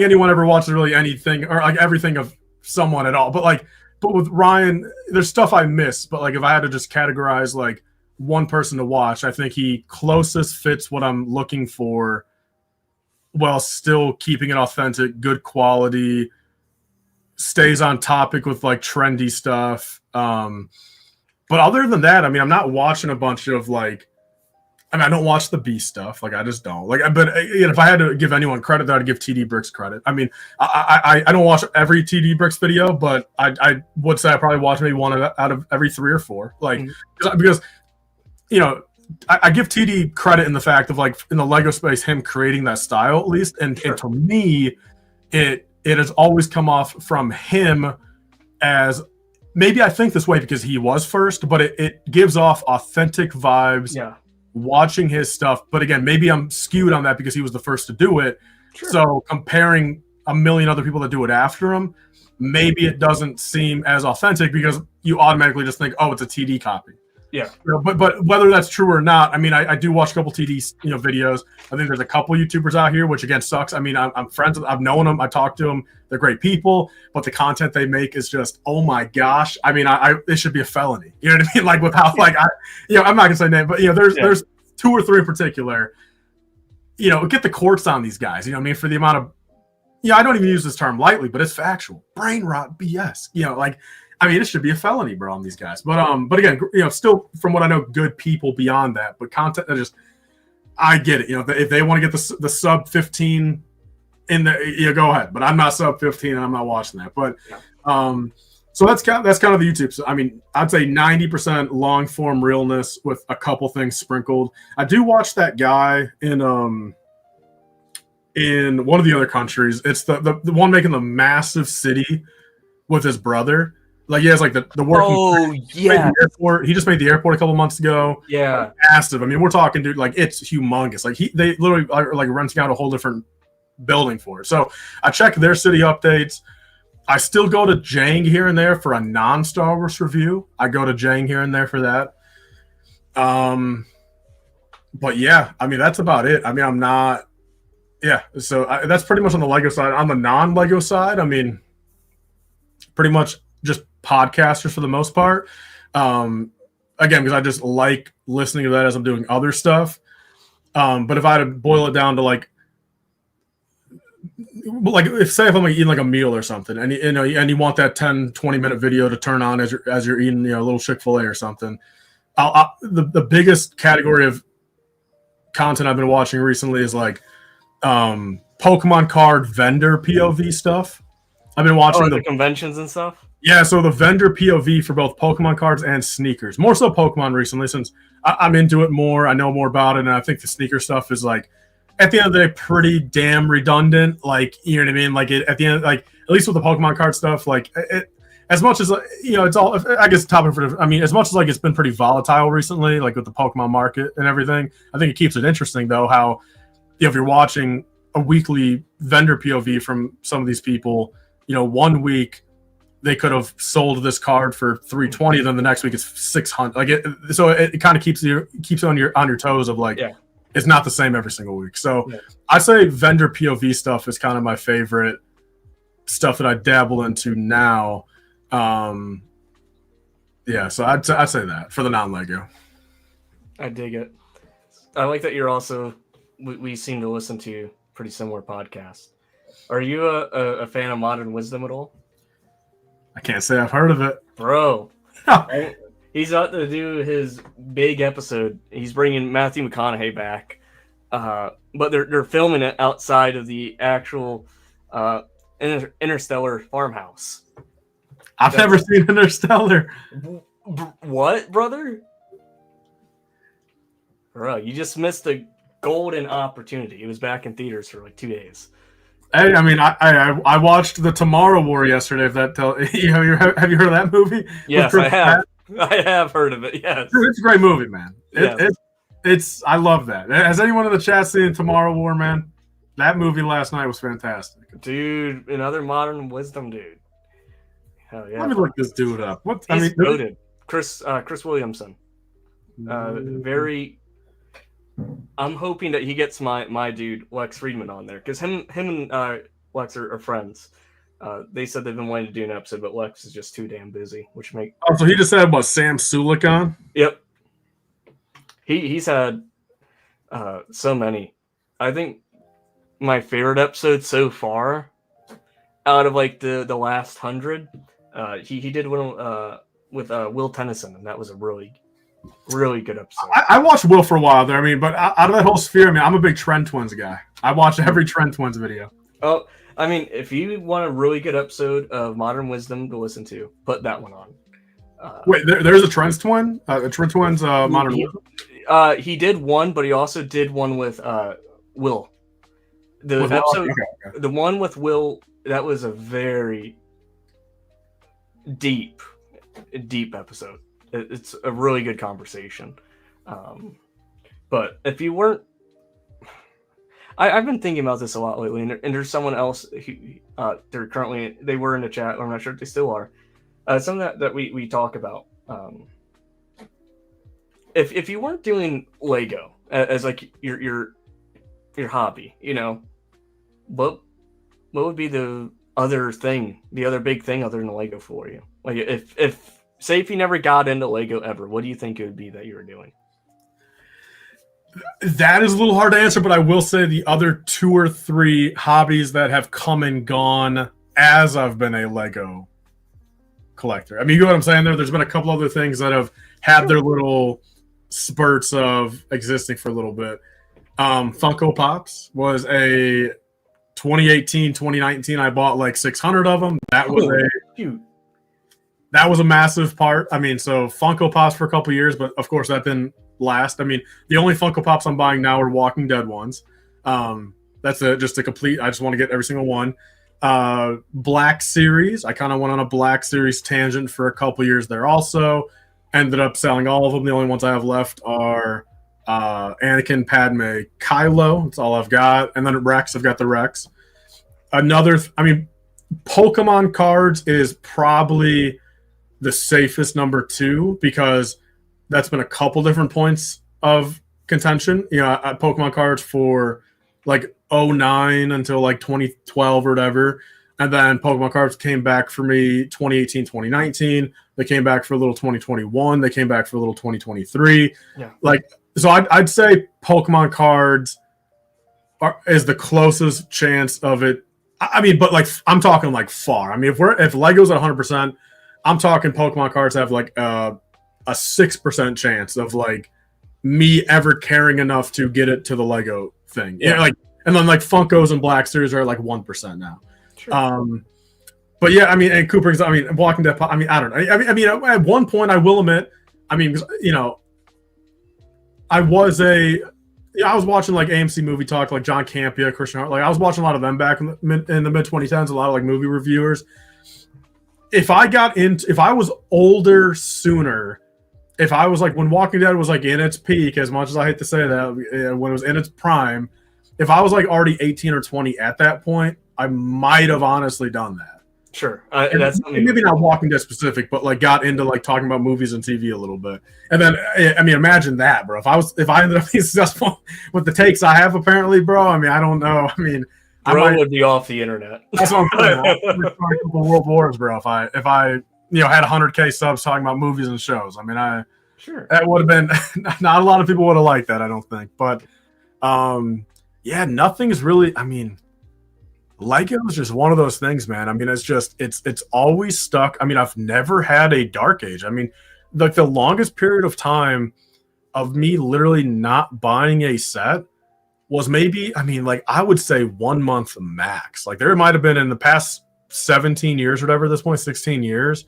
anyone ever watches really anything or like everything of someone at all. But with Ryan, there's stuff I miss. But like if I had to just categorize like one person to watch, I think he closest fits what I'm looking for, while still keeping it authentic, good quality, stays on topic with like trendy stuff. But other than that, I mean, I'm not watching a bunch of like. I mean, I don't watch the B stuff. Like, I just don't. Like, but if I had to give anyone credit, I'd give TD Bricks credit. I mean, I don't watch every TD Bricks video, but I would say I probably watch maybe one out of every 3 or 4. Like, because I give TD credit in the fact of like in the Lego space, him creating that style at least, and to me, it has always come off from him as. Maybe I think this way because he was first, but it gives off authentic vibes. Yeah. Watching his stuff, but again, maybe I'm skewed on that because he was the first to do it. Sure. So comparing a million other people that do it after him, maybe it doesn't seem as authentic because you automatically just think, oh, it's a TD copy. Yeah. But whether that's true or not, I mean, I do watch a couple TD videos. I think there's a couple YouTubers out here, which again sucks. I mean, I'm friends with, I've known them, I talk to them, they're great people, but the content they make is just, oh my gosh. I mean, it should be a felony. You know what I mean? Like with how, like I'm not gonna say name, but there's 2 or 3 in particular. Get the courts on these guys. I mean, for the amount of, I don't even use this term lightly, but it's factual brain rot BS. I mean, it should be a felony, bro, on these guys. But again, still from what I know, good people beyond that. But content, I get it. If they want to get the sub 15 in there, go ahead. But I'm not sub 15, and I'm not watching that. But so that's kind of the YouTube. So, I mean, I'd say 90% long form realness with a couple things sprinkled. I do watch that guy in one of the other countries. It's the one making the massive city with his brother. Like he has like the work. Oh yeah. He just made the airport a couple months ago. Yeah. Like, massive. I mean, we're talking, dude. Like it's humongous. Like they literally are like renting out a whole different building for it. So I check their city updates. I still go to Jang here and there for a non-Star Wars review. I go to Jang here and there for that. But yeah, I mean that's about it. I mean I'm not. Yeah. So that's pretty much on the Lego side. On the non-Lego side, I mean, pretty much just podcasters for the most part. Again, because I just like listening to that as I'm doing other stuff. But if I had to boil it down to like like if I'm like eating like a meal or something, and and you want that 10-20 minute video to turn on as you're eating a little Chick-fil-A or something. The biggest category of content I've been watching recently is like Pokemon card vendor POV stuff. I've been watching the conventions and stuff. Yeah, so the vendor POV for both Pokemon cards and sneakers. More so Pokemon recently, since I'm into it more. I know more about it, and I think the sneaker stuff is like, at the end of the day, pretty damn redundant. Like, you know what I mean? Like, at the end, like at least with the Pokemon card stuff, like as much as it's all. I guess topic for. I mean, as much as like it's been pretty volatile recently, like with the Pokemon market and everything. I think it keeps it interesting though. How if you're watching a weekly vendor POV from some of these people, 1 week they could have sold this card for $320, then the next week it's $600. Like it kind of keeps you on your toes of like, it's not the same every single week. So I say vendor POV stuff is kind of my favorite stuff that I dabble into now. So I'd say that for the non-Lego. I dig it. I like that you're also. We seem to listen to pretty similar podcasts. Are you a fan of Modern Wisdom at all? I can't say I've heard of it, bro. He's out to do his big episode. He's bringing Matthew McConaughey back, but they're filming it outside of the actual Interstellar farmhouse. I've never seen Interstellar. What, brother? Bro, you just missed a golden opportunity. It was back in theaters for like 2 days. Hey, I mean, I watched the Tomorrow War yesterday. If that have you heard of that movie? Yes, I have. I have heard of it. Yes, dude, it's a great movie, man. It's I love that. Has anyone in the chat seen Tomorrow War, man? That movie last night was fantastic, dude. Another Modern Wisdom, dude. Hell yeah! Let me look this dude up. He's goated. Chris Williamson. Very. I'm hoping that he gets my dude Lex Friedman on there, because him and Lex are friends. They said they've been wanting to do an episode, but Lex is just too damn busy. So he just had Sam Sulik on? Yep. He's had so many. I think my favorite episode so far, out of like the last 100, he did one with Will Tennyson, and that was a really good episode. I watched Will for a while there. I mean, but out of that whole sphere, I mean, I'm a big Trend Twins guy. I watch every Trend Twins video. Oh, I mean, if you want a really good episode of Modern Wisdom to listen to, put that one on. Wait, there's a Trend Twin? A Trend Twins Modern Wisdom? He did one, but he also did one with Will. The episode, okay. The one with Will, that was a very deep episode. It's a really good conversation. But if you weren't... I've been thinking about this a lot lately, and there's someone else who they were in the chat, or I'm not sure if they still are. Something that we talk about. If you weren't doing Lego as like your hobby, what would be the other big thing other than Lego for you? Like if say if you never got into Lego ever, what do you think it would be that you were doing? That is a little hard to answer, but I will say the other 2 or 3 hobbies that have come and gone as I've been a Lego collector. I mean, you know what I'm saying there? There's been a couple other things that have had their little spurts of existing for a little bit. Funko Pops was a 2018, 2019. I bought like 600 of them. That was a massive part. I mean, so Funko Pops for a couple years, but of course that didn't last. I mean, the only Funko Pops I'm buying now are Walking Dead ones. That's just a complete. I just want to get every single one. Black Series. I kind of went on a Black Series tangent for a couple years there. Also, ended up selling all of them. The only ones I have left are Anakin, Padme, Kylo. That's all I've got. And then Rex. I've got the Rex. Pokemon cards is probably the safest number 2 because that's been a couple different points of contention. Pokemon cards for like 2009 until like 2012 or whatever. And then Pokemon cards came back for me 2018, 2019. They came back for a little 2021. They came back for a little 2023. Yeah. So I'd say Pokemon cards is the closest chance of it. I mean, but like I'm talking like far. I mean, if Lego's at 100%, I'm talking Pokemon cards have like a 6% chance of like me ever caring enough to get it to the Lego thing. Yeah, like, and then like Funkos and Black Series are like 1% now. Sure. But yeah, I mean, and Cooper's, I mean, Walking Dead. I mean, I don't know. I mean, at one point, I will admit, I mean, you know, I was watching like AMC Movie Talk, like John Campea, Christian Hart. Like I was watching a lot of them back in the mid 2010s. A lot of like movie reviewers. If I was older sooner, if I was like when Walking Dead was like in its peak, as much as I hate to say that, when it was in its prime, if I was like already 18 or 20 at that point, I might have honestly done that. Sure. That's maybe not Walking Dead specific, but like got into like talking about movies and TV a little bit. And then, I mean, imagine that, bro. If I ended up being successful with the takes I have apparently, bro, I mean, I don't know. I mean, bro would be off the internet. That's what I'm saying. World Wars, bro. If I had 100K subs talking about movies and shows, I mean, that would have been not a lot of people would have liked that, I don't think. But yeah, nothing's really. I mean, Lego is just one of those things, man. I mean, it's always stuck. I mean, I've never had a dark age. I mean, like the longest period of time of me literally not buying a set was maybe, I mean, like I would say 1 month max. Like there might have been in the past 17 years or whatever at this point, 16 years,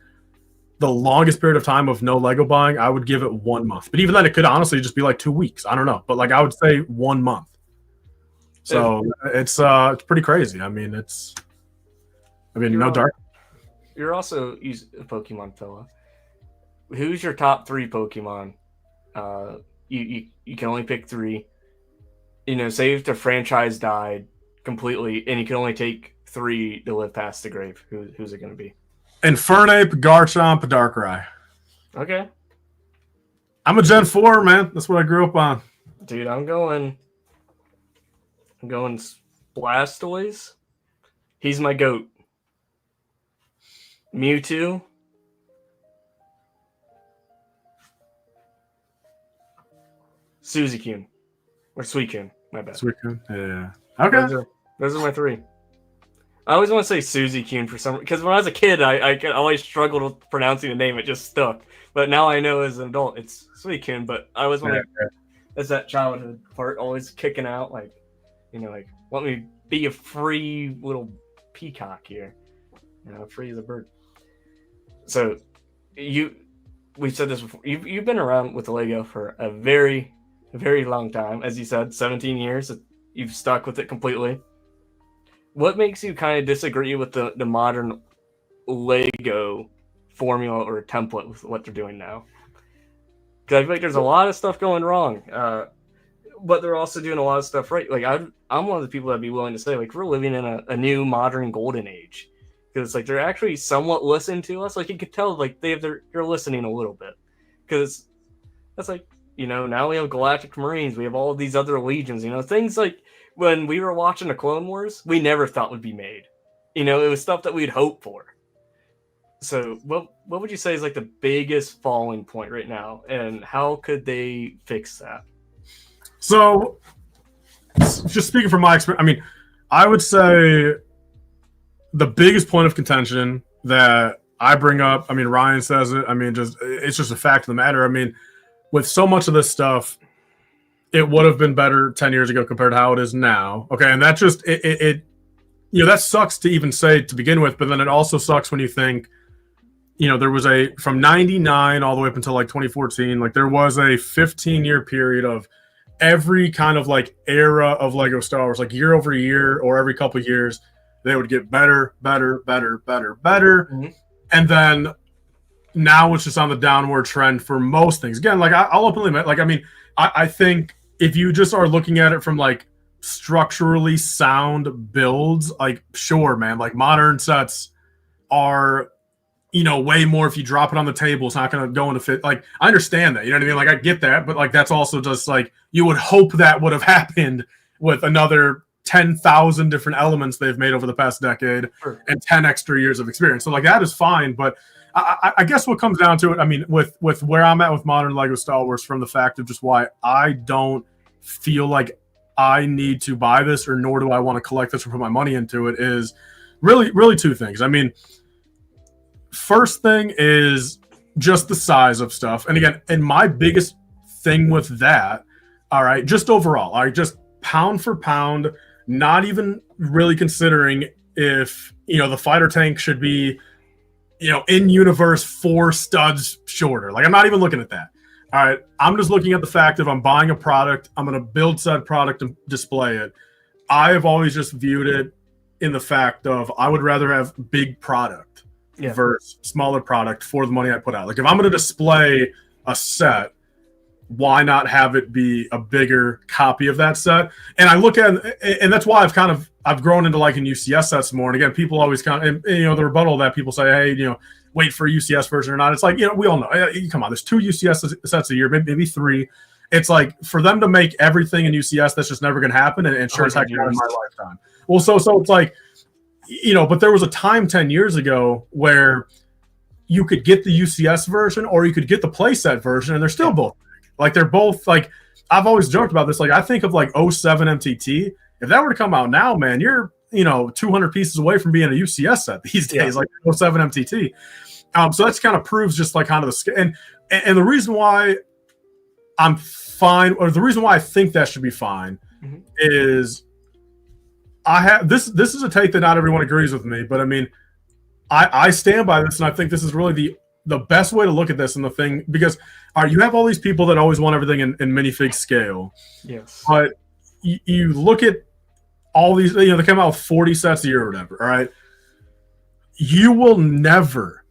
the longest period of time of no Lego buying, I would give it 1 month. But even then, it could honestly just be like 2 weeks. I don't know. But like I would say 1 month. So it's pretty crazy. I mean, no dark. You're also a Pokemon fella. Who's your top 3 Pokemon? You can only pick 3. You know, say if the franchise died completely, and you can only take 3 to live past the grave. Who's it going to be? Infernape, Garchomp, Darkrai. Okay. I'm a Gen 4, man. That's what I grew up on. Dude, I'm going Blastoise. He's my goat. Mewtwo. Suzy-kun. Or Suicune. My bad. Suicune. Yeah. Okay. Those are my 3. I always want to say Suzy-kun for some, because when I was a kid, I always struggled with pronouncing the name. It just stuck. But now I know as an adult, it's Suicune. But I always want to, that's that childhood part, always kicking out, like, you know, like, let me be a free little peacock here. You know, free as a bird. So, we've said this before. You've been around with the Lego for a very, very long time. As you said, 17 years. You've stuck with it completely. What makes you kind of disagree with the modern Lego formula or template with what they're doing now? Because I feel like there's a lot of stuff going wrong. But they're also doing a lot of stuff right. Like I'm one of the people that'd be willing to say, like, we're living in a new modern golden age, because like they're actually somewhat listening to us. Like you could tell, like they're listening a little bit, because that's like, you know, now we have Galactic Marines, we have all of these other legions. You know, things like when we were watching the Clone Wars, we never thought would be made. You know, it was stuff that we'd hope for. So what would you say is like the biggest falling point right now, and how could they fix that? So, just speaking from my experience, I mean, I would say the biggest point of contention that I bring up, I mean, Ryan says it, I mean, it's just a fact of the matter. I mean, with so much of this stuff, it would have been better 10 years ago compared to how it is now. Okay, and that just, it you know, that sucks to even say to begin with, but then it also sucks when you think, you know, there was from 99 all the way up until like 2014, like there was a 15-year period of every kind of like era of Lego Star Wars, like year over year or every couple of years, they would get better. Mm-hmm. And then now it's just on the downward trend for most things. Again, like I'll openly admit, like, I mean, I think if you just are looking at it from like structurally sound builds, like, sure, man, like modern sets are, you know, way more. If you drop it on the table, it's not going to go into fit. Like, I understand that, you know what I mean? Like, I get that, but like, that's also just like, you would hope that would have happened with another 10,000 different elements they've made over the past decade, sure, and 10 extra years of experience. So like, that is fine. But I guess what comes down to it, I mean, with where I'm at with modern Lego Star Wars, from the fact of just why I don't feel like I need to buy this, or nor do I want to collect this or put my money into it, is really two things. I mean, first thing is just the size of stuff. And again, and my biggest thing with that, all right, just overall, all right, just pound for pound, not even really considering if, the fighter tank should be, in universe 4 studs shorter. Like, I'm not even looking at that. All right, I'm just looking at the fact if I'm buying a product, I'm going to build said product and display it. I have always just viewed it in the fact of I would rather have big product versus smaller product for the money I put out. Like, if I'm going to display a set, why not have it be a bigger copy of that set? And I look at, and that's why I've grown into liking UCS sets more. And again, people always and the rebuttal that people say, hey, wait for a UCS version or not. It's like, we all know, come on, there's 2 UCS sets a year, maybe 3. It's like, for them to make everything in UCS, that's just never going to happen. And sure as heck not in my lifetime. Well, so it's like, but there was a time 10 years ago where you could get the UCS version or you could get the playset version, and they're still both like, they're both like, I've always joked about this. Like, I think of like 07 MTT. If that were to come out now, man, you're 200 pieces away from being a UCS set these days, like 07 MTT. So that's kind of proves just like kind of the scale. And the reason why I'm fine, or the reason why I think that should be fine, is I have this is a take that not everyone agrees with me, but I mean, I stand by this, and I think this is really the best way to look at this. And the thing, because you have all these people that always want everything in minifig scale. Yes. But you look at all these, they come out with 40 sets a year or whatever. All right. You will never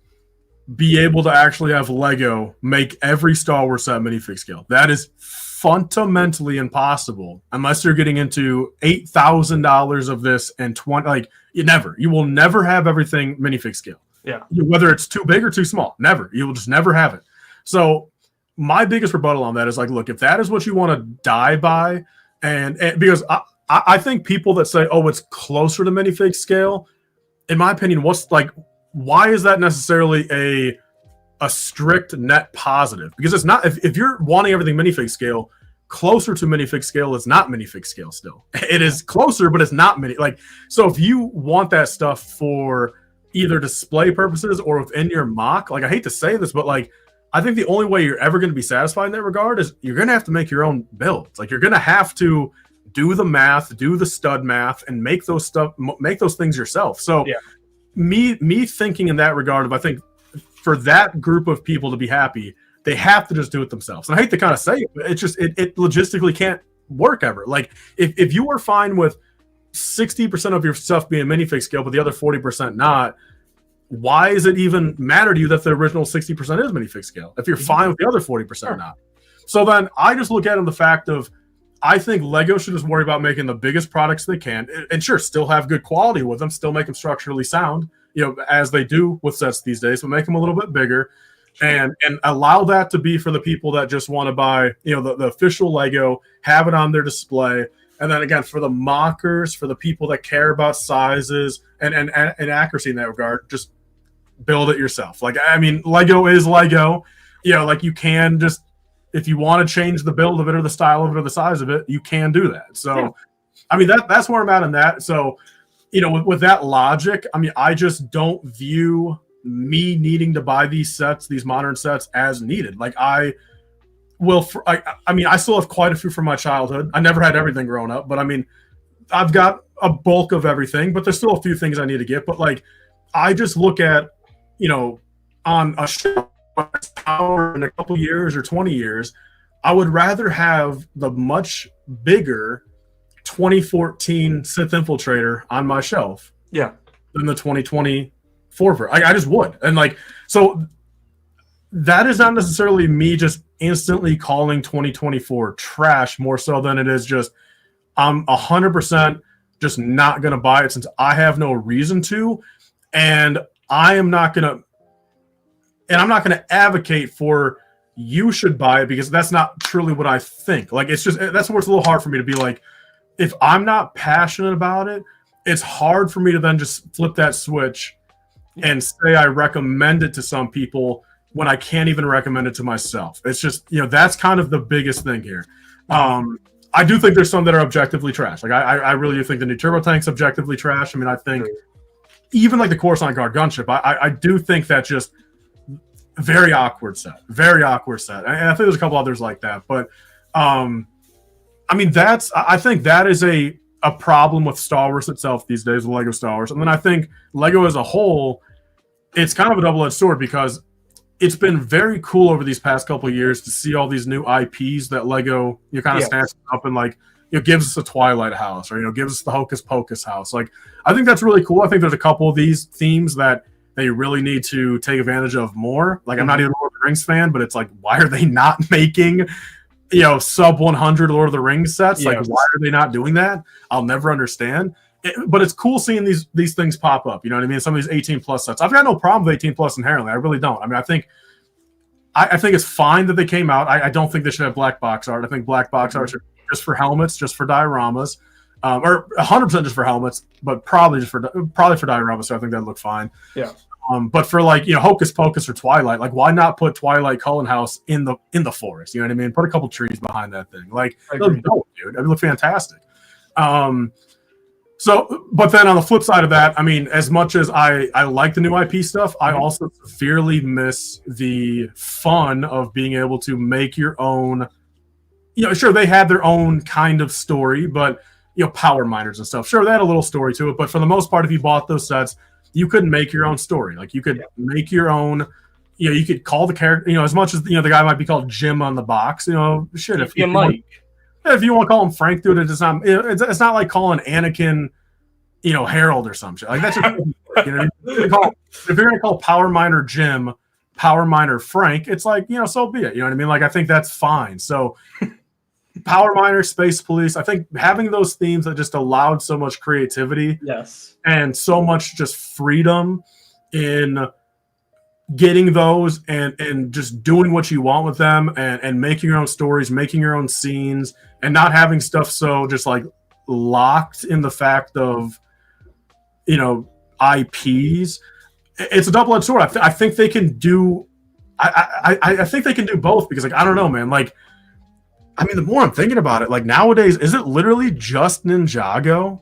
be able to actually have Lego make every Star Wars set minifig scale. That is fundamentally impossible unless you're getting into $8,000 of this and 20. Like, you will never have everything minifig scale. Yeah. Whether it's too big or too small, never. You will just never have it. So my biggest rebuttal on that is like, look, if that is what you want to die by, and because I think people that say, oh, it's closer to minifig scale, in my opinion, why is that necessarily a strict net positive? Because it's not. If you're wanting everything minifig scale, closer to minifig scale is not minifig scale still. It is closer, but it's not mini. Like, so if you want that stuff for either display purposes or within your mock, like, I hate to say this, but like, I think the only way you're ever going to be satisfied in that regard is you're going to have to make your own builds. Like, you're going to have to do the math, do the stud math, and make those things yourself. So me thinking in that regard, I think for that group of people to be happy, they have to just do it themselves. And I hate to kind of say it, but it's just, it logistically can't work ever. Like, if you are fine with 60% of your stuff being minifig scale, but the other 40% not, why does it even matter to you that the original 60% is minifig scale if you're fine with the other 40% not? So then I just look at it in the fact of, I think Lego should just worry about making the biggest products they can, and sure, still have good quality with them, still make them structurally sound, as they do with sets these days, but make them a little bit bigger, and allow that to be for the people that just want to buy, the official Lego, have it on their display. And then again, for the mockers, for the people that care about sizes and accuracy in that regard, just build it yourself. Like, I mean, Lego is Lego. Like, you can just, if you want to change the build of it or the style of it or the size of it, you can do that. So, I mean, that's where I'm at in that. So, with that logic, I mean, I just don't view me needing to buy these sets, these modern sets, as needed. Like, I mean, I still have quite a few from my childhood. I never had everything growing up, but I mean, I've got a bulk of everything, but there's still a few things I need to get. But like, I just look at, on a show in a couple years or 20 years, I would rather have the much bigger 2014 Sith Infiltrator on my shelf than the 2024 version. I just would. And like, so that is not necessarily me just instantly calling 2024 trash, more so than it is just I'm 100% just not going to buy it since I have no reason to, and I'm not going to advocate for you should buy it, because that's not truly what I think. Like, it's just, that's where it's a little hard for me to be like, if I'm not passionate about it, it's hard for me to then just flip that switch and say I recommend it to some people when I can't even recommend it to myself. It's just, that's kind of the biggest thing here. I I do think there's some that are objectively trash. Like I really do think the new turbo tank's objectively trash. I mean, I think even like the Coruscant Guard gunship, I do think that just very awkward set. And I think there's a couple others like that. But I mean, I think that is a problem with Star Wars itself these days, with Lego Star Wars. And then I think Lego as a whole, it's kind of a double-edged sword because it's been very cool over these past couple of years to see all these new IPs that Lego kind of snatches up and like gives us a Twilight house or gives us the Hocus Pocus house. Like I think that's really cool. I think there's a couple of these themes that they really need to take advantage of more. Like I'm not even a Lord of the Rings fan, but it's like why are they not making sub 100 Lord of the Rings sets? Like why are they not doing that? I'll never understand. But it's cool seeing these things pop up. You know what I mean? Some of these 18 plus sets. I've got no problem with 18 plus inherently. I really don't. I mean, I think it's fine that they came out. I don't think they should have black box art. I think black box art should be just for helmets, just for dioramas, or 100% just for helmets, but probably for dioramas. So I think that'd look fine. Yeah. But for like Hocus Pocus or Twilight, like why not put Twilight Cullen House in the forest? You know what I mean? Put a couple trees behind that thing. Like it look dope, dude. It would look fantastic. So, but then on the flip side of that, I mean, as much as I like the new IP stuff, I also severely miss the fun of being able to make your own. Sure, they had their own kind of story, but power miners and stuff. Sure, they had a little story to it, but for the most part, if you bought those sets, you couldn't make your own story. Like you could make your own. You could call the character. As much as the guy might be called Jim on the box. Shit. If you want to call him Frank, dude, it's not. It's not like calling Anakin, Harold or some shit. Like that's just, if you're gonna call Power Miner Jim, Power Miner Frank, it's like so be it. You know what I mean? Like I think that's fine. So Power Miner, Space Police. I think having those themes that just allowed so much creativity, and so much just freedom in getting those and just doing what you want with them and making your own stories, making your own scenes, and not having stuff so just like locked in the fact of IPs. It's a double-edged sword. I think they can do. I think they can do both because like I don't know, man. Like I mean, the more I'm thinking about it, like nowadays, is it literally just Ninjago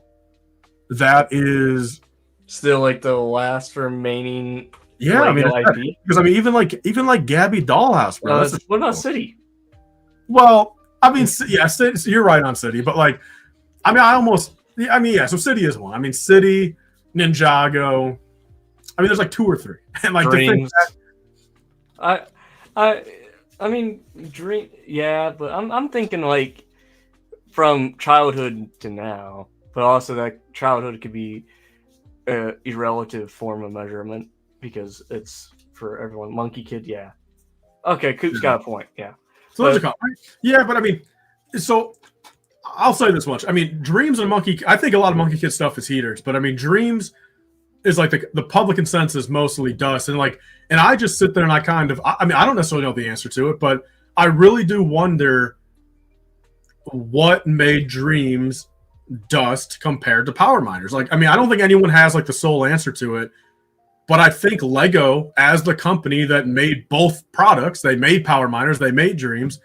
that is still like the last remaining? Yeah, I mean, IP? Because I mean, even like Gabby Dollhouse, bro. What about City? Well, I mean, yeah, City, you're right on City, but like, I mean, yeah. So City is one. I mean, City, Ninjago. I mean, there's like 2 or 3, and like Dreams. I mean, Dream. Yeah, but I'm thinking like from childhood to now, but also that childhood could be a relative form of measurement because it's for everyone. Monkey Kid, yeah. Okay, Coop's got a point. Yeah. So there's a couple. Yeah, but I mean, so I'll say this much. I mean, Dreams and Monkey. I think a lot of Monkey Kid stuff is heaters, but I mean, Dreams is like the public consensus mostly dust, and I just sit there and I mean, I don't necessarily know the answer to it, but I really do wonder what made Dreams dust compared to Power Miners. Like, I mean, I don't think anyone has like the sole answer to it, but I think Lego, as the company that made both products, they made Power Miners, they made Dreams.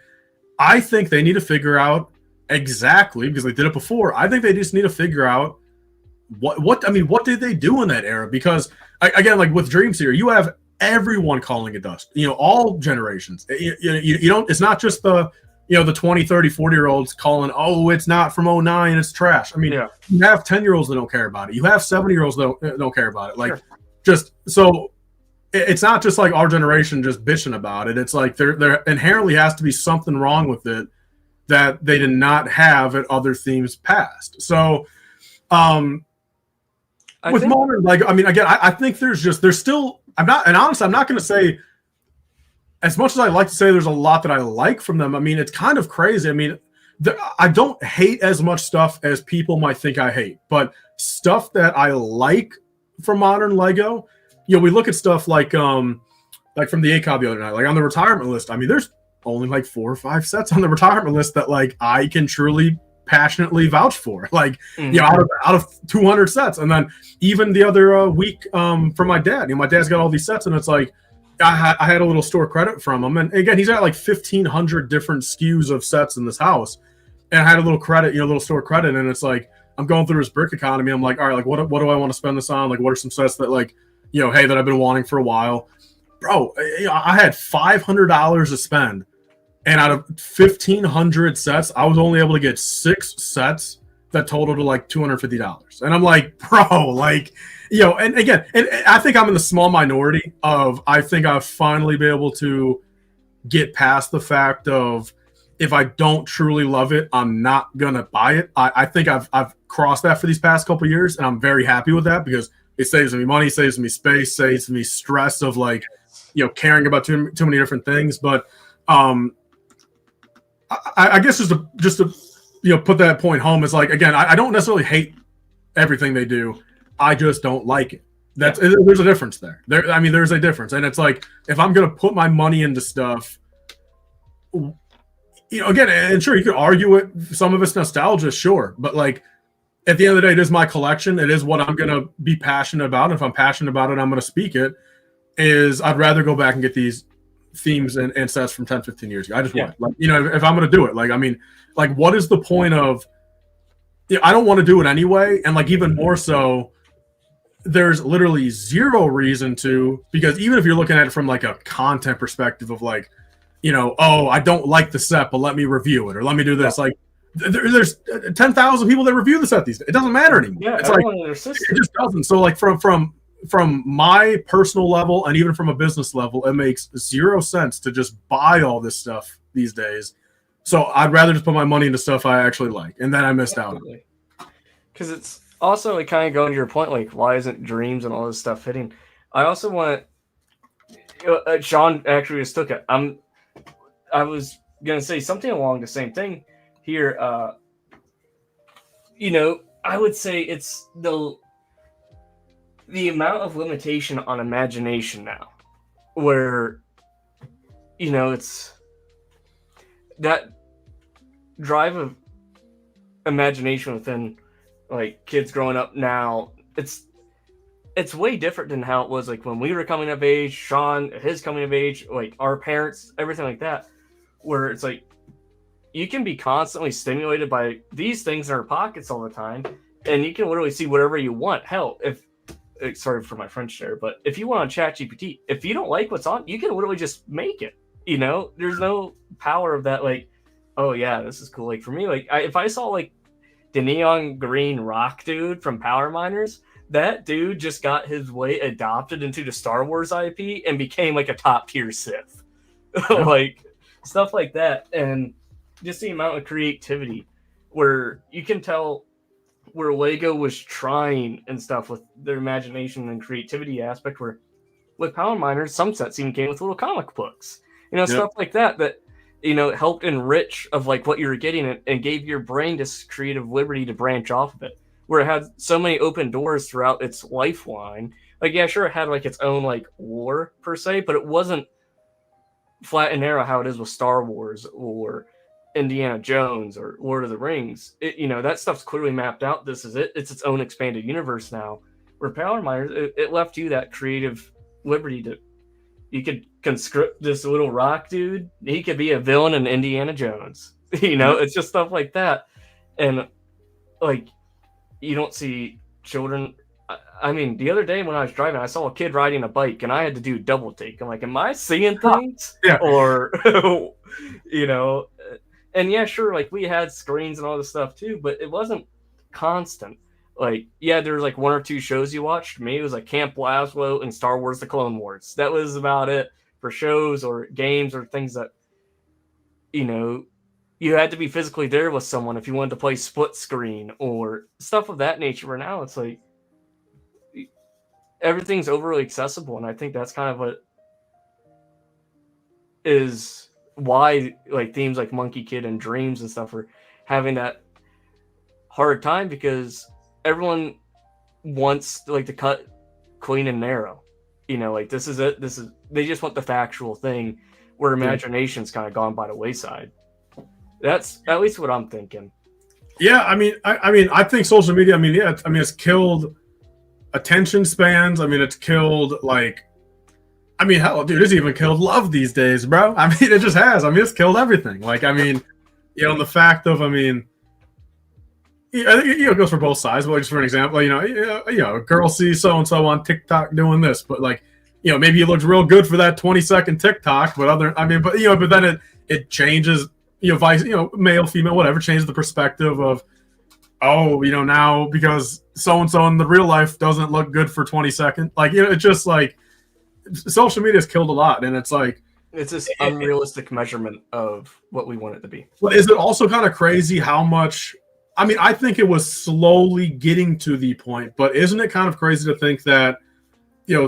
I think they need to figure out exactly, because they did it before. I think they just need to figure out what did they do in that era? Because again, like with Dreams here, you have everyone calling it dust. All generations. You don't. It's not just the 20, 30, 40-year-olds calling, oh, it's not from 09, it's trash. I mean, You have 10-year-olds that don't care about it. You have 70-year-olds that don't care about it. Like, just so it's not just like our generation just bitching about it. It's like there inherently has to be something wrong with it that they did not have at other themes past. So, with modern Lego, I mean, again, I think there's still, I'm not going to say, as much as I like to say there's a lot that I like from them. I mean, it's kind of crazy. I mean, I don't hate as much stuff as people might think I hate, but stuff that I like from modern Lego, we look at stuff like from the ACOB the other night, like on the retirement list. I mean, there's only like 4 or 5 sets on the retirement list that like I can truly passionately vouch for, like out of 200 sets. And then even the other week for my dad, my dad's got all these sets, and it's like I had a little store credit from him, and again, he's got like 1,500 different SKUs of sets in this house, and I had a little credit, a little store credit, and it's like I'm going through his brick economy. I'm like, all right, like what do I want to spend this on? Like, what are some sets that like, hey, that I've been wanting for a while, bro? I had $500 to spend, and out of 1,500 sets, I was only able to get 6 sets that totaled to like $250. And I'm like, bro, like, and again, and I think I'm in the small minority of, I think I've finally been able to get past the fact of, if I don't truly love it, I'm not gonna buy it. I think I've crossed that for these past couple of years, and I'm very happy with that because it saves me money, saves me space, saves me stress of like, caring about too many different things. But I guess just to put that point home is like, again, I don't necessarily hate everything they do. I just don't like it. There's a difference there. There's a difference, and it's like, if I'm gonna put my money into stuff, again, and sure, you could argue it. Some of it's nostalgia, sure, but like at the end of the day, it is my collection. It is what I'm gonna be passionate about. And if I'm passionate about it, I'm gonna speak it. I'd rather go back and get these themes and sets from 10, 15 years ago. I just want, like, if I'm gonna do it, like, what is the point of? I don't want to do it anyway, and like even more so, there's literally zero reason to, because even if you're looking at it from like a content perspective of like, oh, I don't like the set, but let me review it, or let me do this. Like, there's 10,000 people that review the set these days. It doesn't matter anymore. Yeah, it's like, it just doesn't. So like from my personal level, and even from a business level, it makes 0 sense to just buy all this stuff these days. So I'd rather just put my money into stuff I actually like, and then I missed out on it. Because it's also like kind of going to your point, like why isn't Dreams and all this stuff hitting? I also want Sean actually just took it. I was gonna say something along the same thing here. I would say it's the amount of limitation on imagination now, where it's that drive of imagination within like kids growing up now. It's way different than how it was like when we were coming of age, Sean, his coming of age, like our parents, everything like that, where it's like you can be constantly stimulated by these things in our pockets all the time, and you can literally see whatever you want. Hell, sorry for my French there, but if you want on ChatGPT, if you don't like what's on, you can literally just make it. There's no power of that. Like, oh yeah, this is cool. Like for me, like if I saw like the neon green rock dude from Power Miners, that dude just got his way adopted into the Star Wars IP and became like a top tier Sith. Like stuff like that. And just the amount of creativity where you can tell where Lego was trying and stuff with their imagination and creativity aspect, where with Power Miners, some sets even came with little comic books, stuff like that helped enrich of like what you were getting and gave your brain this creative liberty to branch off of it, where it had so many open doors throughout its lifeline. Like, yeah, sure, it had like its own like lore per se, but it wasn't flat and narrow how it is with Star Wars or Indiana Jones or Lord of the Rings. That stuff's clearly mapped out. This is it. It's its own expanded universe now. Where Power Miners, it left you that creative liberty to, you could conscript this little rock dude. He could be a villain in Indiana Jones. It's just stuff like that. And like, you don't see children. The other day when I was driving, I saw a kid riding a bike, and I had to do double take. I'm like, am I seeing things? Yeah. Or, and yeah, sure, like we had screens and all this stuff too, but it wasn't constant. Like, yeah, there was like 1 or 2 shows you watched. Me, it was like Camp Laszlo and Star Wars: The Clone Wars. That was about it for shows or games or things that, you had to be physically there with someone if you wanted to play split screen or stuff of that nature. Where now it's like everything's overly accessible, and I think that's kind of what is why like themes like Monkey Kid and Dreams and stuff are having that hard time, because everyone wants like to cut clean and narrow. Like this is it. They just want the factual thing, where imagination's kind of gone by the wayside. That's at least what I'm thinking. Yeah, I think social media. It's killed attention spans. It's killed like. Hell, dude, it's even killed love these days, bro. It just has. It's killed everything. Like, you know, and the fact of, I mean, yeah, it goes for both sides. But like, just for an example, a girl sees so and so on TikTok doing this, but like, maybe it looks real good for that 20-second TikTok, but but then it changes, male, female, whatever, changes the perspective of, oh, now because so and so in the real life doesn't look good for 20 seconds. Like, it's just like social media has killed a lot, and it's like it's this unrealistic measurement of what we want it to be. But is it also kind of crazy how much? I mean, I think it was slowly getting to the point, but isn't it kind of crazy to think that,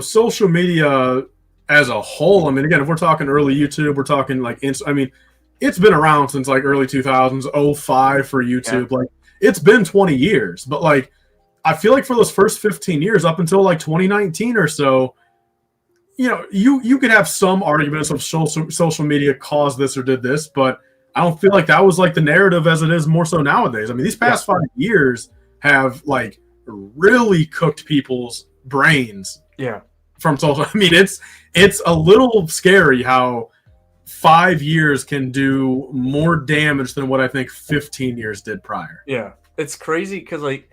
social media as a whole, I mean, again, if we're talking early YouTube, we're talking like, I mean, it's been around since like early 2000s, 05 for YouTube. Yeah. Like, it's been 20 years, but like, I feel like for those first 15 years up until like 2019 or so, you could have some arguments of social media caused this or did this, but I don't feel like that was like the narrative as it is more so nowadays. I mean, these past 5 years have like really cooked people's brains. Yeah. From social. I mean, it's a little scary how 5 years can do more damage than what I think 15 years did prior. Yeah. It's crazy because I'd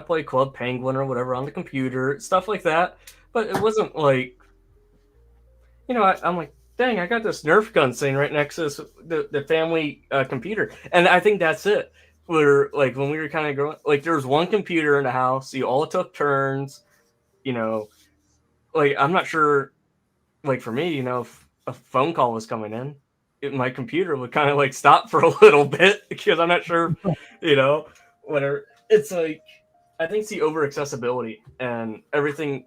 play Club Penguin or whatever on the computer, stuff like that. But it wasn't like, I'm like, dang, I got this Nerf gun sitting right next to the family computer. And I think that's it. Where, like, when we were kind of growing, like, there was one computer in the house. You all took turns, like, I'm not sure, like, for me, if a phone call was coming in, my computer would kind of, like, stop for a little bit because I'm not sure, whatever. It's like, I think it's the over accessibility and everything.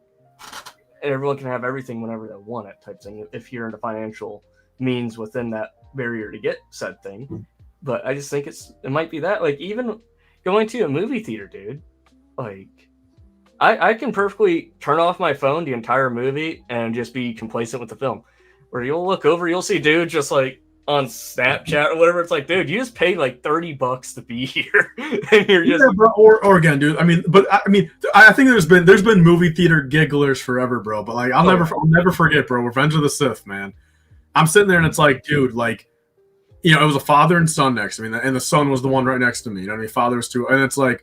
And everyone can have everything whenever they want it, type thing, if you're in the financial means within that barrier to get said thing. But I just think it might be that. Like, even going to a movie theater, dude, like, I can perfectly turn off my phone the entire movie and just be complacent with the film. Where you'll look over, you'll see dude just like on Snapchat or whatever. It's like, dude, you just paid like $30 to be here, and you're just bro, or again, dude. I mean, I think there's been movie theater gigglers forever, bro. But like, I'll never forget, bro. Revenge of the Sith, man. I'm sitting there and it's like, dude, like, it was a father and son next to me, and the son was the one right next to me. You know what I mean? Father was two, and it's like,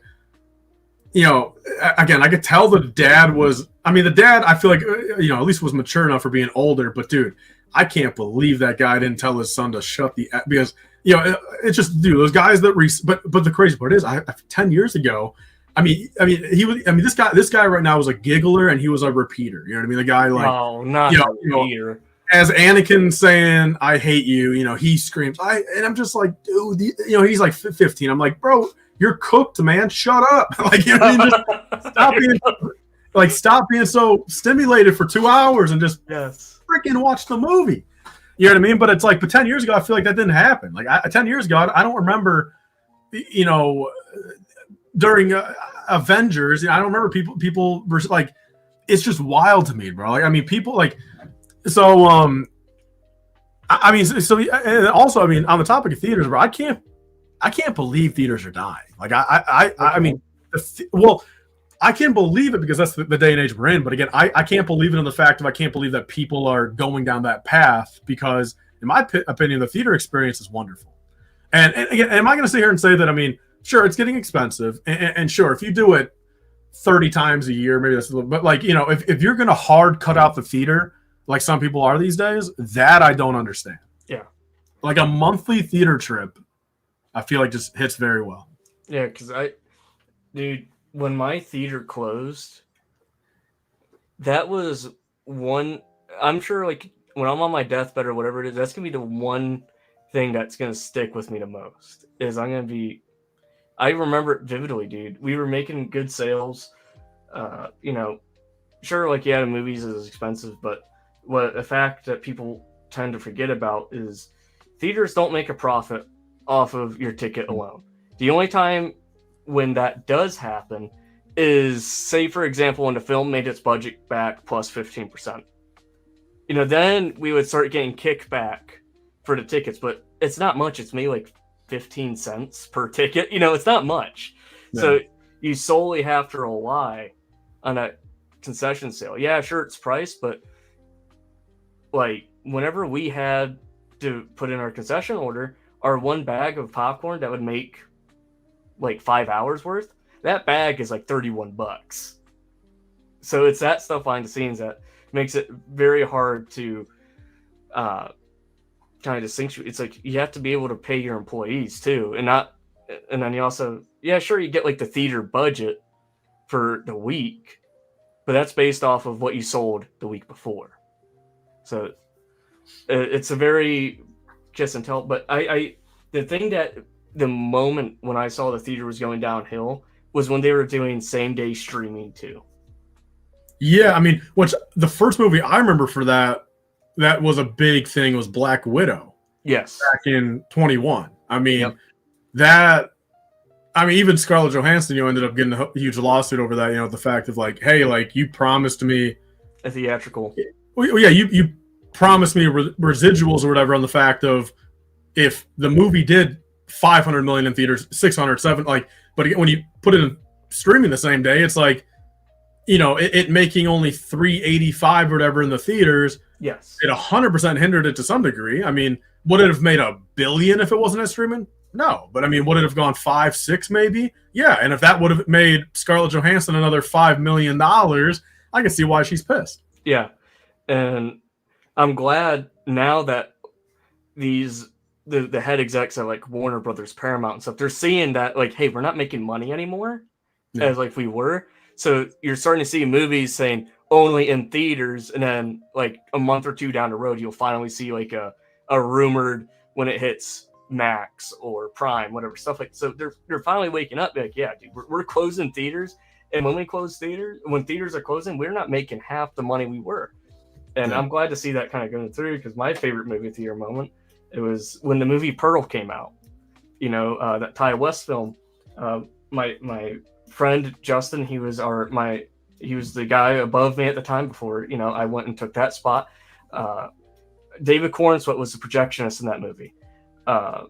again, I could tell the dad was. I mean, the dad, I feel like, at least was mature enough for being older. But dude, I can't believe that guy didn't tell his son to shut the because it's just, dude, those guys that but the crazy part is 10 years ago, this guy right now was a giggler and he was a repeater. You know what I mean? The guy like not a repeater. As Anakin saying "I hate you," he screams and I'm just like, dude, he's like 15. I'm like, bro, you're cooked, man. Shut up. Like, just stop being so stimulated for 2 hours and just freaking watch the movie. You know what I mean? But it's like, but 10 years ago, I feel like that didn't happen. Like 10 years ago, I don't remember, during Avengers, I don't remember people were like, it's just wild to me, bro. Like, I mean, people like, so, also, on the topic of theaters, bro, I can't believe theaters are dying. Like, I mean, I can't believe it because that's the day and age we're in. But again, I can't believe it in the fact of I can't believe that people are going down that path because, in my opinion, the theater experience is wonderful. And again, am I going to sit here and say that, I mean, sure, it's getting expensive. And sure, if you do it 30 times a year, maybe that's a little, but like, if you're going to hard cut out the theater, like some people are these days, that I don't understand. Yeah. Like a monthly theater trip, I feel like just hits very well. Yeah, because dude, when my theater closed, that was one. I'm sure, like, when I'm on my deathbed or whatever it is, that's gonna be the one thing that's gonna stick with me the most. Is I'm gonna be. I remember it vividly, dude. We were making good sales. Sure, like, yeah, the movies is expensive, but a fact that people tend to forget about is theaters don't make a profit off of your ticket alone. The only time when that does happen is, say, for example, when the film made its budget back plus 15%. Then we would start getting kickback for the tickets, but it's not much. It's maybe like 15 cents per ticket. It's not much. Yeah. So you solely have to rely on a concession sale. Yeah, sure, it's priced, but like, whenever we had to put in our concession order, our one bag of popcorn that would make like 5 hours worth, that bag is like $31. So it's that stuff behind the scenes that makes it very hard to kind of distinguish. It's like you have to be able to pay your employees too, and then you also, yeah, sure, you get like the theater budget for the week, but that's based off of what you sold the week before. So it's a very kiss and tell. But the thing that the moment when I saw the theater was going downhill was when they were doing same day streaming too. Yeah, I mean, which the first movie I remember for that was a big thing was Black Widow. Yes. Back in 21. I mean, even Scarlett Johansson, ended up getting a huge lawsuit over that, the fact of like, hey, like you promised me a theatrical. Well, yeah, you promised me residuals or whatever on the fact of if the movie did 500 million in theaters, 607, like, but when you put it in streaming the same day, it's like, it making only 385 or whatever in the theaters. Yes. It 100% hindered it to some degree. I mean, would it have made $1 billion if it wasn't at streaming? No. But I mean, would it have gone 5, 6 maybe? Yeah. And if that would have made Scarlett Johansson another $5 million, I can see why she's pissed. Yeah. And I'm glad now that the head execs at like Warner Brothers, Paramount and stuff, they're seeing that like, hey, we're not making money anymore as like we were. So you're starting to see movies saying only in theaters, and then like a month or two down the road, you'll finally see like a rumored when it hits Max or Prime, whatever stuff like. So they're finally waking up. Like, yeah, dude, we're closing theaters, and when we close theaters, when theaters are closing, we're not making half the money we were. And I'm glad to see that kind of going through, because my favorite movie theater moment, it was when the movie Pearl came out. That Ty West film. My friend Justin, he was the guy above me at the time before I went and took that spot. David Cornswet was the projectionist in that movie. I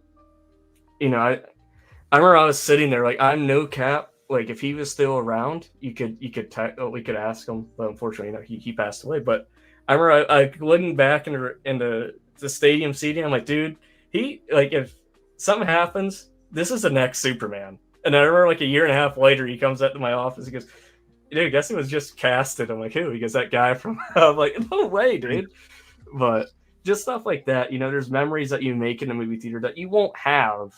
remember I was sitting there, like, I'm no cap, like if he was still around, we could ask him, but unfortunately he passed away. But I remember I looking back into the stadium seating, I'm like, dude, he, like, if something happens, this is the next Superman. And I remember like a year and a half later, he comes up to my office. He goes, dude, I guess it was just casted. I'm like, who? He goes, that guy from, I'm like, no way, dude. But just stuff like that, there's memories that you make in the movie theater that you won't have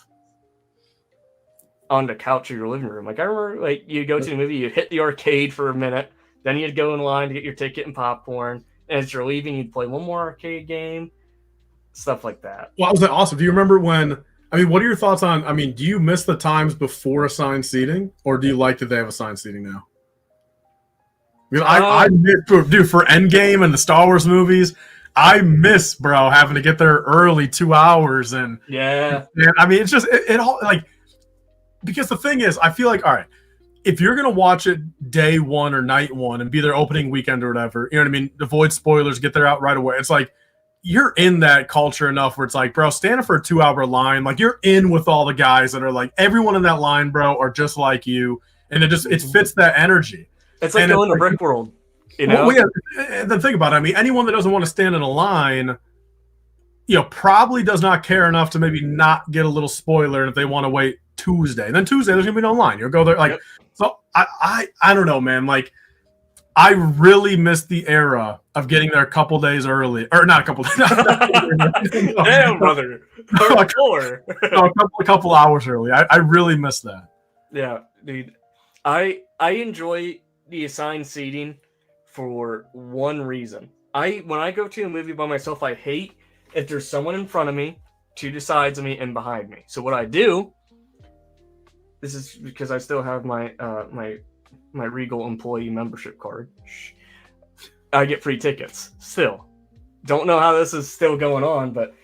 on the couch of your living room. Like, I remember, like, you go to the movie, you hit the arcade for a minute, then you'd go in line to get your ticket and popcorn. And as you're leaving, you'd play one more arcade game, stuff like that. Well, was that awesome? Do you remember when? I mean, what are your thoughts on? I mean, do you miss the times before assigned seating, or do you like that they have assigned seating now? Because I miss, dude, for Endgame and the Star Wars movies, I miss, bro, having to get there early 2 hours and I mean, it's just it all, like, because the thing is, I feel like, all right, if you're gonna watch it day one or night one and be there opening weekend or whatever, you know what I mean? Avoid spoilers, get there out right away. It's like, you're in that culture enough where it's like, bro, standing for a 2 hour line, like you're in with all the guys that are like, everyone in that line, bro, are just like you, and it fits that energy. It's like going to Brick World, Well, yeah, and then think about it. I mean, anyone that doesn't want to stand in a line, probably does not care enough to maybe not get a little spoiler, and if they want to wait Tuesday, and then Tuesday there's gonna be no line. You'll go there like, so I don't know, man, like. I really miss the era of getting there a couple days early, or not a couple days. Damn, brother. A couple hours early. I really miss that. Yeah, dude. I enjoy the assigned seating for one reason. When I go to a movie by myself, I hate if there's someone in front of me, to the sides of me, and behind me. So what I do, this is because I still have my Regal employee membership card. I get free tickets still. Don't know how this is still going on, but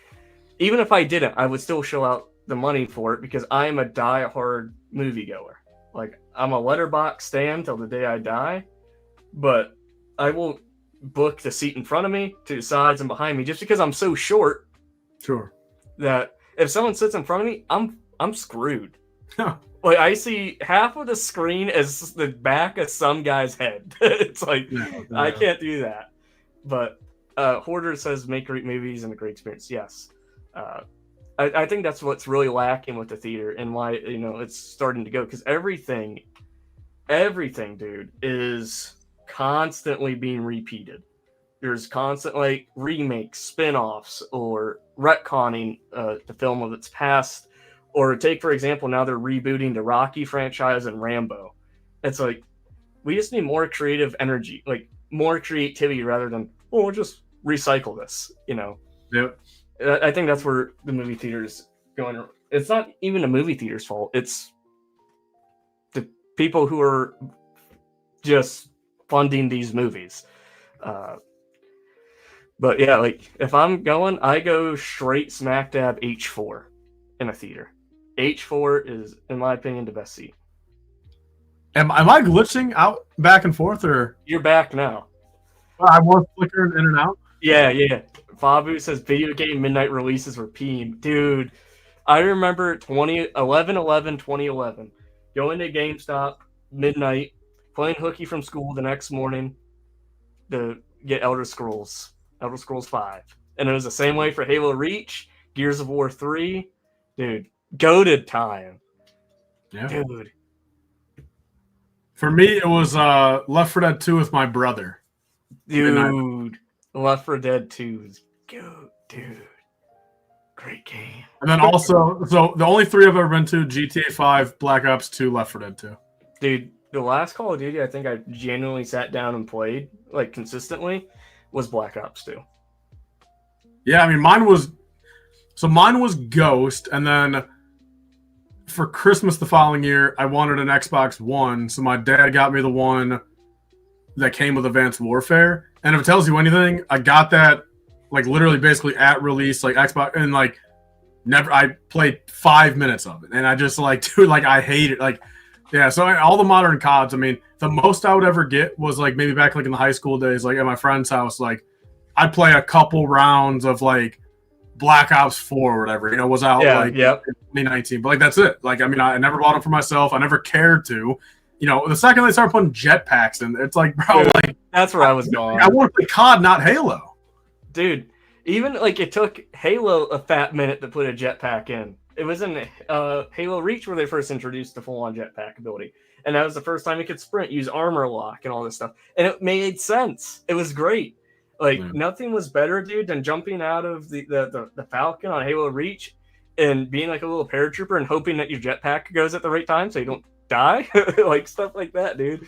even if I didn't, I would still shell out the money for it, because I am a die-hard moviegoer. Like, I'm a letterbox stand till the day I die, but I will book the seat in front of me, to the sides, and behind me, just because I'm so short. Sure. That if someone sits in front of me, I'm screwed. Like, I see half of the screen as the back of some guy's head. It's like, I can't do that. But Hoarder says, make great movies and a great experience. Yes. I think that's what's really lacking with the theater and why it's starting to go, because everything, dude, is constantly being repeated. There's constant like remakes, spin-offs, or retconning the film of its past. Or take, for example, now they're rebooting the Rocky franchise and Rambo. It's like, we just need more creative energy, like more creativity rather than, we'll just recycle this, Yep. I think that's where the movie theater is going. It's not even the movie theater's fault. It's the people who are just funding these movies. But yeah, like if I'm going, I go straight smack dab H4 in a theater. H4 is, in my opinion, the best seat. Am I glitching out back and forth, or you're back now? I was flickering in and out. Yeah. Fabu says video game midnight releases were peeing. Dude, I remember 2011, going to GameStop midnight, playing hooky from school the next morning to get Elder Scrolls 5. And it was the same way for Halo Reach, Gears of War 3. Dude, goated time. Yeah. Dude. For me, it was Left 4 Dead 2 with my brother. Dude, Left 4 Dead 2 is good, dude. Great game. And then also, so the only 3 I've ever been to: GTA 5, Black Ops 2, Left 4 Dead 2. Dude, the last Call of Duty I think I genuinely sat down and played like consistently was Black Ops 2. Yeah, I mean, mine was Ghost, and then for Christmas the following year, I wanted an Xbox One, so my dad got me the one that came with Advanced Warfare. And if it tells you anything, I got that like literally basically at release, like Xbox, and like I played 5 minutes of it, and I just like, dude, like I hate it. Like, yeah, so all the modern CODs, I mean, the most I would ever get was like maybe back like in the high school days, like at my friend's house, like I'd play a couple rounds of like Black Ops 4 or whatever, was out in 2019. But like that's it. Like, I mean, I never bought them for myself. I never cared to. The second they start putting jetpacks in, it's like, bro, dude, like that's where I was going. I want to play COD, not Halo. Dude, even like it took Halo a fat minute to put a jetpack in. It was in Halo Reach where they first introduced the full-on jetpack ability. And that was the first time you could sprint, use armor lock and all this stuff. And it made sense. It was great. Like, nothing was better, dude, than jumping out of the Falcon on Halo Reach and being like a little paratrooper and hoping that your jetpack goes at the right time so you don't die. Like, stuff like that, dude.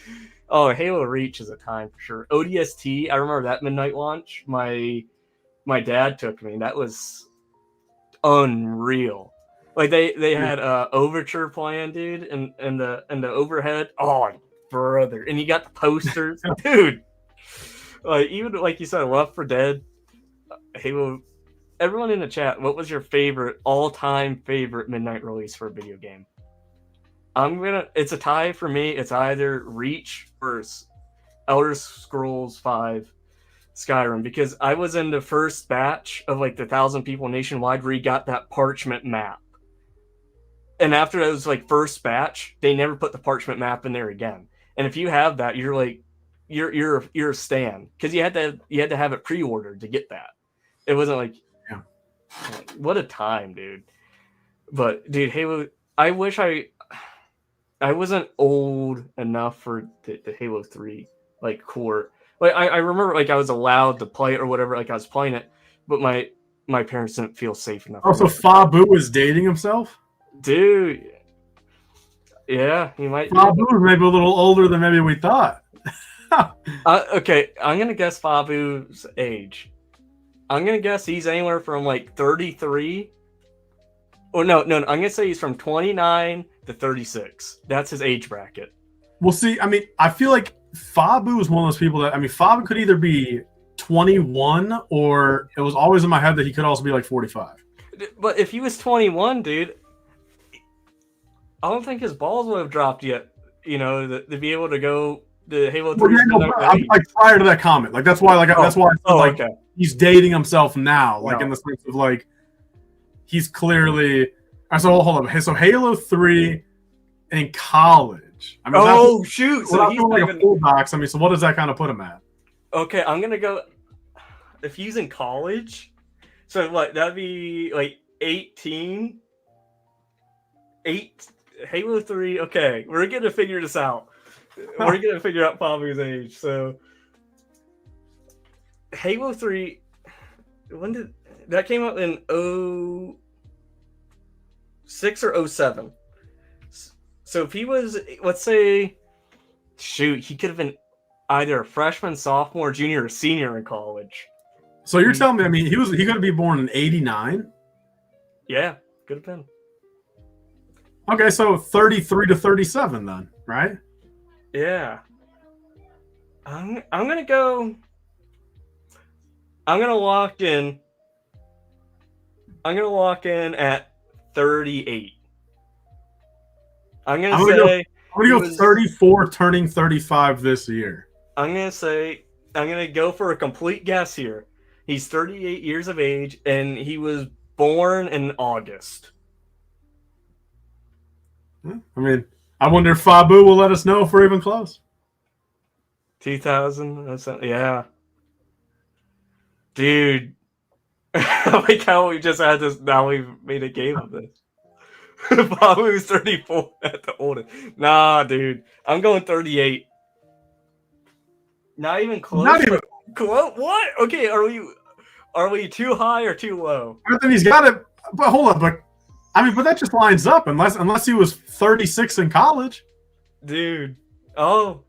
Oh, Halo Reach is a time for sure. ODST, I remember that midnight launch. My dad took me. That was unreal. Like, they had Overture playing, dude, and the overhead. Oh, brother. And you got the posters. Dude. Like, even like you said, Left 4 Dead, Halo. Everyone in the chat, what was your all-time favorite midnight release for a video game? It's a tie for me. It's either Reach or Elder Scrolls 5 Skyrim, because I was in the first batch of like the 1,000 people nationwide where you got that parchment map. And after it was like first batch, they never put the parchment map in there again. And if you have that, you're like, you're a stan, because you had to have it pre-ordered to get that. It wasn't like, what a time, dude. But dude, Halo, I wish I wasn't old enough for the Halo 3 like core. Like I remember like I was allowed to play it or whatever, like I was playing it, but my parents didn't feel safe enough. Also, Fabu is dating himself? Dude. Yeah, he might. Fabu is maybe a little older than maybe we thought. Okay, I'm gonna guess Fabu's age. I'm gonna guess he's anywhere from like 33. Oh no, I'm gonna say he's from 29 to 36. That's his age bracket. Well, see, I mean, I feel like Fabu is one of those people that, I mean, Fabu could either be 21 or it was always in my head that he could also be like 45. But if he was 21, dude, I don't think his balls would have dropped yet. To be able to go. The Halo 3. Like prior to that comment, like that's why, that's why I said, he's dating himself now, like in the sense of like he's clearly. So hold on, so Halo 3 in college. I mean, shoot! So he's like a full box. I mean, so what does that kind of put him at? Okay, I'm gonna go. If he's in college, so like that'd be like 18. Halo 3. Okay, we're gonna figure this out. We're gonna figure out Pabu's age. So Halo 3, when did that came out in 06 or 07? So if he was, let's say, shoot, he could have been either a freshman, sophomore, junior, or senior in college. So you're telling me, I mean, he could have been born in 89? Yeah, could have been. Okay, so 33 to 37 then, right? Yeah. I'm gonna go. I'm gonna lock in. I'm gonna lock in at 38. I'm gonna go 34, turning 35 this year. I'm gonna go for a complete guess here. He's 38 years of age, and he was born in August. I mean, I wonder if Fabu will let us know if we're even close. 2000, yeah. Dude, like how we just had this. Now we've made a game of this. Fabu's 34 at the oldest. Nah, dude, I'm going 38. Not even close. Not even close. What? Okay, are we too high or too low? But then he's got it. But hold on, but that just lines up unless he was 36 in college, dude. Oh,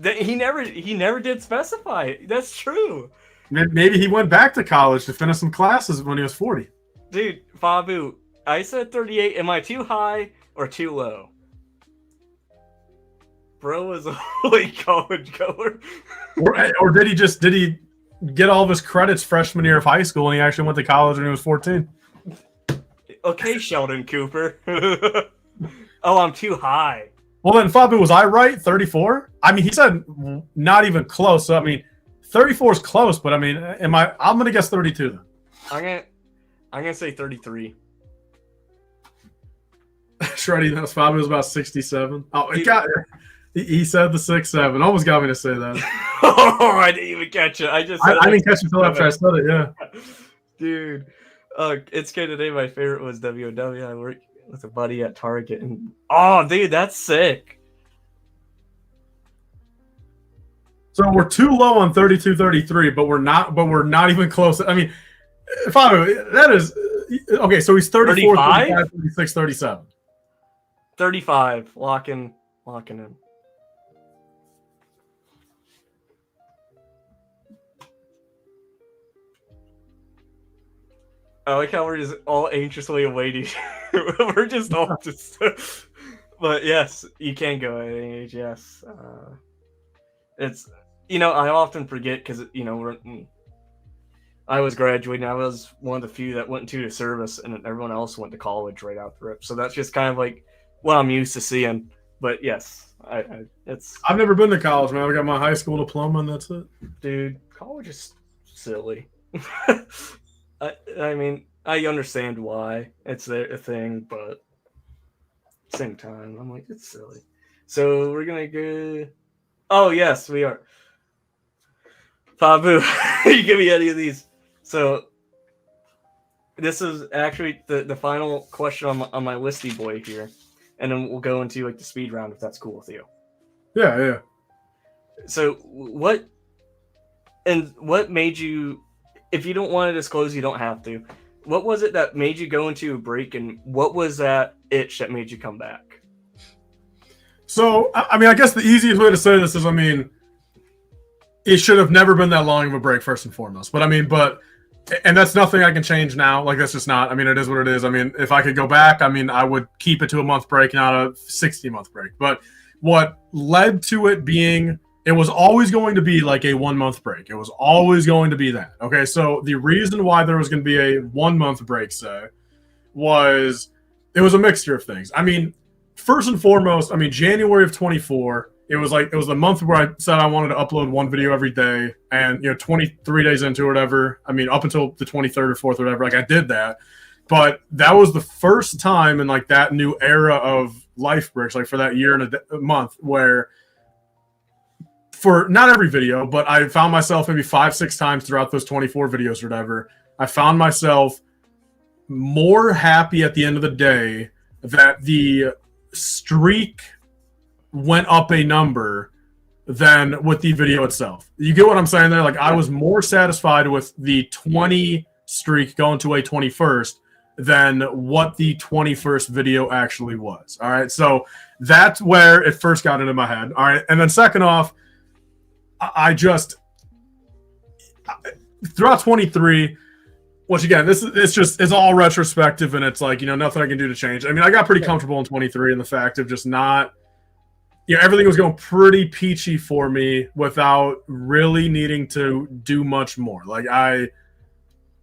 he never did specify. That's true. Maybe he went back to college to finish some classes when he was 40. Dude, Fabu, I said 38. Am I too high or too low? Bro was a holy college goer. Or did he get all of his credits freshman year of high school and he actually went to college when he was 14? Okay, Sheldon Cooper. Oh, I'm too high. Well, then, Fabu, was I right? 34? I mean, he said not even close. So, I mean, 34 is close, but I mean, I'm going to guess 32 then. I'm gonna say 33. Shreddy, that's Fabu was about 67. Oh, he said the 6'7". Almost got me to say that. Oh, I didn't even catch it. I didn't catch it until after I said it, yeah. Dude. It's good today. My favorite was WOW. I work with a buddy at Target, and dude, that's sick. So we're too low on 32, 33, but we're not even close. I mean, Fabu, that is okay. So he's 34, 35, 36, 37. 35. Locking in. I like how we're just all anxiously awaiting. We're just all just. But yes, you can go at any age. Yes, it's I often forget because I was graduating. I was one of the few that went into the service, and everyone else went to college right out the rip. So that's just kind of like what I'm used to seeing. But yes, I've never been to college, man. I got my high school diploma, and that's it. Dude, college is silly. I mean, I understand why it's a thing, but at the same time, I'm like, it's silly. So we're gonna go. Oh yes, we are. Fabu, you give me any of these. So this is actually the final question on my listy boy here, and then we'll go into like the speed round if that's cool with you. Yeah. So what made you? If you don't want to disclose, you don't have to. What was it that made you go into a break, and what was that itch that made you come back? So, I mean, I guess the easiest way to say this is, I mean, it should have never been that long of a break, first and foremost. But, I mean, and that's nothing I can change now. Like, that's just not, I mean, it is what it is. I mean, if I could go back, I mean, I would keep it to a month break, not a 60-month break. But what led to it being... It was always going to be like a 1 month break. It was always going to be that. Okay, so the reason why there was going to be a 1 month break, was it was a mixture of things. I mean, first and foremost, I mean, January of 24, it was the month where I said I wanted to upload one video every day, and 23 days into or whatever. I mean, up until the 23rd or 4th or whatever, like I did that. But that was the first time in like that new era of Lifebricks, like for that year and a month where. For not every video, but I found myself maybe 5-6 times throughout those 24 videos or whatever. I found myself more happy at the end of the day that the streak went up a number than with the video itself. You get what I'm saying there? Like, I was more satisfied with the 20 streak going to a 21st than what the 21st video actually was. All right. So that's where it first got into my head. All right. And then second off, I just throughout 23, which again, it's all retrospective, and it's like, nothing I can do to change. I mean, I got pretty comfortable in 23 in the fact of just not, everything was going pretty peachy for me without really needing to do much more. Like, I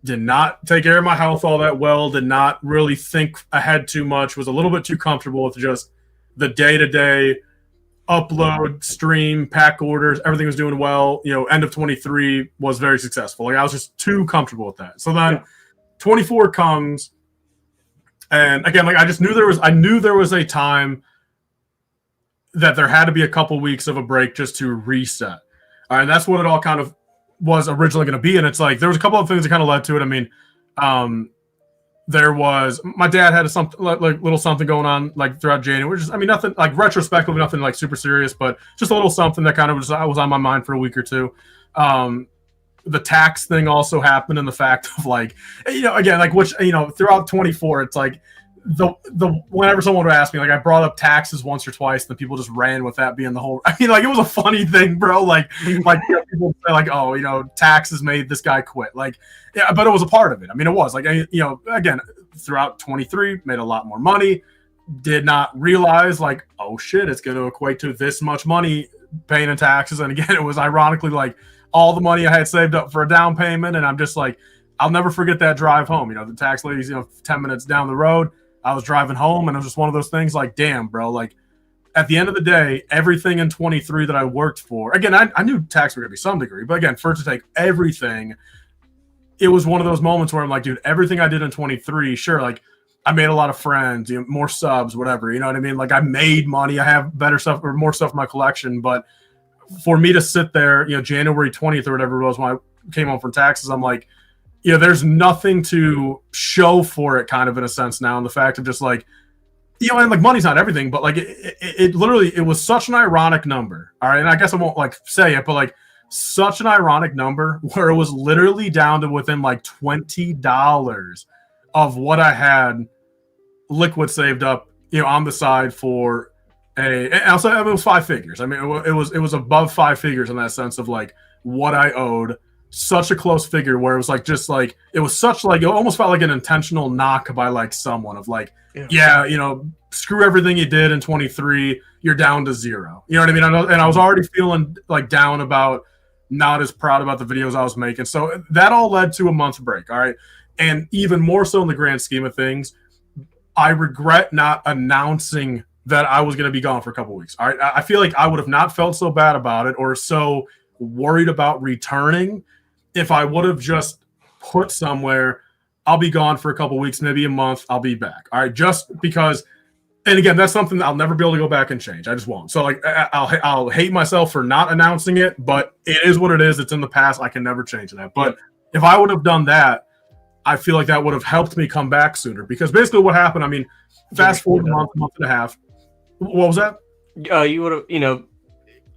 did not take care of my health all that well, did not really think ahead too much, was a little bit too comfortable with just the day-to-day upload, stream, pack orders. Everything was doing well. End of 23 was very successful. Like, I was just too comfortable with that. So then 24 comes, and again, like, I knew there was a time that there had to be a couple weeks of a break just to reset. All right, and that's what it all kind of was originally going to be. And it's like, there was a couple of things that kind of led to it. I mean, there was, my dad had something like little something going on like throughout January, which is, I mean, nothing like retrospectively, nothing like super serious, but just a little something that kind of was on my mind for a week or two. The tax thing also happened, and the fact of like, again, like, which, throughout 24, it's like the whenever someone would ask me, like, I brought up taxes once or twice, and people just ran with that being the whole, I mean, like, it was a funny thing, bro. Like people would say like, oh, taxes made this guy quit. Like, yeah, but it was a part of it. I mean, it was like, again, throughout 23, made a lot more money, did not realize like, oh shit, it's going to equate to this much money paying in taxes. And again, it was ironically like all the money I had saved up for a down payment. And I'm just like, I'll never forget that drive home. The tax lady's, 10 minutes down the road, I was driving home, and it was just one of those things like, damn, bro, like, at the end of the day, everything in 23 that I worked for, again, I knew tax were going to be some degree, but again, for it to take everything, it was one of those moments where I'm like, dude, everything I did in 23, sure, like, I made a lot of friends, more subs, whatever, you know what I mean? Like, I made money, I have better stuff or more stuff in my collection, but for me to sit there, January 20th or whatever it was when I came home from taxes, I'm like, there's nothing to show for it, kind of, in a sense now. And the fact of just like, and like, money's not everything, but like it literally, it was such an ironic number. All right. And I guess I won't like say it, but like, such an ironic number where it was literally down to within like $20 of what I had liquid saved up, on the side for and also, I mean, it was 5 figures. I mean, it was above 5 figures in that sense of like what I owed. Such a close figure where it was like, just like, it was such like, it almost felt like an intentional knock by like someone of like, screw everything you did in 23, you're down to 0. You know what I mean? And I was already feeling like down about, not as proud about the videos I was making. So that all led to a month break. All right. And even more so in the grand scheme of things, I regret not announcing that I was going to be gone for a couple of weeks. All right. I feel like I would have not felt so bad about it or so worried about returning if I would have just put somewhere, I'll be gone for a couple of weeks, maybe a month, I'll be back. All right. Just because, and again, that's something that I'll never be able to go back and change. I just won't. So like, I'll hate myself for not announcing it, but it is what it is. It's in the past. I can never change that. But if I would have done that, I feel like that would have helped me come back sooner, because basically what happened, I mean, fast forward a month and a half. What was that? You would have,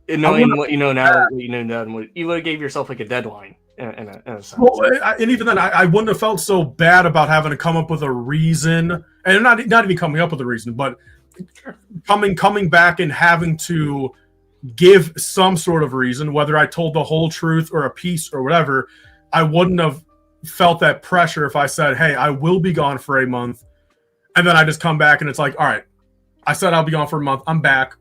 knowing what you know now, you would have gave yourself like a deadline. In a sense. Well, and even then, I wouldn't have felt so bad about having to come up with a reason, and not even coming up with a reason, but coming back and having to give some sort of reason, whether I told the whole truth or a piece or whatever. I wouldn't have felt that pressure if I said, hey, I will be gone for a month, and then I just come back and it's like, all right, I said I'll be gone for a month, I'm back,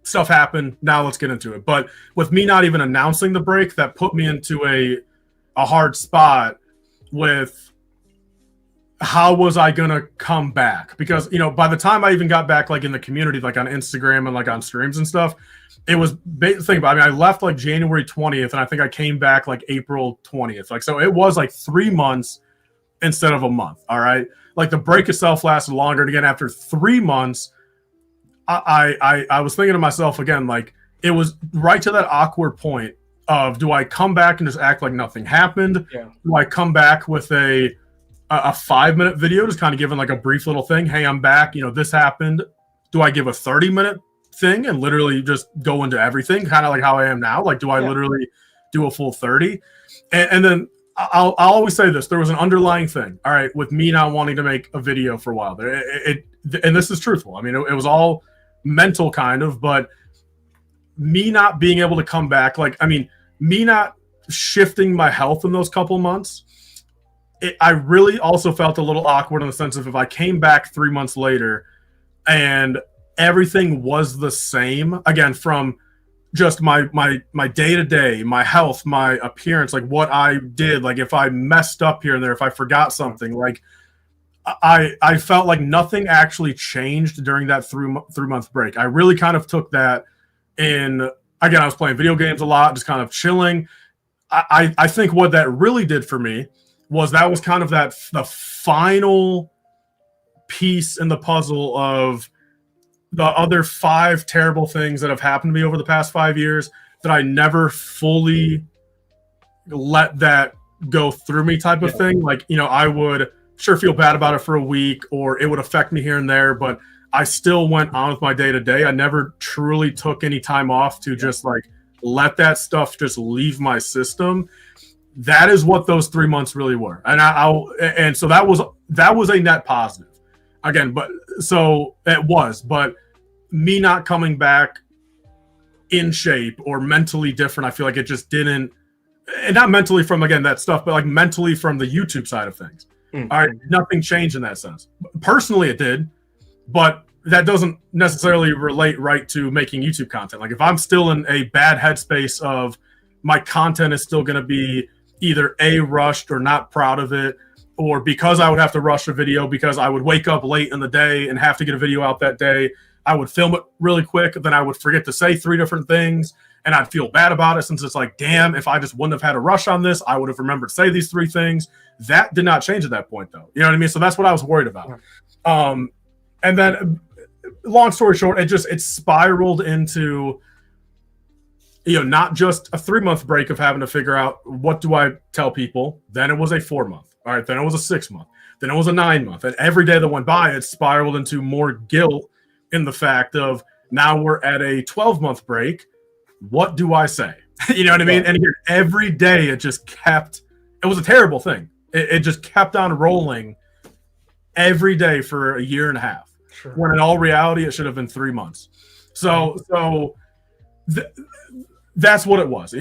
stuff happened, now let's get into it. But with me not even announcing the break, that put me into a hard spot with how was I gonna come back, because by the time I even got back, like in the community, like on Instagram and like on streams and stuff, it was think about it, I left like January 20th, and I think I came back like April 20th, like, so it was like 3 months instead of a month. All right, like the break itself lasted longer, and again, after 3 months, I was thinking to myself again, like, it was right to that awkward point of, do I come back and just act like nothing happened? Yeah. Do I come back with a a 5-minute video, just kind of giving like a brief little thing. Hey, I'm back. This happened. Do I give a 30-minute thing and literally just go into everything, kind of like how I am now? Like, do I literally do a full 30? And then I'll always say this: there was an underlying thing. All right, with me not wanting to make a video for a while, and this is truthful. I mean, it was all mental kind of, but me not being able to come back, me not shifting my health in those couple months, I really also felt a little awkward in the sense of if I came back 3 months later and everything was the same, again, from just my day-to-day, my health, my appearance, like what I did, like if I messed up here and there, if I forgot something, like I felt like nothing actually changed during that 3-month break. I really kind of took that in, again, I was playing video games a lot, just kind of chilling. I think what that really did for me was that was kind of the final piece in the puzzle of the other 5 terrible things that have happened to me over the past 5 years that I never fully let that go through me type of thing. Like, I would sure feel bad about it for a week, or it would affect me here and there, but I still went on with my day-to-day. I never truly took any time off to just like let that stuff just leave my system. That is what those 3 months really were. And so that was a net positive. Again, but me not coming back in shape or mentally different, I feel like it just didn't, and not mentally from, again, that stuff, but like mentally from the YouTube side of things. All right, nothing changed in that sense. Personally, it did, but that doesn't necessarily relate right to making YouTube content. Like if I'm still in a bad headspace of my content is still going to be either rushed or not proud of it, or because I would have to rush a video because I would wake up late in the day and have to get a video out that day, I would film it really quick, then I would forget to say 3 different things, and I'd feel bad about it since it's like, damn, if I just wouldn't have had a rush on this, I would have remembered to say these 3 things. That did not change at that point, though. You know what I mean? So that's what I was worried about. And then, long story short, it spiraled into, not just a 3-month break of having to figure out what do I tell people. Then it was a 4-month. All right, then it was a 6-month. Then it was a 9-month. And every day that went by, it spiraled into more guilt in the fact of now we're at a 12-month break. What do I say? You know what I mean? And here, every day it just kept, it was a terrible thing. It just kept on rolling every day for a year and a half. Sure. When in all reality, it should have been 3 months. So that's what it was.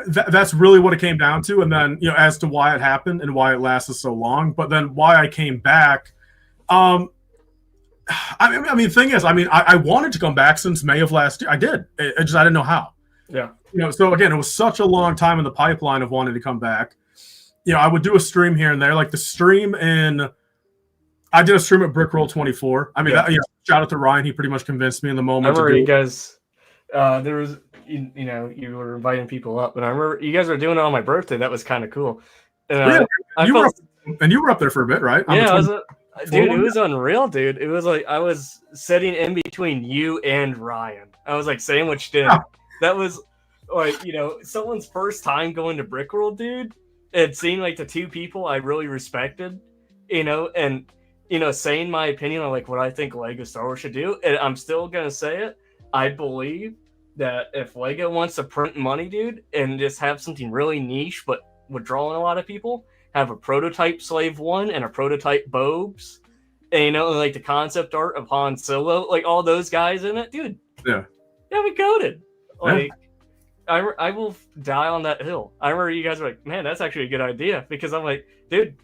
That's really what it came down to. And then, as to why it happened and why it lasted so long, but then why I came back. The thing is, I wanted to come back since May of last year. I did. I didn't know how. Yeah. So again, it was such a long time in the pipeline of wanting to come back. I would do a stream here and there, like the stream I did a stream at BrickRoll24. Shout out to Ryan. He pretty much convinced me in the moment. I remember you guys, there was, you were inviting people up, and I remember you guys were doing it on my birthday. That was kind of cool. And, you were up there for a bit, right? Dude, it was unreal, dude. It was like I was sitting in between you and Ryan. I was like sandwiched in. Yeah. That was like, someone's first time going to BrickRoll, dude. It seemed like the 2 people I really respected, and saying my opinion on like what I think Lego Star Wars should do. And I'm still gonna say it. I believe that if Lego wants to print money, dude, and just have something really niche but would draw in a lot of people, have a prototype Slave 1 and a prototype Bobes, and like the concept art of Han Solo, like all those guys in it, dude. Yeah, we coded. Like, I will die on that hill. I remember you guys were like, man, that's actually a good idea, because I'm like, dude.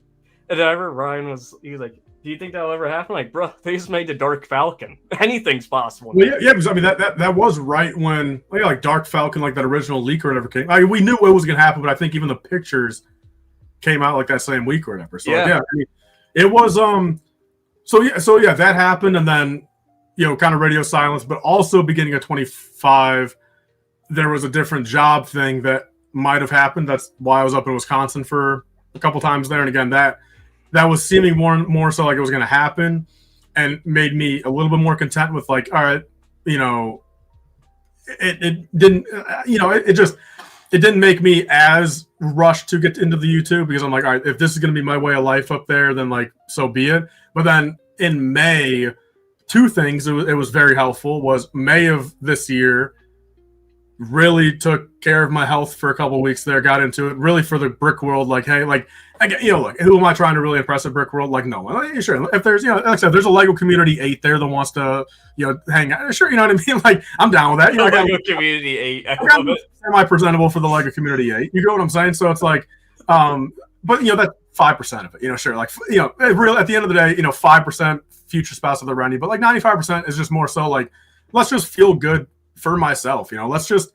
And I remember Ryan he was like, do you think that'll ever happen? Like, bro, they just made the Dark Falcon. Anything's possible. Well, yeah, because that was right when like Dark Falcon, like that original leak or whatever came. We knew it was gonna happen, but I think even the pictures came out like that same week or whatever. So it was so that happened, and then kind of radio silence, but also beginning of 25, there was a different job thing that might have happened. That's why I was up in Wisconsin for a couple times there, and again that was seeming more so like it was going to happen, and made me a little bit more content with like, all right, it didn't, it just, it didn't make me as rushed to get into the YouTube because I'm like, all right, if this is going to be my way of life up there, then like, so be it. But then in May, two things, it was very helpful, was May of this year, really took care of my health for a couple of weeks there, got into it really for the brick world. Like, hey, like, look, who am I trying to really impress at brick world? Like, no one. Sure, if there's, like I said, there's a Lego community 8 there that wants to, hang out. Sure, you know what I mean? Like, I'm down with that. I got Lego community 8. I love it. Semi-presentable for the Lego community 8. You know what I'm saying? So it's like, but that's 5% of it. Sure, like, real at the end of the day, 5% future spouse of the Rennie, but like 95% is just more so like, let's just feel good for myself. Let's just,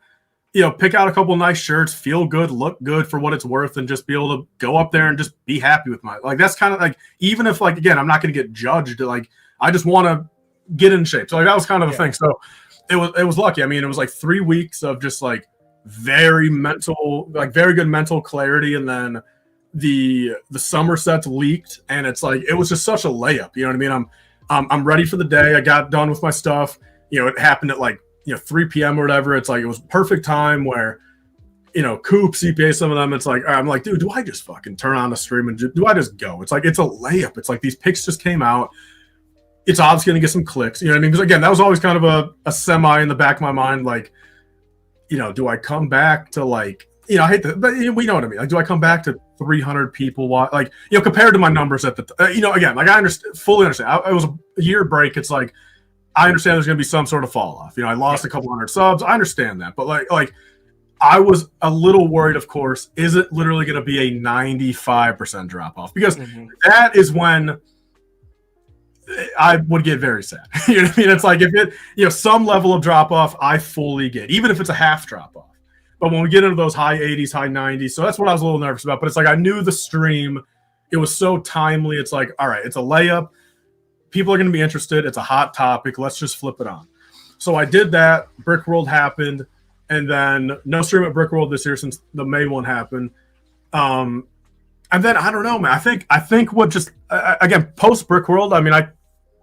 pick out a couple nice shirts, feel good, look good for what it's worth, and just be able to go up there and just be happy with like, that's kind of like, even if like, again, I'm not going to get judged, like, I just want to get in shape. So like, that was kind of the thing. So it was lucky. I mean, it was like 3 weeks of just like very good mental clarity. And then the Somersets leaked, and it's like, it was just such a layup. You know what I mean? I'm ready for the day. I got done with my stuff. It happened at like, 3 p.m. or whatever. It's like, it was perfect time where, Coop, CPA, some of them, it's like, I'm like, dude, do I just fucking turn on the stream and do I just go? It's like, it's a layup. It's like, these picks just came out. It's obviously going to get some clicks. You know what I mean? Because again, that was always kind of a semi in the back of my mind. Like, do I come back to like, I hate that, but we know what I mean. Like, do I come back to 300 people? Like, compared to my numbers at the, again, like I fully understand. It was a year break. It's like, I understand there's going to be some sort of fall off. I lost a couple hundred subs. I understand that. But like I was a little worried, of course, is it literally going to be a 95% drop off? Because that is when I would get very sad. You know what I mean? It's like, if it, some level of drop off, I fully get, even if it's a half drop off. But when we get into those high 80s, high 90s, so that's what I was a little nervous about. But it's like, I knew the stream, it was so timely. It's like, all right, it's a layup. People are going to be interested. It's a hot topic. Let's just flip it on. So I did that. Brick World happened. And then no stream at Brick World this year since the May one happened. And then, I don't know, man. I think what just, again, post Brick World, I mean, I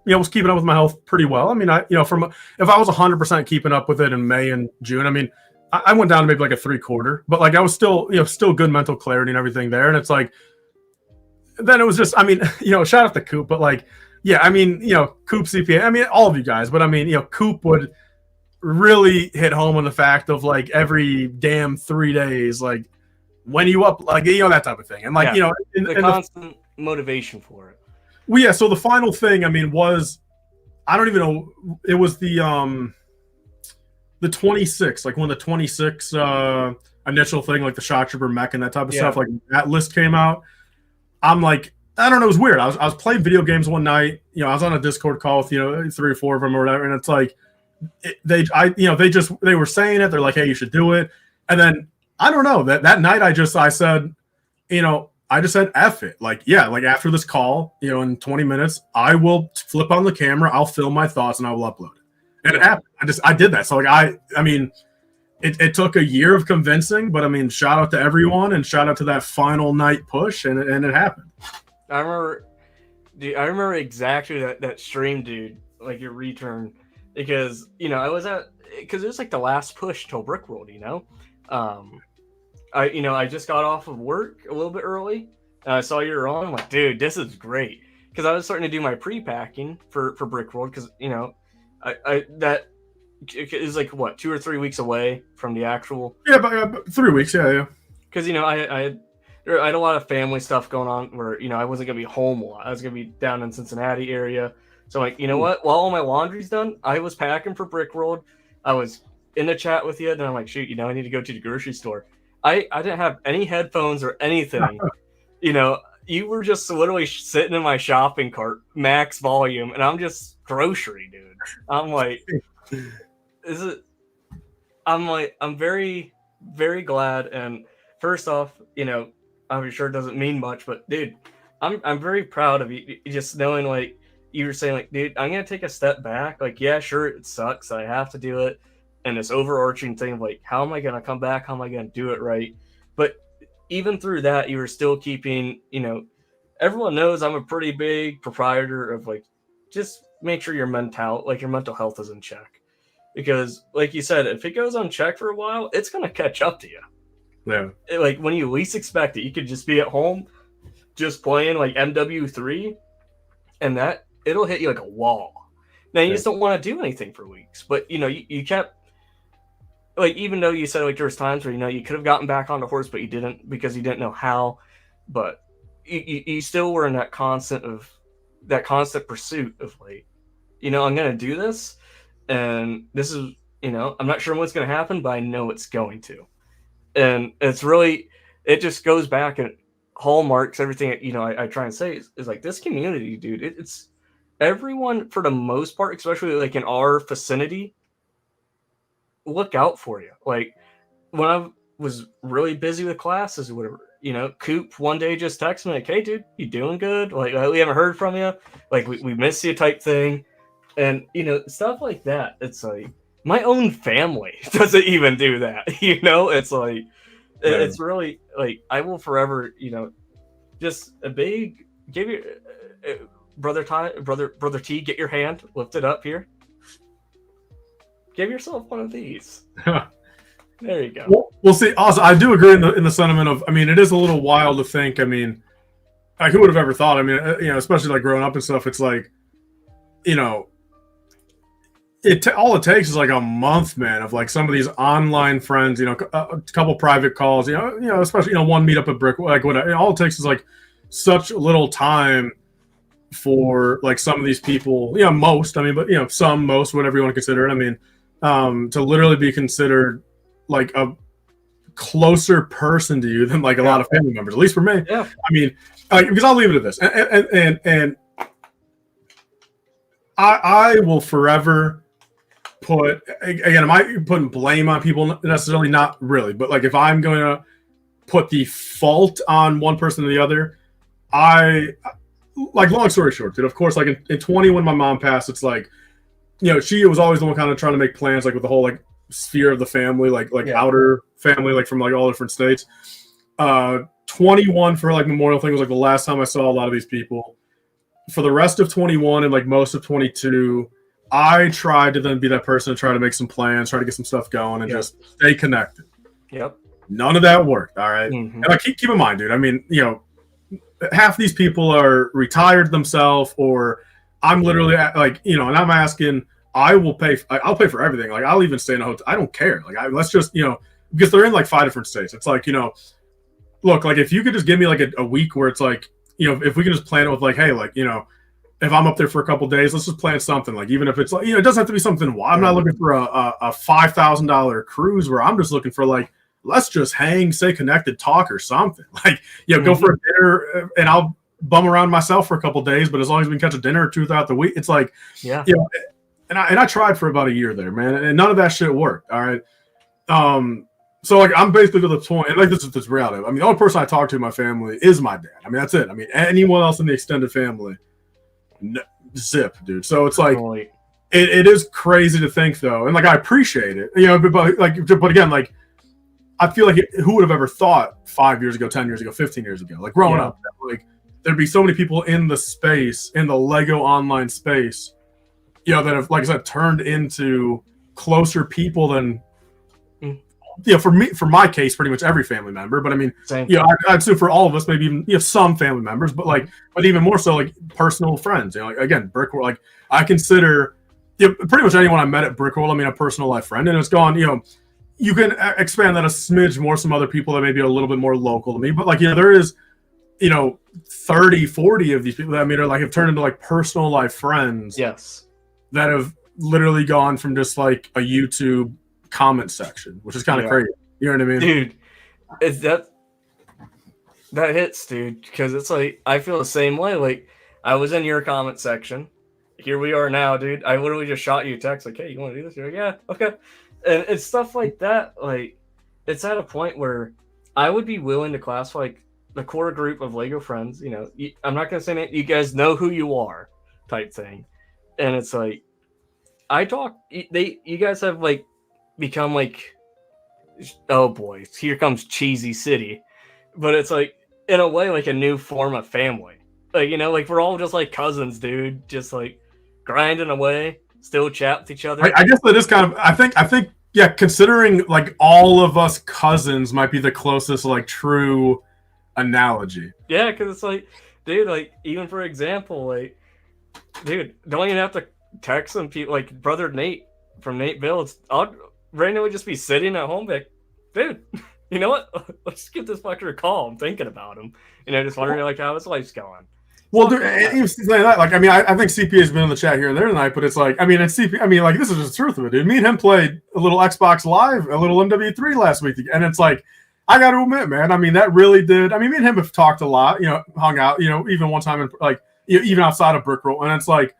was keeping up with my health pretty well. I mean, if I was 100% keeping up with it in May and June, I mean, I went down to maybe like a 3/4, but like I was still good mental clarity and everything there. And it's like, then it was just, I mean, shout out to Coop, but like, yeah, I mean, Coop, CPA, I mean, all of you guys, but I mean, Coop would really hit home on the fact of like every damn 3 days, like when you up, like, that type of thing. And like, the constant motivation for it. Well, yeah. So the final thing, I mean, was, I don't even know, it was the 26, like when the 26 initial thing, like the Shock Trooper mech and that type of stuff, like that list came out. I'm like, I don't know, it was weird. I was playing video games one night. I was on a Discord call with 3 or 4 of them or whatever, and it's like they were saying it. They're like, hey, you should do it. And then I don't know, that night I said, I just said F it. Like, yeah, like after this call, in 20 minutes, I will flip on the camera, I'll film my thoughts, and I will upload it. And it happened. I did that. So like I mean, it took a year of convincing, but I mean, shout out to everyone and shout out to that final night push, and it happened. I remember exactly that stream, dude, like your return, because I was because it was like the last push till Brick World, I just got off of work a little bit early, and I saw you were on. I'm like, dude, this is great, because I was starting to do my pre-packing for Brick World, because that is like what 2 or 3 weeks away from the actual. Yeah, but 3 weeks, yeah. Because I had a lot of family stuff going on where, I wasn't going to be home a lot. I was going to be down in Cincinnati area. So I'm like, what? While all my laundry's done, I was packing for Brick World. I was in the chat with you. Then I'm like, shoot, I need to go to the grocery store. I didn't have any headphones or anything. You were just literally sitting in my shopping cart, max volume, and I'm just grocery, dude. I'm like, I'm very, very glad. And first off, I'm sure it doesn't mean much, but dude, I'm very proud of you. Just knowing, like, you were saying, like, dude, I'm gonna take a step back. Like, yeah, sure, it sucks, I have to do it, and this overarching thing of like, how am I gonna come back? How am I gonna do it right? But even through that, you were still keeping, everyone knows I'm a pretty big proprietor of like, just make sure your mental health is in check, because like you said, if it goes unchecked for a while, it's gonna catch up to you. Yeah. Like when you least expect it, you could just be at home, just playing like MW3, and that it'll hit you like a wall. Now you just don't want to do anything for weeks, but you kept, like, even though you said like there was times where you could have gotten back on the horse, but you didn't because you didn't know how. But you still were in that constant pursuit of like, I'm gonna do this, and this is I'm not sure what's gonna happen, but I know it's going to, and it just goes back and hallmarks everything. I try and say is like this community, dude. It's everyone for the most part, especially like in our vicinity, look out for you. Like when I was really busy with classes or whatever, Coop one day just texted me like, "Hey, dude, you doing good? Like, we haven't heard from you. Like, we miss you," type thing, and stuff like that. It's like my own family doesn't even do that. It's like it's really like I will forever, just a big give your brother T, get your hand lifted up here. Give yourself one of these. There you go. We'll see. Also, I do agree in the sentiment of, I mean, it is a little wild to think. I mean, like, who would have ever thought? I mean, especially like growing up and stuff. It's like, all it takes is like a month, man, of like some of these online friends. A couple private calls. Especially one meetup at Brick. Like whatever. All it takes is like such little time for like some of these people. Most. I mean, but most, whatever you want to consider it. I mean, to literally be considered like a closer person to you than like a lot of family members, at least for me. Yeah. I mean, because I'll leave it at this, and I will forever put, again, am I putting blame on people? Necessarily not really, but like if I'm going to put the fault on one person or the other, like, long story short, dude, of course, like in 20 when my mom passed, it's like, she was always the one kind of trying to make plans, like with the whole like sphere of the family, like outer family, like from like all different states. 21 for like Memorial thing was like the last time I saw a lot of these people. For the rest of 21 and like most of 22, I tried to then be that person to try to make some plans, try to get some stuff going, and just stay connected. Yep. None of that worked. All right. And I keep in mind, dude, I mean, half these people are retired themselves, or I'm literally like, and I'm asking, I'll pay for everything. Like, I'll even stay in a hotel. I don't care. Like, let's just, because they're in like 5 different states. It's like, look, like if you could just give me like a week where it's like, if we can just plan it with like, hey, like, if I'm up there for a couple days, let's just plan something. Like, even if it's like, it doesn't have to be something wild. I'm not looking for a $5,000 cruise where I'm just looking for like, let's just hang, stay connected, talk or something. Like, go for a dinner, and I'll bum around myself for a couple days, but as long as we can catch a dinner or two throughout the week, it's like, and I tried for about a year there, man, and none of that shit worked. All right. So like I'm basically to the point, and like this is reality. I mean, the only person I talk to in my family is my dad. I mean, that's it. I mean, anyone else in the extended family, zip, dude. So it's like it is crazy to think though, and like I appreciate it, but again, like I feel like who would have ever thought 5 years ago, 10 years ago, 15 years ago, like growing up, like there'd be so many people in the space, in the Lego online space, that have, like I said, turned into closer people than, for me, for my case, pretty much every family member. But I mean, I'd assume for all of us, maybe even some family members, but even more so, like personal friends. Like again, Brickworld. Like I consider pretty much anyone I met at Brickworld, I mean, a personal life friend, and it's gone. You can expand that a smidge more. Some other people that maybe are a little bit more local to me, but like there is, 30, 40 of these people that I mean are like have turned into like personal life friends. Yes. That have literally gone from just like a YouTube comment section, which is kind of crazy. You know what I mean? Dude, it's that hits, dude, because it's like I feel the same way. Like I was in your comment section. Here we are now, dude. I literally just shot you a text like, hey, you want to do this? You're like, yeah, okay. And it's stuff like that. Like it's at a point where I would be willing to classify like the core group of Lego friends. I'm not gonna say that you guys know who you are, type thing. And it's like, you guys have like become like, oh boy, here comes Cheesy City. But it's like, in a way, like a new form of family. Like, like we're all just like cousins, dude. Just like grinding away, still chat with each other. I guess that is kind of, I think yeah, considering like all of us cousins might be the closest like true analogy. Yeah, because it's like, dude, like even for example, like, dude, don't even have to text some people like brother Nate from Nate Builds. I'll randomly just be sitting at home, like, dude, you know what? Let's give this fucker a call. I'm thinking about him. Just wondering like how his life's going. Well, dude, even saying that, like, I mean, I think CPA's been in the chat here and there tonight, but it's like, I mean, like, this is just the truth of it, dude. Me and him played a little Xbox Live, a little MW3 last week, and it's like, I got to admit, man, I mean, that really did. I mean, me and him have talked a lot, hung out, even one time, like, even outside of Brickroll, and it's like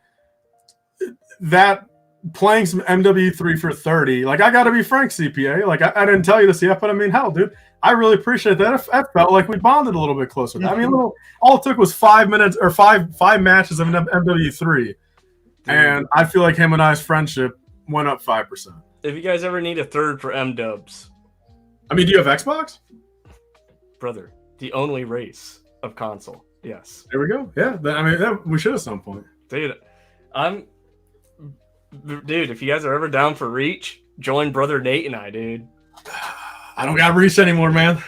that playing some MW3 for 30. Like, I got to be frank, CPA. Like, I didn't tell you this yet, but I mean, hell, dude. I really appreciate that. I felt like we bonded a little bit closer. I mean, all it took was 5 minutes or five matches of an MW3, and I feel like him and I's friendship went up 5%. If you guys ever need a third for M-dubs, I mean, do you have Xbox? Brother, the only race of console. Yes. There we go. Yeah, I mean, we should at some point. Dude, if you guys are ever down for Reach, join brother Nate and I, dude. I don't got Reach anymore, man.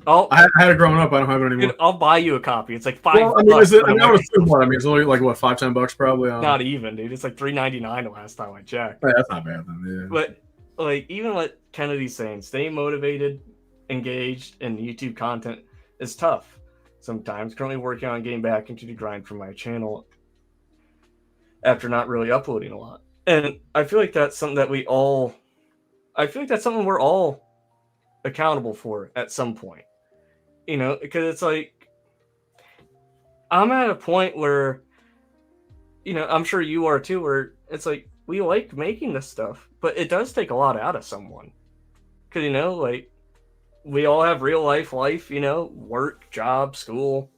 I had it growing up. I don't have it anymore. Dude, I'll buy you a copy. It's like $5. Well, I mean, I would assume what? I mean, it's only like what, $5-10 probably. Not even, dude. It's like $3.99 the last time I checked. Yeah, that's not bad then. Yeah. But like, even what Kennedy's saying, staying motivated, engaged in YouTube content is tough sometimes. Currently working on getting back into the grind for my channel after not really uploading a lot, and I feel like that's something that we're all accountable for at some point, because it's like I'm at a point where, I'm sure you are too, where it's like we like making this stuff, but it does take a lot out of someone, because like we all have real life, work, job, school,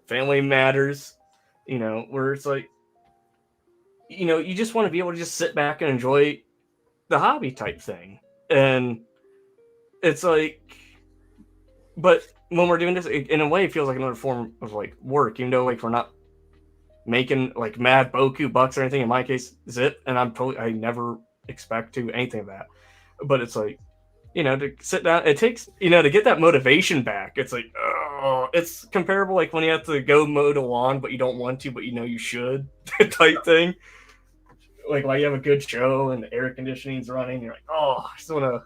family matters, where it's like, you just want to be able to just sit back and enjoy the hobby type thing. And it's like, but when we're doing this, in a way, it feels like another form of like work, even though like we're not making like mad Boku bucks or anything. In my case, zip, and I never expect to anything of that. But it's like, to sit down, it takes, to get that motivation back. It's like, oh, it's comparable like when you have to go mow the lawn, but you don't want to, but you should type thing. Like while you have a good show and the air conditioning's running, you're like, oh, I just want to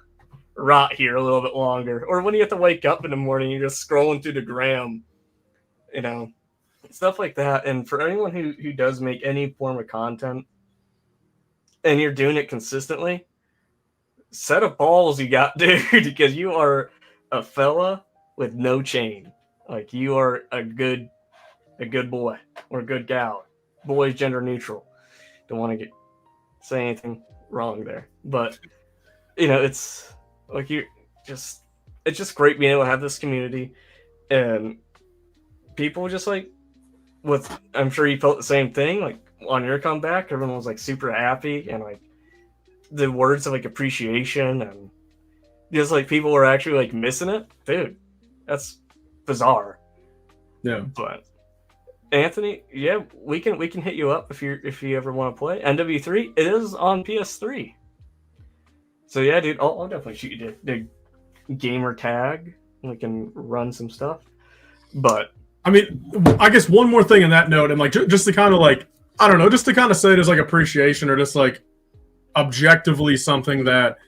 rot here a little bit longer. Or when you have to wake up in the morning, you're just scrolling through the gram, stuff like that. And for anyone who does make any form of content and you're doing it consistently, set of balls you got, dude, because you are a fella with no chain. Like, you are a good boy or a good gal. Boys gender neutral. Don't want to say anything wrong there, but it's like it's just great being able to have this community, and people just like I'm sure you felt the same thing, like on your comeback, everyone was like super happy, and like the words of like appreciation, and just like people were actually like missing it, dude. That's bizarre. Yeah, but Anthony, yeah, we can hit you up if you ever want to play MW3. It is on PS3. So yeah, dude, I'll definitely shoot you the gamer tag. We can run some stuff. But I mean, I guess one more thing on that note, and like just to kind of like, I don't know, just to kind of say it as like appreciation, or just like objectively something that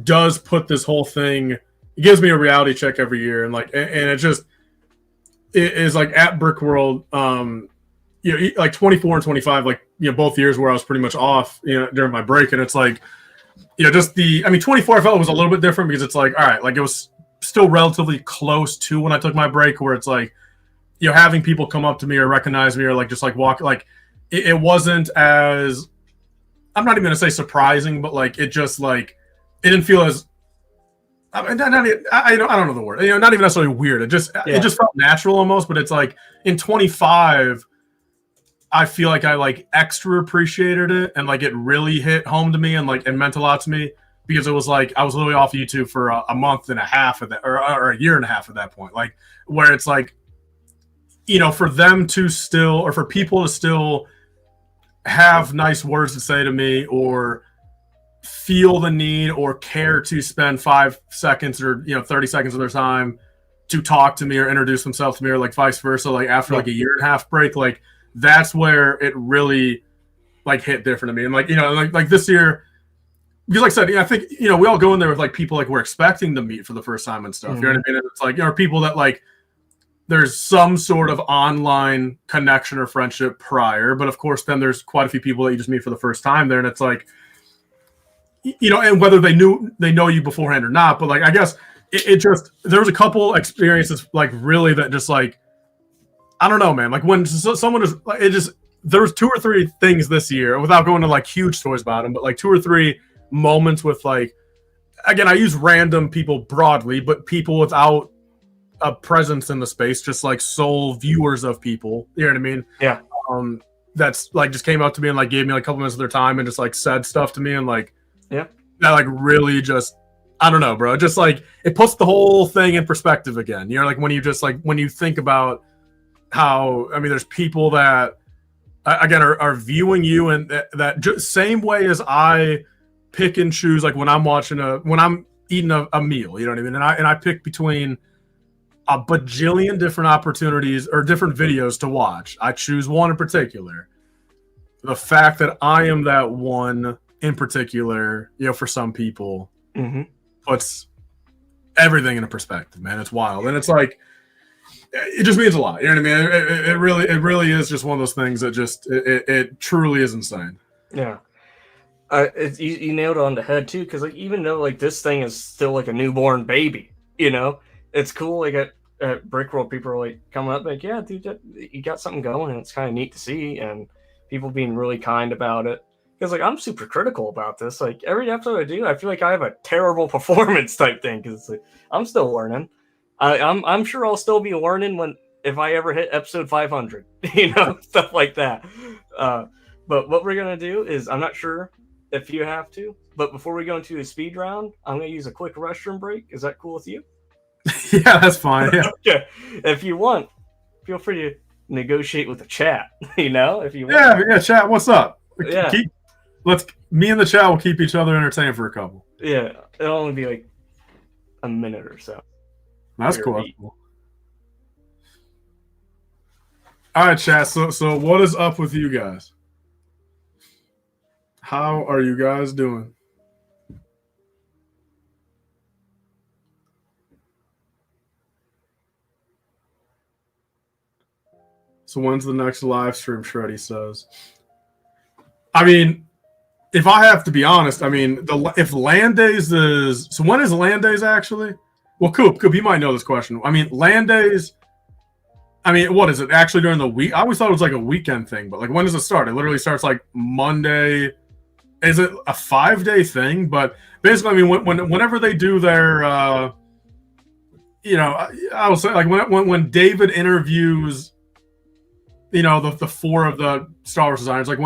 does put this whole thing, it gives me a reality check every year, and it just, it is like at Brickworld, like 24 and 25, like, both years where I was pretty much off, during my break. And it's like, just 24, I felt it was a little bit different because it's like, all right, like it was still relatively close to when I took my break, where it's like, having people come up to me or recognize me or like, just like walk, like it wasn't as, I'm not even going to say surprising, but like, it just like, it didn't feel as, I don't know the word. Not even necessarily weird. It just felt natural almost. But it's like in 25, I feel like I like extra appreciated it, and like it really hit home to me, and like it meant a lot to me, because it was like I was literally off YouTube for a month and a half of that, or a year and a half at that point. Like, where it's like, for them to still, or for people to still have nice words to say to me, or feel the need or care to spend 5 seconds or 30 seconds of their time to talk to me or introduce themselves to me, or like vice versa, like after like a year and a half break, like that's where it really like hit different to me. And like like this year, because like I said, I think we all go in there with like people like we're expecting to meet for the first time and stuff. You know what I mean? And it's like people that like there's some sort of online connection or friendship prior, but of course then there's quite a few people that you just meet for the first time there, and it's like and whether they know you beforehand or not, but like I guess it just there was a couple experiences like really that just like I don't know, man. Like when someone is it just there was 2 or 3 things this year without going to like huge stories about them, but like 2 or 3 moments with like again I use random people broadly, but people without a presence in the space, just like sole viewers of people. You know what I mean? Yeah. That's like just came up to me and like gave me like a couple minutes of their time and just like said stuff to me and like yeah, that like really just I don't know, bro. Just like it puts the whole thing in perspective again. Like when you think about how there's people that again are viewing you and that just same way as I pick and choose like when I'm eating a meal. You know what I mean? And I pick between a bajillion different opportunities or different videos to watch. I choose one in particular. The fact that I am that one in particular, for some people, puts everything in a perspective, man. It's wild. And it's like, it just means a lot. You know what I mean? It really is just one of those things that just, it truly is insane. Yeah. You nailed it on the head too. Cause like, even though like this thing is still like a newborn baby, it's cool. Like at Brickworld, people are like coming up like, yeah, dude, you got something going, and it's kind of neat to see, and people being really kind about it. Because like I'm super critical about this. Like every episode I do, I feel like I have a terrible performance type thing because like, I'm still learning. I'm sure I'll still be learning if I ever hit episode 500, stuff like that. But what we're gonna do is I'm not sure if you have to, but before we go into a speed round, I'm gonna use a quick restroom break. Is that cool with you? Yeah, that's fine. Yeah. Okay. If you want, feel free to negotiate with the chat. If you want. Yeah, chat. What's up? Yeah. Me and the chat will keep each other entertained for a couple. Yeah, it'll only be like a minute or so. That's cool. All right, chat. So what is up with you guys? How are you guys doing? So when's the next live stream, Shreddy says? If I have to be honest, if Land Days is... So when is Land Days actually? Well, Coop, you might know this question. Land Days... what is it? Actually during the week? I always thought it was like a weekend thing, but like when does it start? It literally starts like Monday. Is it a 5-day thing? But basically, whenever they do their... I would say like when David interviews... the 4 of the Star Wars designers, like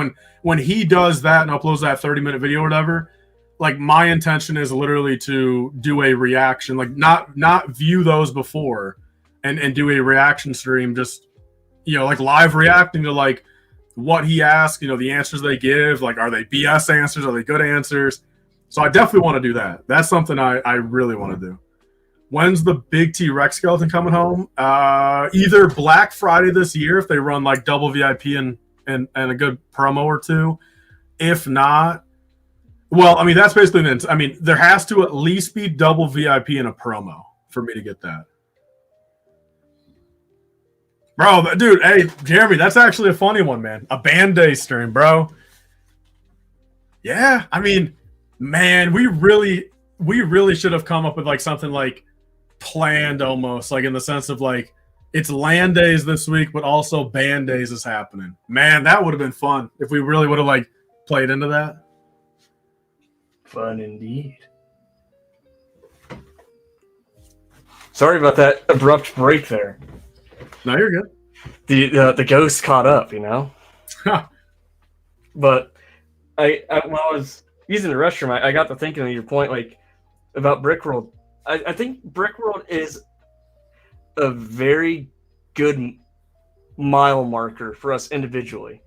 when he does that and uploads that 30-minute video or whatever, like my intention is literally to do a reaction, like not view those before and do a reaction stream, just like live reacting to like what he asked, the answers they give, like are they BS answers, are they good answers? So I definitely want to do that. That's something I really want to do. When's the big T-Rex skeleton coming home? Either Black Friday this year if they run like double VIP and a good promo or 2. If not, well, that's basically there has to at least be double VIP and a promo for me to get that. Bro, dude, hey, Jeremy, that's actually a funny one, man. A Band Day stream, bro. Yeah, man, we really should have come up with like something like planned almost, like in the sense of like it's Land Days this week, but also Band Days is happening. Man, that would have been fun if we really would have like played into that. Fun indeed. Sorry about that abrupt break there. No, you're good. The ghost caught up, But when I was using the restroom, I got to thinking of your point, like about Brickworld. I think Brickworld is a very good mile marker for us individually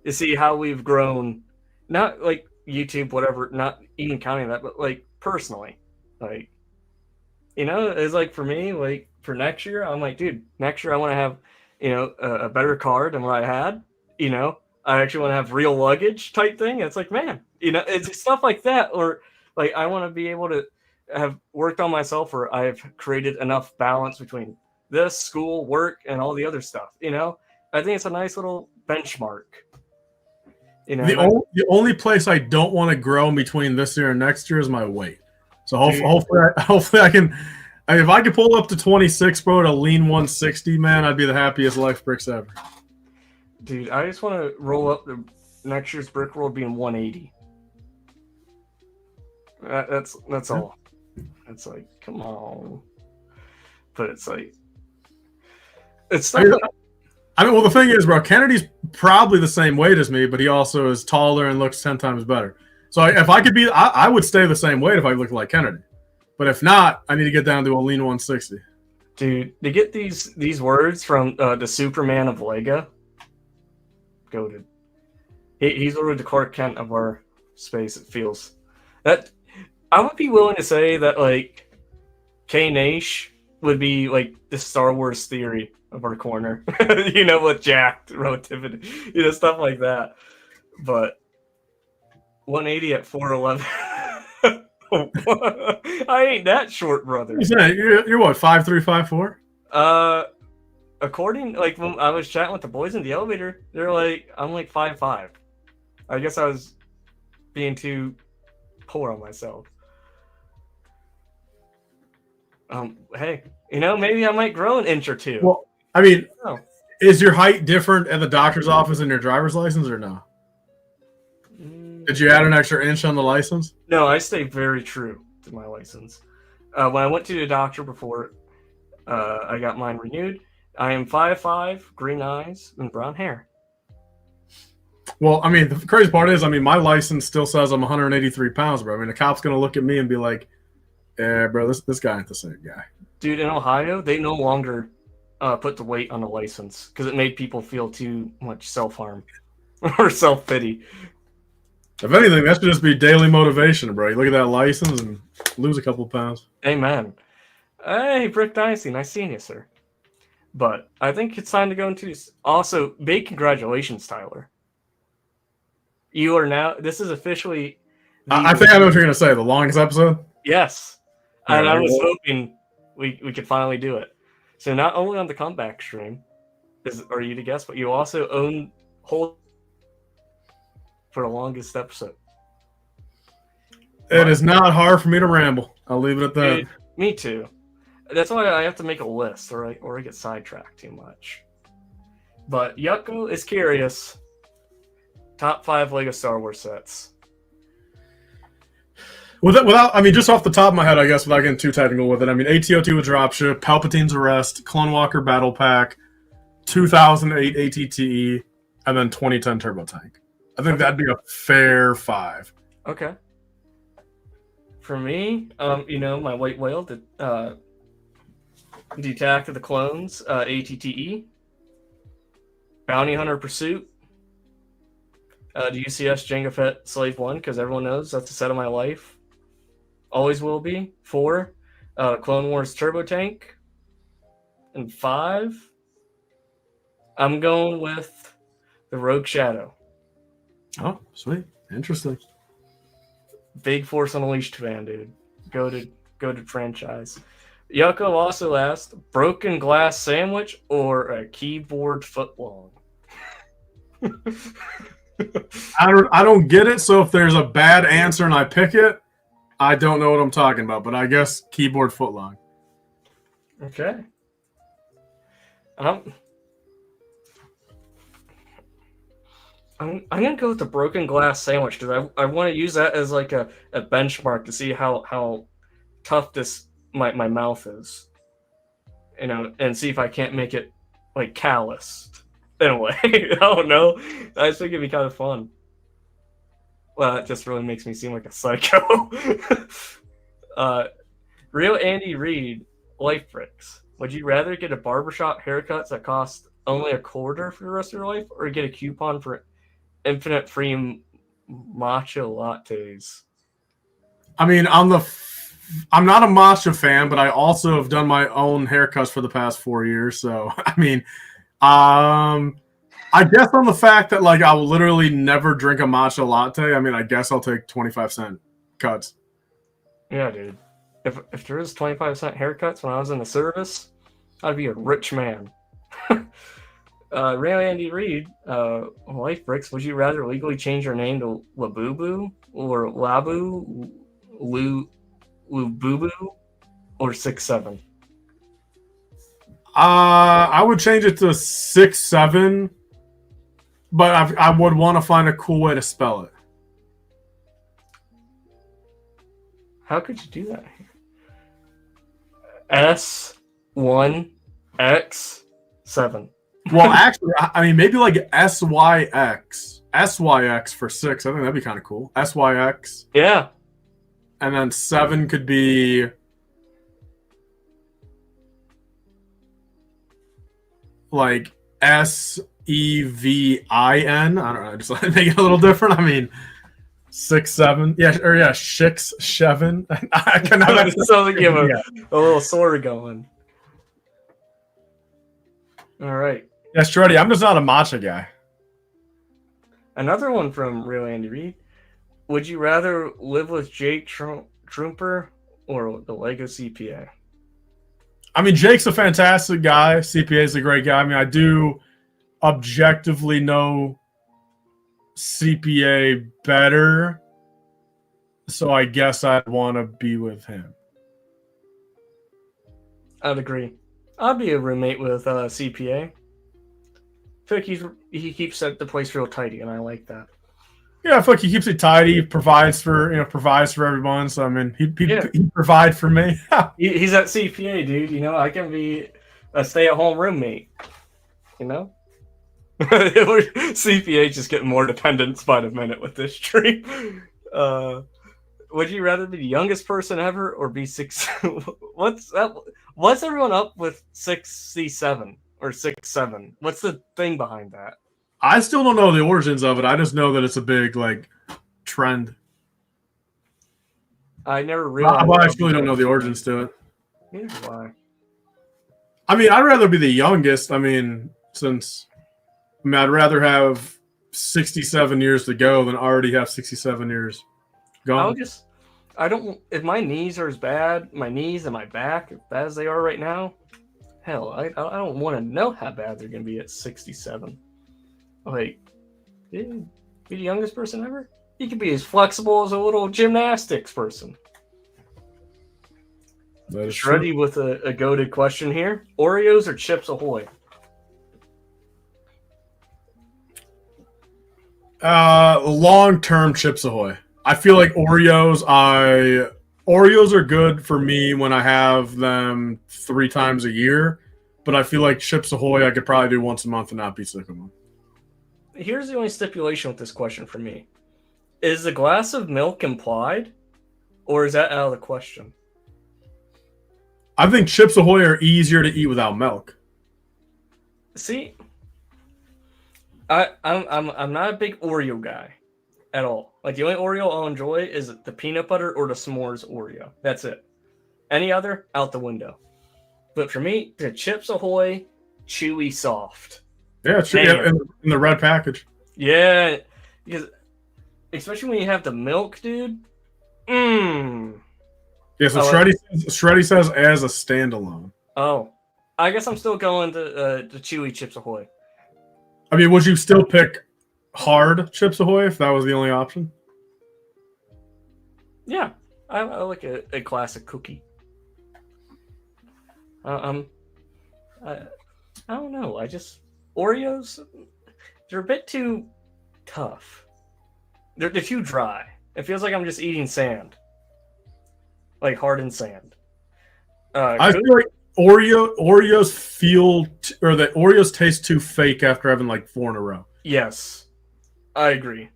to see how we've grown. Not like YouTube, whatever, not even counting that, but like personally, like, you know, it's like for me, like for next year, I'm like, dude, next year I want to have, you know, a better car than what I had. You know, I actually want to have real luggage type thing. It's like, man, you know, it's stuff like that. Or like, I want to be able to have worked on myself where I've created enough balance between this, school, work, and all the other stuff. You know, I think it's a nice little benchmark. You know, the only place I don't want to grow in between this year and next year is my weight. So hopefully I can. If I could pull up to 26, bro, to lean 160, man, I'd be the happiest Lifebricks ever. Dude, I just want to roll up the next year's Brick World being 180. That's all. It's like, come on. But it's like, it's stuff like, I mean, well, the thing is, bro, Kennedy's probably the same weight as me, but he also is taller and looks 10 times better. So if I could be, I would stay the same weight if I looked like Kennedy. But if not, I need to get down to a lean 160. Dude, to get these words from the Superman of Lego, goated. He's literally the Clark Kent of our space. It feels that I would be willing to say that like K Nash would be like the Star Wars theory of our corner. You know, with jacked relativity, you know, stuff like that. But 180 at 4'11". I ain't that short, brother. You're what, 5'3", 5'4"? According, like when I was chatting with the boys in the elevator, they're like, I'm like 5'5". I guess I was being too poor on myself. Hey, you know, maybe I might grow an inch or two. Well, I mean, is your height different at the doctor's office and your driver's license or no? Did you add an extra inch on the license? No, I stay very true to my license. When I went to the doctor before I got mine renewed, I am 5'5", green eyes, and brown hair. Well, I mean, the crazy part is, I mean, my license still says I'm 183 pounds, bro. I mean, the cop's going to look at me and be like, yeah, bro, this guy ain't the same guy. Dude, in Ohio, they no longer put the weight on the license because it made people feel too much self-harm or self-pity. If anything, that should just be daily motivation, bro. You look at that license and lose a couple pounds. Amen. Hey, Brick Dynasty, nice seeing you, sir. But I think it's time to go into also big congratulations, Tyler. You are now. This is officially. I think I know what you're gonna say. The longest episode. Yes, and I was hoping we could finally do it. So not only on the comeback stream, are you to guess, but you also own whole for the longest episode. It is not hard for me to ramble. I'll leave it at that. Dude, me too. That's why I have to make a list, or I get sidetracked too much. But Yucko is curious. Top 5 Lego Star Wars sets. Without, I mean, just off the top of my head, I guess, without getting too technical with it, I mean, AT-02 with Dropship, Palpatine's Arrest, Clone Walker Battle Pack, 2008 ATTE, and then 2010 Turbo Tank. I think that'd be a fair 5. Okay. For me, you know, my white whale, the Attack of the Clones, ATTE, Bounty Hunter Pursuit, the UCS Jango Fett Slave 1, because everyone knows that's the set of my life. Always will be. 4, Clone Wars Turbo Tank. And 5, I'm going with the Rogue Shadow. Oh, sweet. Interesting. Big Force Unleashed fan, dude. Go to franchise. Yucko also asked, broken glass sandwich or a keyboard footlong? I don't get it, so if there's a bad answer and I pick it, I don't know what I'm talking about, but I guess keyboard footlong. Okay. I'm gonna go with the broken glass sandwich because I want to use that as like a benchmark to see how tough this my mouth is, you know, and see if I can't make it like calloused in a way. I don't know. I just think it'd be kind of fun. Well, it just really makes me seem like a psycho. Real Andy Reid, Lifebricks. Would you rather get a barbershop haircut that costs only $0.25 for the rest of your life, or get a coupon for infinite free matcha lattes? I mean, I'm not a matcha fan, but I also have done my own haircuts for the past 4 years. So, I mean, I guess on the fact that like I will literally never drink a matcha latte, I mean, I guess I'll take 25-cent cuts. Yeah, dude. If there was 25-cent haircuts when I was in the service, I'd be a rich man. Randy Reed, Lifebricks, would you rather legally change your name to Labubu or Labu, Lububu, or 6'7"? I would change it to 6'7", but I would want to find a cool way to spell it. How could you do that? S1X7. Well, actually, I mean, maybe like SYX for 6. I think that'd be kind of cool. SYX. Yeah. And then 7 could be like SEVIN. I don't know. Just like make it a little different. I mean, 6'7". Yeah, or yeah, 6'7". I can have so give a little sword going. All right. Yeah, Shreddy, I'm just not a matcha guy. Another one from Real Andy Reid. Would you rather live with Jake Trumper or the Lego CPA? I mean, Jake's a fantastic guy. CPA's a great guy. I mean, I do objectively know CPA better, so I guess I'd want to be with him. I'd agree. I'd be a roommate with CPA. I feel like he keeps the place real tidy, and I like that. Yeah, I feel like he keeps it tidy. Provides for everyone. So I mean, he provide for me. He's at CPA, dude. You know, I can be a stay-at-home roommate. You know, CPA just getting more dependents by the minute with this stream. Would you rather be the youngest person ever or be six? What's everyone up with 67 or 6'7"? What's the thing behind that? I still don't know the origins of it. I just know that it's a big like trend. I never realized. I actually don't know the origins to it. Here's why. I mean, I'd rather be the youngest. I mean, I'd rather have 67 years to go than already have 67 years gone. If my knees are as bad, my knees and my back as bad as they are right now, hell, I don't want to know how bad they're going to be at 67. Like, dude, be the youngest person ever? You could be as flexible as a little gymnastics person. That is true. Ready with a goated question here. Oreos or Chips Ahoy? Long-term Chips Ahoy. I feel like Oreos are good for me when I have them 3 times a year, but I feel like Chips Ahoy I could probably do once a month and not be sick of them. Here's the only stipulation with this question for me. Is the glass of milk implied, or is that out of the question? I think Chips Ahoy are easier to eat without milk. See, I'm not a big Oreo guy at all. Like, the only Oreo I'll enjoy is the peanut butter or the s'mores Oreo. That's it. Any other, out the window. But for me, the Chips Ahoy, chewy soft. Yeah, it's in the red package. Yeah, because especially when you have the milk, dude. Mmm. Yeah, so Shreddy says as a standalone. Oh, I guess I'm still going to the chewy Chips Ahoy. I mean, would you still pick hard Chips Ahoy if that was the only option? Yeah, I like a classic cookie. I don't know. Oreos, they're a bit too tough. They're too dry. It feels like I'm just eating sand, like hardened sand. I feel like Oreos the Oreos taste too fake after having like 4 in a row. Yes, I agree.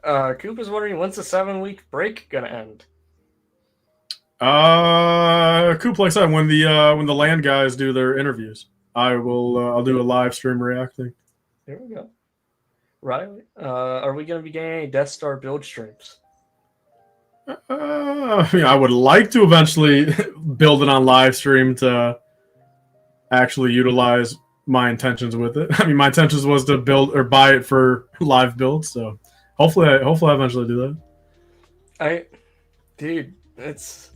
Coop is wondering, when's the 7-week break gonna end? Coop, like I said, when the land guys do their interviews, I'll do a live stream reacting. There we go. Riley, are we going to be getting any Death Star build streams? I would like to eventually build it on live stream to actually utilize my intentions with it. I mean, my intentions was to build or buy it for live build, so hopefully I eventually do that. Dude, it's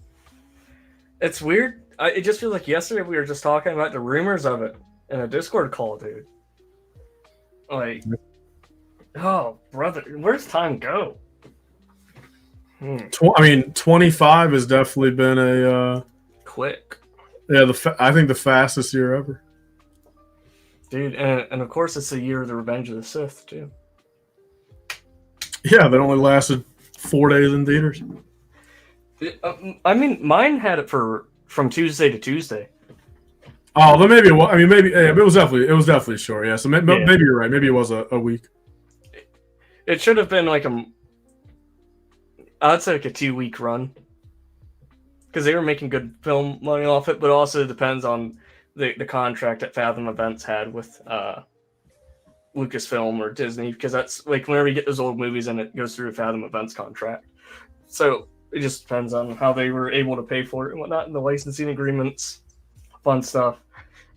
weird. It just feels like yesterday we were just talking about the rumors of it in a Discord call, dude. Like, oh brother, where's time go? I mean, 25 has definitely been a quick. Yeah, I think the fastest year ever. Dude, and of course it's the year of the Revenge of the Sith, too. Yeah, that only lasted 4 days in theaters. I mean, mine had it from Tuesday to Tuesday. Oh, then maybe it was definitely short. Yeah, so maybe you're right. Maybe it was a week. It should have been like I'd say like a 2-week run, because they were making good film money off it, but also depends on the contract that Fathom Events had with Lucasfilm or Disney, because that's like whenever you get those old movies and it goes through a Fathom Events contract. So it just depends on how they were able to pay for it and whatnot, and the licensing agreements, fun stuff.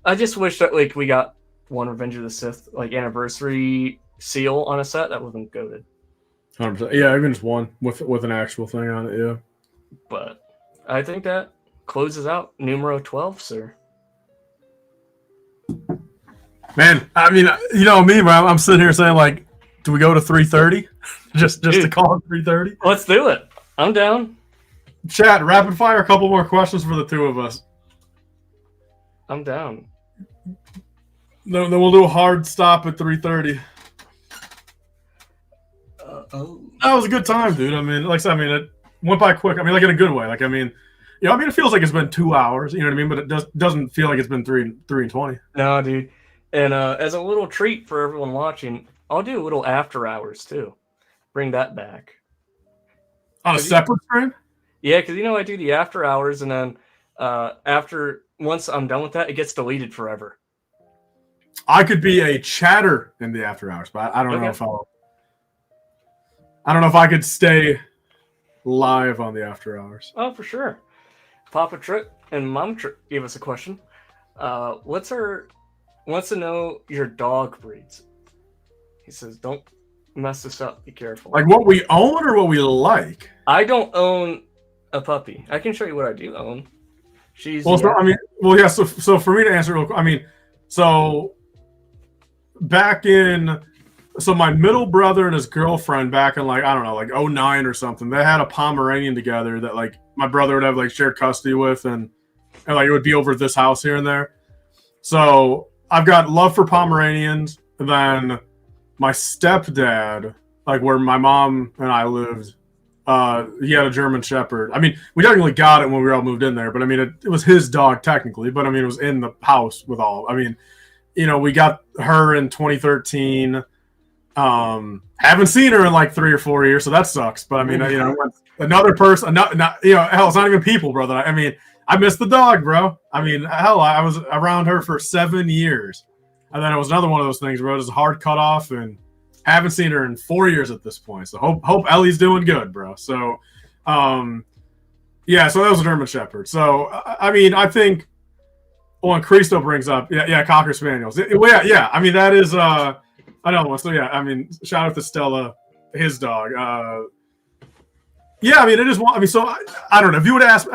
I just wish that like we got one Revenge of the Sith like anniversary seal on a set. That would have been goated. 100%. Yeah, even just one with an actual thing on it. Yeah, but I think that closes out numero 12, sir. Man, I mean, you know me, but I'm sitting here saying, like, do we go to 3:30? just to call it 3:30? Let's do it. I'm down. Chat, rapid fire, a couple more questions for the two of us. I'm down. No, then we'll do a hard stop at 3:30. That was a good time, dude. I mean, like I said, it went by quick. I mean, like in a good way. Like, it feels like it's been 2 hours. You know what I mean? But it doesn't feel like it's been 3:20. No, dude. And as a little treat for everyone watching, I'll do a little after hours too. Bring that back. On a separate stream? Yeah, because I do the after hours, and then once I'm done with that, it gets deleted forever. I could be a chatter in the after hours, but I don't know if I don't know if I could stay live on the after hours. Oh, for sure. Papa Trip and Mom Trip gave us a question. Wants to know your dog breeds. He says, don't mess this up. Be careful. Like what we own or what we like? I don't own a puppy. I can show you what I do own. She's So for me to answer real quick, so back in, so my middle brother and his girlfriend back in like 2009 or something, they had a Pomeranian together that like my brother would have like shared custody with, and like it would be over at this house here and there. So I've got love for Pomeranians. And then my stepdad, like where my mom and I lived, he had a German Shepherd. We technically got it when we all moved in there, but it was his dog technically, but it was in the house with all. We got her in 2013. Haven't seen her in like 3 or 4 years, so that sucks. But another person, hell, it's not even people, bro. I miss the dog, bro. Hell, I was around her for 7 years, and then it was another one of those things where it was a hard cut off, and haven't seen her in 4 years at this point. So hope Ellie's doing good, bro. So, so that was a German Shepherd. So I think. When Cristo brings up, Cocker Spaniels. That is another one. So shout out to Stella, his dog. It is one. So I don't know. If you would ask,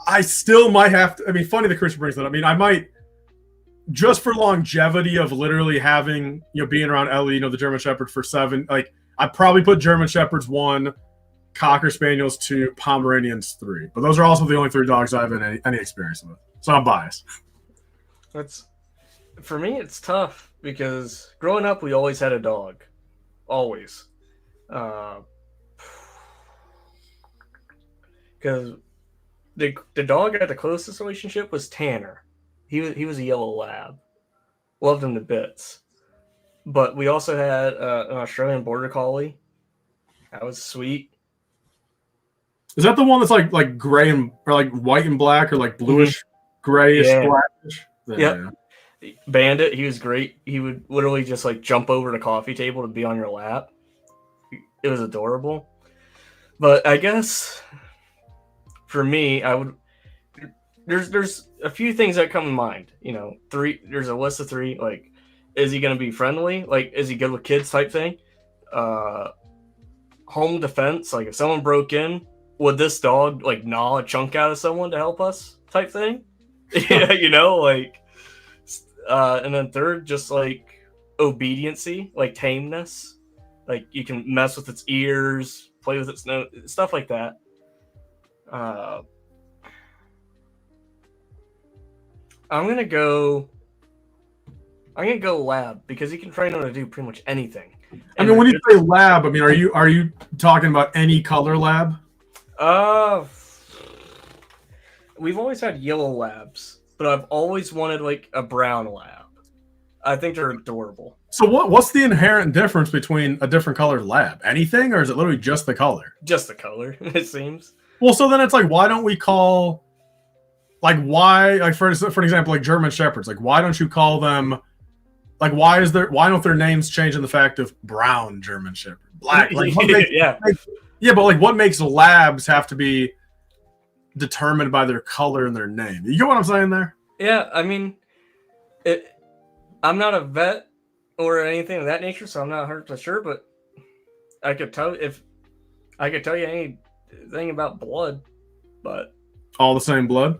I still might have to. Funny that Cristo brings that up. I might, just for longevity of literally having, being around Ellie, the German Shepherd for 7. Like I'd probably put German Shepherds 1, Cocker Spaniels 2, Pomeranians 3. But those are also the only 3 dogs I have any experience with. So I'm biased. For me, it's tough because growing up, we always had a dog. Always. Because the dog I had the closest relationship was Tanner. He was a yellow lab. Loved him to bits. But we also had an Australian Border Collie. That was sweet. Is that the one that's like gray or like white and black or like bluish, grayish, blackish? Yep. Bandit, he was great. He would literally just like jump over the coffee table to be on your lap. It was adorable. But I guess for me, I would. There's a few things that come to mind. You know, there's a list of 3. Like, is he going to be friendly? Like, is he good with kids type thing? Home defense. Like, if someone broke in, would this dog like gnaw a chunk out of someone to help us type thing? Yeah, you know, like. And then third, just like obediency, like tameness. Like you can mess with its ears, play with its nose, stuff like that. I'm gonna go lab because you can train them to do pretty much anything. I mean, when you say lab, I mean, are you talking about any color lab? We've always had yellow labs, but I've always wanted like a brown lab. I think they're adorable. So what's the inherent difference between a different colored lab? Anything, or is it literally just the color? Just the color, it seems. Well, so then it's like, why don't we call, like, why, like for example, like German Shepherds, like why don't you call them, like why don't their names change in the fact of brown German Shepherd, black? Like, yeah, but like what makes labs have to be determined by their color and their name? You get what I'm saying there? Yeah, I mean, I'm not a vet or anything of that nature, so I'm not 100% sure, but I could tell you anything about blood, but all the same blood.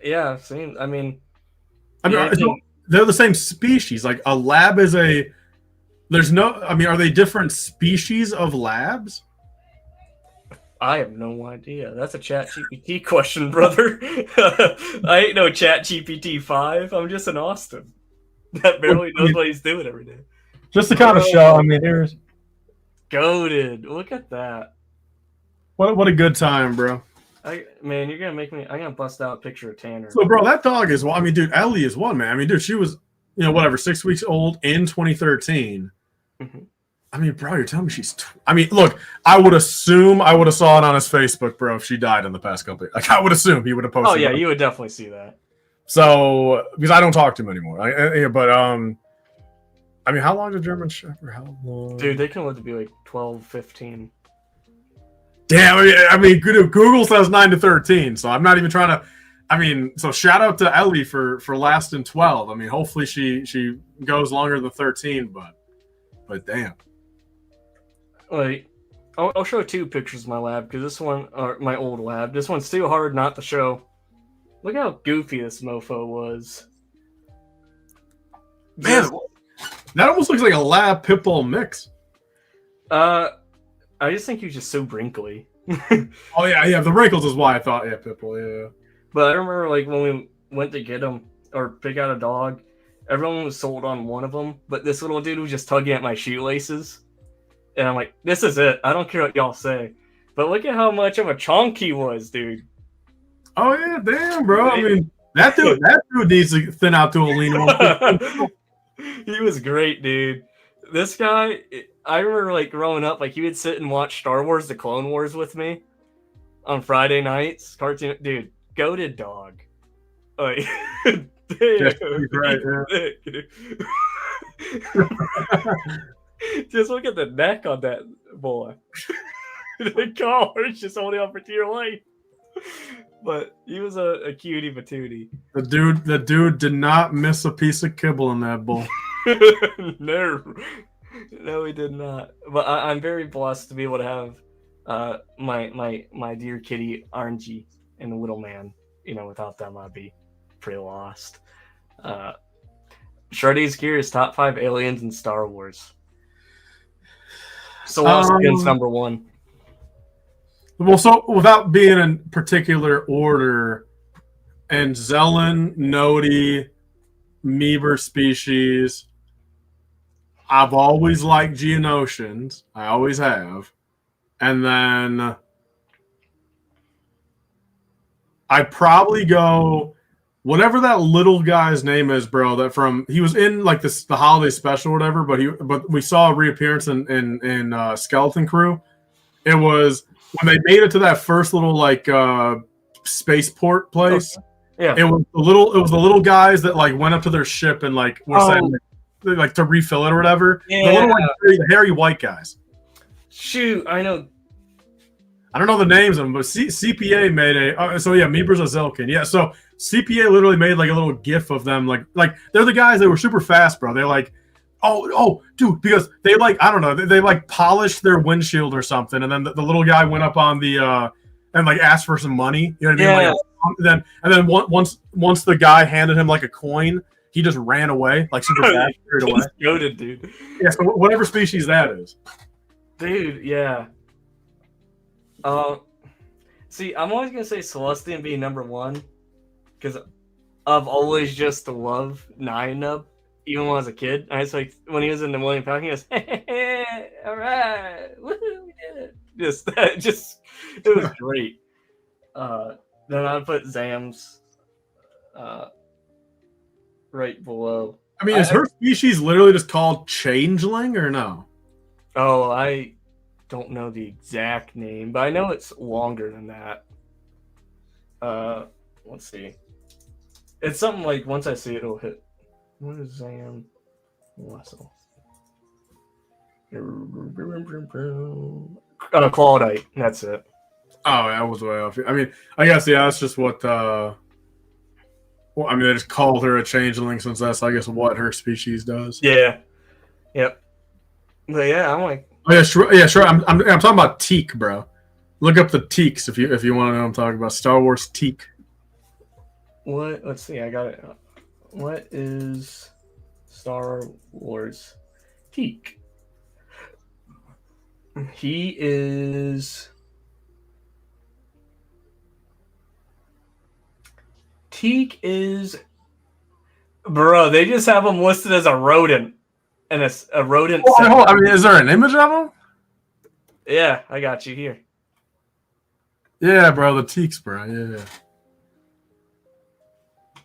Yeah, same. I mean, they're the same species. Like a lab is a. There's no. I mean, are they different species of labs? I have no idea. That's a Chat GPT question, brother. I ain't no Chat GPT 5. I'm just an Austin that barely knows what he's doing every day. Just to kind of show. I mean, here's goated. Look at that. What a good time, bro. Man, you're gonna make me. I'm gonna bust out a picture of Tanner. So, bro, that dog is. Well, I mean, dude, Ellie is one, man. I mean, dude, she was, 6 weeks old in 2013. Mm-hmm. I mean, bro, you're telling me she's. I mean, look, I would assume I would have saw it on his Facebook, bro, if she died in the past couple. Like, I would assume he would have posted. Oh yeah, you would definitely see that. So, because I don't talk to him anymore. I mean, how long did German Shepherd? How long? Dude, they can live to be like 12, 15. Damn, I mean, Google says 9 to 13, so I'm not even trying to. I mean, so shout out to Ellie for lasting 12. I mean, hopefully she goes longer than 13, but damn. Like, I'll show 2 pictures of my lab because this one, or my old lab, this one's too hard not to show. Look how goofy this mofo was. Man, that almost looks like a lab pit bull mix. I just think he was just so wrinkly. Oh yeah, the wrinkles is why I thought pit bull, yeah. But I remember like when we went to get him or pick out a dog, everyone was sold on one of them, but this little dude was just tugging at my shoelaces, and I'm like, this is it. I don't care what y'all say, but look at how much of a chonk he was, dude. Oh yeah, damn, bro. I mean, that dude needs to thin out to a lean one. He was great, dude. This guy, I remember like growing up, like he would sit and watch Star Wars: The Clone Wars with me on Friday nights. Cartoon, dude, goated dog. Like, damn, right, just look at the neck on that boy. The collar is just holding on for dear life. But he was a cutie patootie. The dude did not miss a piece of kibble in that bowl. No, he did not. But I'm very blessed to be able to have my dear kitty Arnji and the little man. Without them, I'd be pretty lost. Shreddy's Gears top 5 aliens in Star Wars. Celestians number 1. Well, so without being in particular order, and Zelen, Nodi, Meeber species, I've always liked Geonosians. I always have. And then I'd probably go whatever that little guy's name is, bro. He was in like the holiday special or whatever, but we saw a reappearance in Skeleton Crew. It was when they made it to that first little like spaceport place. Yeah. It was the little guys that like went up to their ship and like were saying like to refill it or whatever. Yeah. The little like hairy white guys. Shoot, I know. I don't know the names of them, but CPA made a. So yeah, Meebers a Zelkin. Yeah, so CPA literally made like a little GIF of them. Like they're the guys that were super fast, bro. They're like, oh, dude, because they like I don't know, they like polished their windshield or something, and then the little guy went up on the and like asked for some money. You know what I mean? Yeah. Like, and then once the guy handed him like a coin, he just ran away like super fast, straight away. Goated, dude. Yeah, so whatever species that is. Dude, yeah. See, I'm always gonna say Celestian being number one because I've always just loved Nine Nub, even when I was a kid. I was like, when he was in the William Pack, he goes, "Hey, all right, woohoo, we did it!" It was great. Then I put Zams, right below. I mean, is her species literally just called Changeling or no? Oh, I don't know the exact name, but I know it's longer than that. Let's see. It's something like once I see it, it'll hit. What is Zam Wessel? Claudite. That's it. Oh, that was way off. I mean, I guess yeah, that's just what. Well, I mean, they just called her a changeling since that's, I guess, what her species does. Yeah. Yep. But yeah, I'm like. Oh yeah, sure. Yeah, sure. I'm talking about teak, bro. Look up the teaks if you want to know what I'm talking about. Star Wars teak. What? Let's see. I got it. What is Star Wars teak? He is. Teak is. Bro, they just have him listed as a rodent. And a rodent. Oh, I mean, is there an image of him? Yeah, I got you here. Yeah, bro, the teaks, bro. Yeah.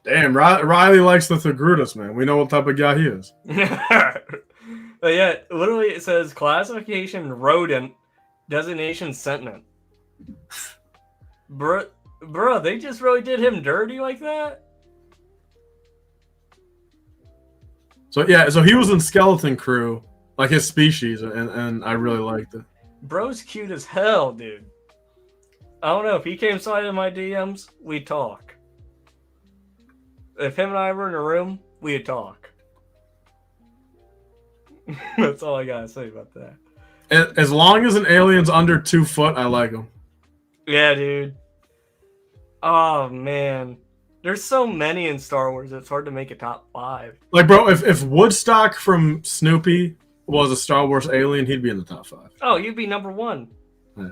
Damn, Riley likes the Thagrutas, man. We know what type of guy he is. But yeah, literally it says classification rodent, designation sentient. Bro, they just really did him dirty like that? So yeah, so he was in Skeleton Crew, like his species, and I really liked it. Bro's cute as hell, dude. I don't know, if he came inside of my DMs, we'd talk. If him and I were in a room, we'd talk. That's all I gotta say about that. As long as an alien's under 2 foot, I like him. Yeah, dude. Oh man, there's so many in Star Wars. It's hard to make a top 5. Like, bro, if Woodstock from Snoopy was a Star Wars alien, he'd be in the top 5. Oh, you'd be number 1. Yeah.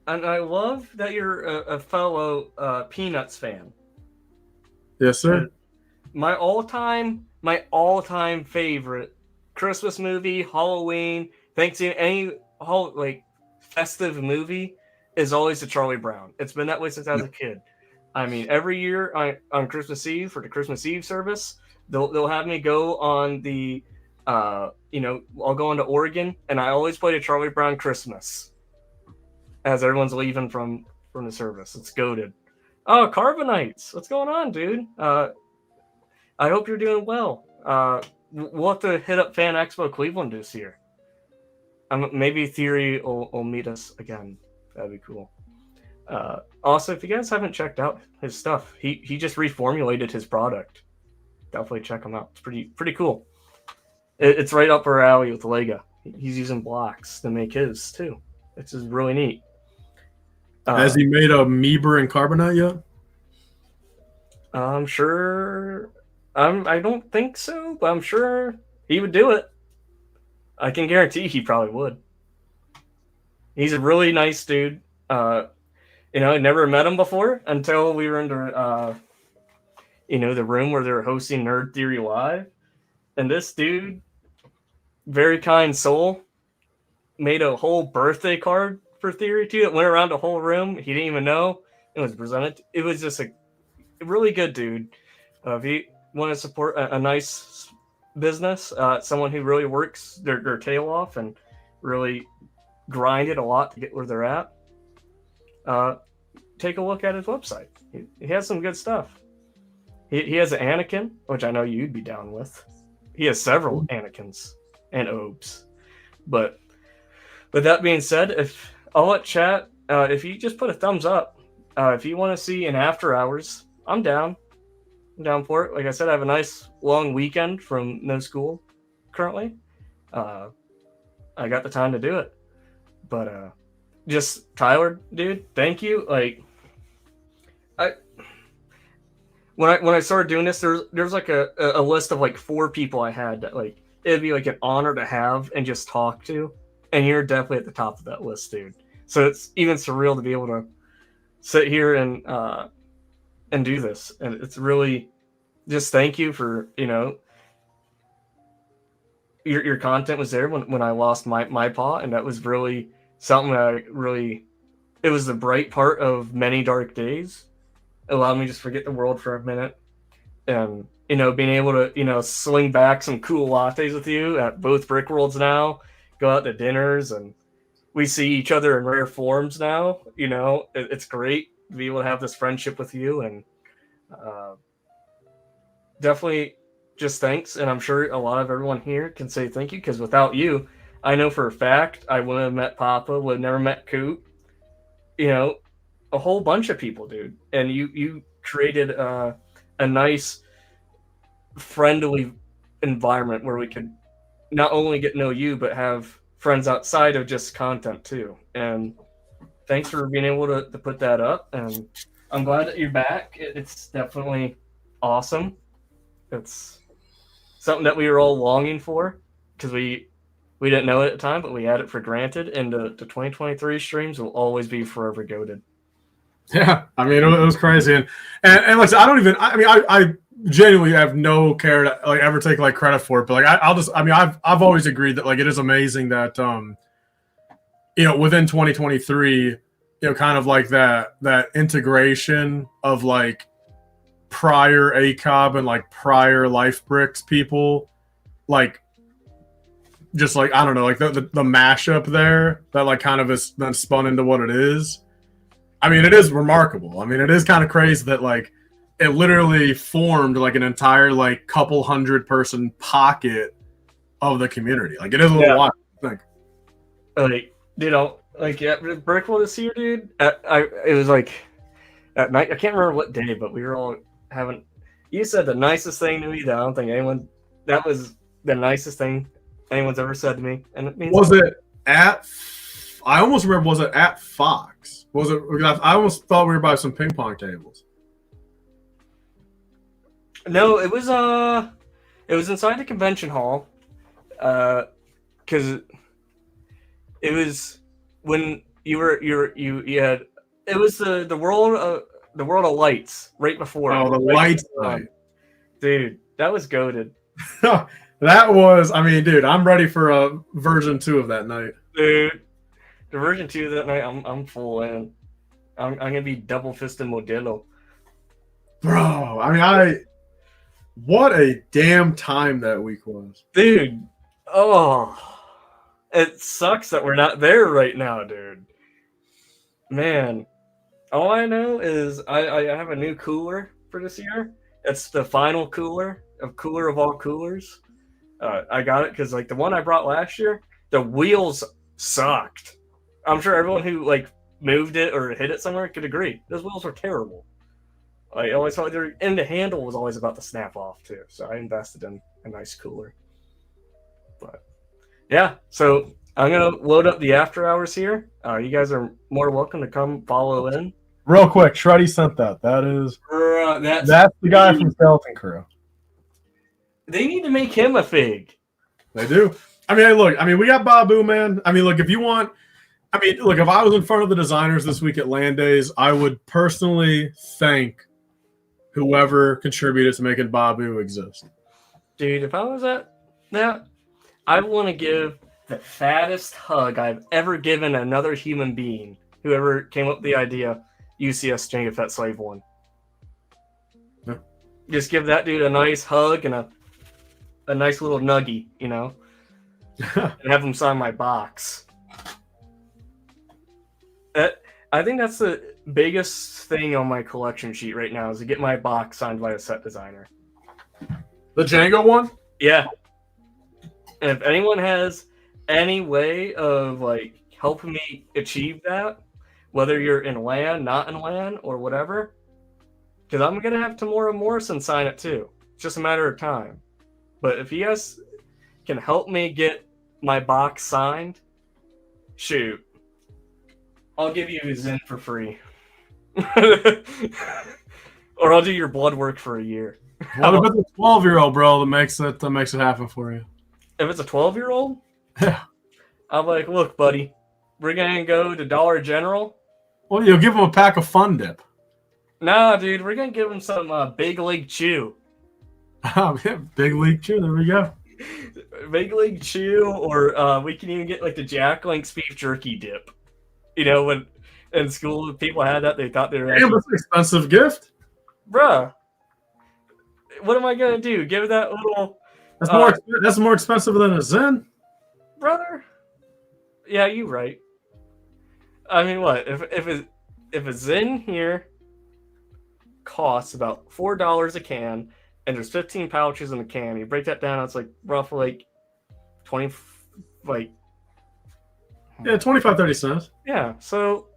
And I love that you're a fellow Peanuts fan. Yes, sir. My all-time favorite Christmas movie, Halloween, Thanksgiving, any festive movie is always the Charlie Brown. It's been that way since I was a kid. I mean, every year on Christmas Eve for the Christmas Eve service, they'll have me go on the, I'll go into Oregon, and I always play the Charlie Brown Christmas as everyone's leaving from the service. It's goated. Oh, Carbonites. What's going on, dude? I hope you're doing well. We'll have to hit up Fan Expo Cleveland this year. Maybe Theory will meet us again. That'd be cool. Also, if you guys haven't checked out his stuff, he just reformulated his product. Definitely check him out. It's pretty cool. It's right up our alley with Lego. He's using blocks to make his too. It's just really neat. Has he made a Meeber and Carbonite yet? I'm sure. I don't think so, but I'm sure he would do it. I can guarantee he probably would. He's a really nice dude. I never met him before until we were in the room where they were hosting Nerd Theory Live. And this dude, very kind soul, made a whole birthday card for Theory too. It went around the whole room. He didn't even know it was presented. It was just a really good dude. If you want to support a nice business, someone who really works their tail off and really grinded a lot to get where they're at, take a look at his website. He has some good stuff. He has an Anakin, which I know you'd be down with. He has several Anakins and Obes. But with that being said, if I'll let chat, if you just put a thumbs up, if you want to see an after hours, I'm down. I'm down for it. Like I said, I have a nice long weekend from no school currently. I got the time to do it. But just Tyler, dude, thank you. Like when I started doing this, there's like a list of like 4 people I had that like it'd be like an honor to have and just talk to, and you're definitely at the top of that list, dude. So it's even surreal to be able to sit here and do this, and it's really just thank you for your content was there when I lost my paw, and that was really something that it was the bright part of many dark days. It allowed me to just forget the world for a minute, and being able to sling back some cool lattes with you at both Brick Worlds now, go out to dinners, and we see each other in rare forms now. It's great to be able to have this friendship with you, and definitely just thanks. And I'm sure a lot of everyone here can say thank you, because without you, I know for a fact I wouldn't have met Papa, would have never met Coop, a whole bunch of people, dude. And you created a nice, friendly environment where we could not only get to know you, but have friends outside of just content too. And thanks for being able to put that up. And I'm glad that you're back. It's definitely awesome. It's something that we were all longing for, because we didn't know it at the time, but we had it for granted. And the 2023 streams will always be forever goated. Yeah, I mean, it was crazy, and like I genuinely have no care to like ever take like credit for it, but like I've always agreed that like it is amazing that within 2023, kind of like that integration of like prior ACOB and like prior Lifebricks people, like just like I don't know, like the mashup there that like kind of is then spun into what it is. I mean, it is remarkable. I mean, it is kind of crazy that like it literally formed like an entire like couple 100-person pocket of the community. Like it is a little wild, I think. Like Brickworld this year, dude. It was like at night. I can't remember what day, but we were all having. You said the nicest thing to me that I don't think anyone. That was the nicest thing anyone's ever said to me, and it means. Was it at? I almost remember. Was it at Fox? Was it? I almost thought we were by some ping pong tables. No, it was inside the convention hall, because it was when you had it was the world of lights right before. Oh, the lights night, dude, that was goated. That was. I mean, dude, I'm ready for a version 2 of that night, dude. The version 2 of that night, I'm full in. I'm gonna be double fisted Modelo, bro. I mean, what a damn time that week was, dude. Oh, it sucks that we're not there right now, dude. Man, all I know is I have a new cooler for this year. It's the final cooler of all coolers. I got it because like the one I brought last year, the wheels sucked. I'm sure everyone who like moved it or hit it somewhere could agree. Those wheels were terrible. I always thought and the handle was always about to snap off too. So I invested in a nice cooler. But yeah, so I'm gonna load up the after hours here. You guys are more welcome to come follow in. Real quick, Shreddy sent that. That is that's the guy from Skeleton Crew. They need to make him a fig. They do. I mean, look. I mean, we got Babu, man. I mean, look. If you want. I mean, look, if I was in front of the designers this week at Land Days, I would personally thank whoever contributed to making Babu exist. Dude, if I was at that, I want to give the fattest hug I've ever given another human being, whoever came up with the idea, UCS Jango Fett Slave 1. Yeah. Just give that dude a nice hug and a nice little nuggie, and have him sign my box. I think that's the biggest thing on my collection sheet right now is to get my box signed by a set designer. The Django one? Yeah. And if anyone has any way of like helping me achieve that, whether you're in LAN, not in LAN, or whatever, because I'm gonna have Tamora Morrison sign it too. It's just a matter of time. But if you guys can help me get my box signed, shoot, I'll give you his in for free. Or I'll do your blood work for a year. What if it's a 12-year-old, bro, that makes it happen for you? If it's a 12-year-old, Yeah. I'm like, look, buddy, we're gonna go to Dollar General. Well, you'll give him a pack of Fun Dip. Nah, dude, we're gonna give him some Big League Chew. Oh, yeah, Big League Chew. There we go. Big League Chew, or we can even get like the Jack Link's beef jerky dip. You know, when in school people had that, they thought they were Damn, that's an expensive gift. Bruh, what am I gonna do? Give that little That's more expensive than a Zen. brother? Yeah, you right. I mean, what if a Zen here costs about $4 a can, and there's 15 pouches in the can. You break that down, it's like roughly like 20, like yeah, 25-30 cents. Yeah, so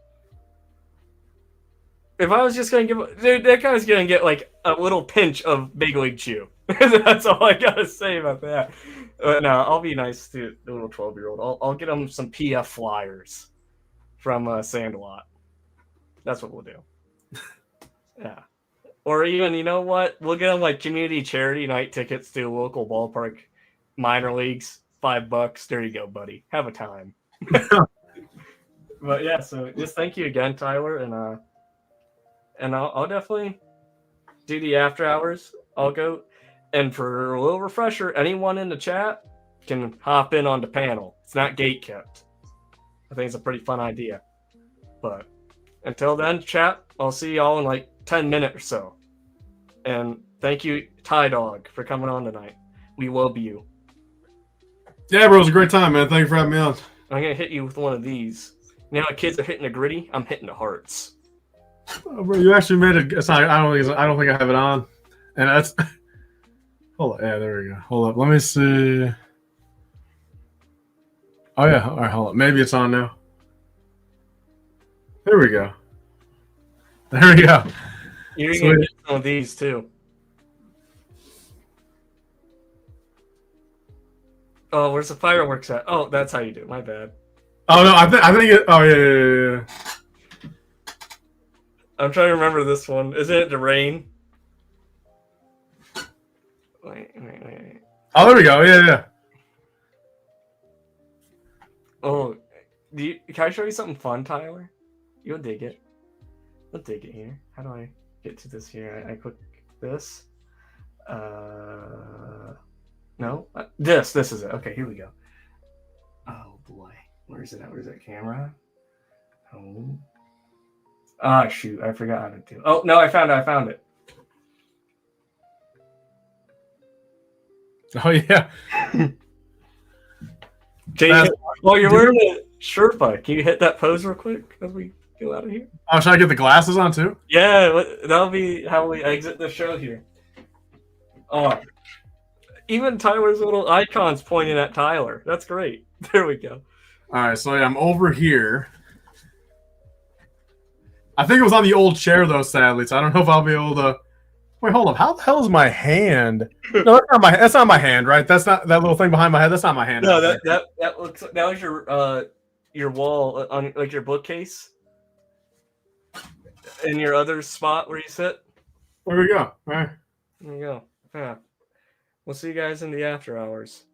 if I was just gonna give, dude, that guy's gonna get like a little pinch of Big League Chew. That's all I gotta say about that. No, I'll be nice to the little 12-year-old. I'll get him some PF flyers from Sandlot. That's what we'll do. Yeah. Or even, you know what? We'll get them like community charity night tickets to a local ballpark, minor leagues, $5. There you go, buddy. Have a time. But yeah, so just thank you again, Tyler, and I'll definitely do the after hours. I'll go, and for a little refresher, anyone in the chat can hop in on the panel. It's not gate kept. I think it's a pretty fun idea. But until then, chat, I'll see y'all in like 10 minutes or so. And thank you, Ty Dog, for coming on tonight. We love you. Yeah, bro, it was a great time, man. Thank you for having me on. I'm gonna hit you with one of these. You know how kids are hitting the gritty? I'm hitting the hearts. Oh, bro, you actually made it. I don't think I have it on. And that's. Hold on. Yeah, there we go. Hold up. Let me see. Oh yeah. All right. Hold up. Maybe it's on now. There we go. There we go. You're gonna get some of these too. Oh, where's the fireworks at? Oh, that's how you do it. My bad. Oh no, I think it. Oh yeah. I'm trying to remember this one. Isn't it the rain? Wait. Oh, there we go. Yeah. Oh, can I show you something fun, Tyler? You'll dig it. I'll dig it here. How do I get to this here? I click this. No, this is it. Okay, here we go. Oh boy, where's it at? Where's that camera? Oh, shoot, I forgot how to do. Oh no, I found it. Oh yeah. Jason, you're wearing a Sherpa. Can you hit that pose real quick as we go out of here? Oh, should I get the glasses on too? Yeah, that'll be how we exit the show here. Oh, even Tyler's little icons pointing at Tyler. That's great. There we go. All right, so yeah, I'm over here. I think it was on the old chair though, sadly. So I don't know if I'll be able to. Wait, hold up. How the hell is my hand? No, that's not my hand, right? That's not that little thing behind my head. That's not my hand. No, that looks. That was your wall on like your bookcase. In your other spot where you sit. There we go. All right. There you go. Yeah. We'll see you guys in the after hours.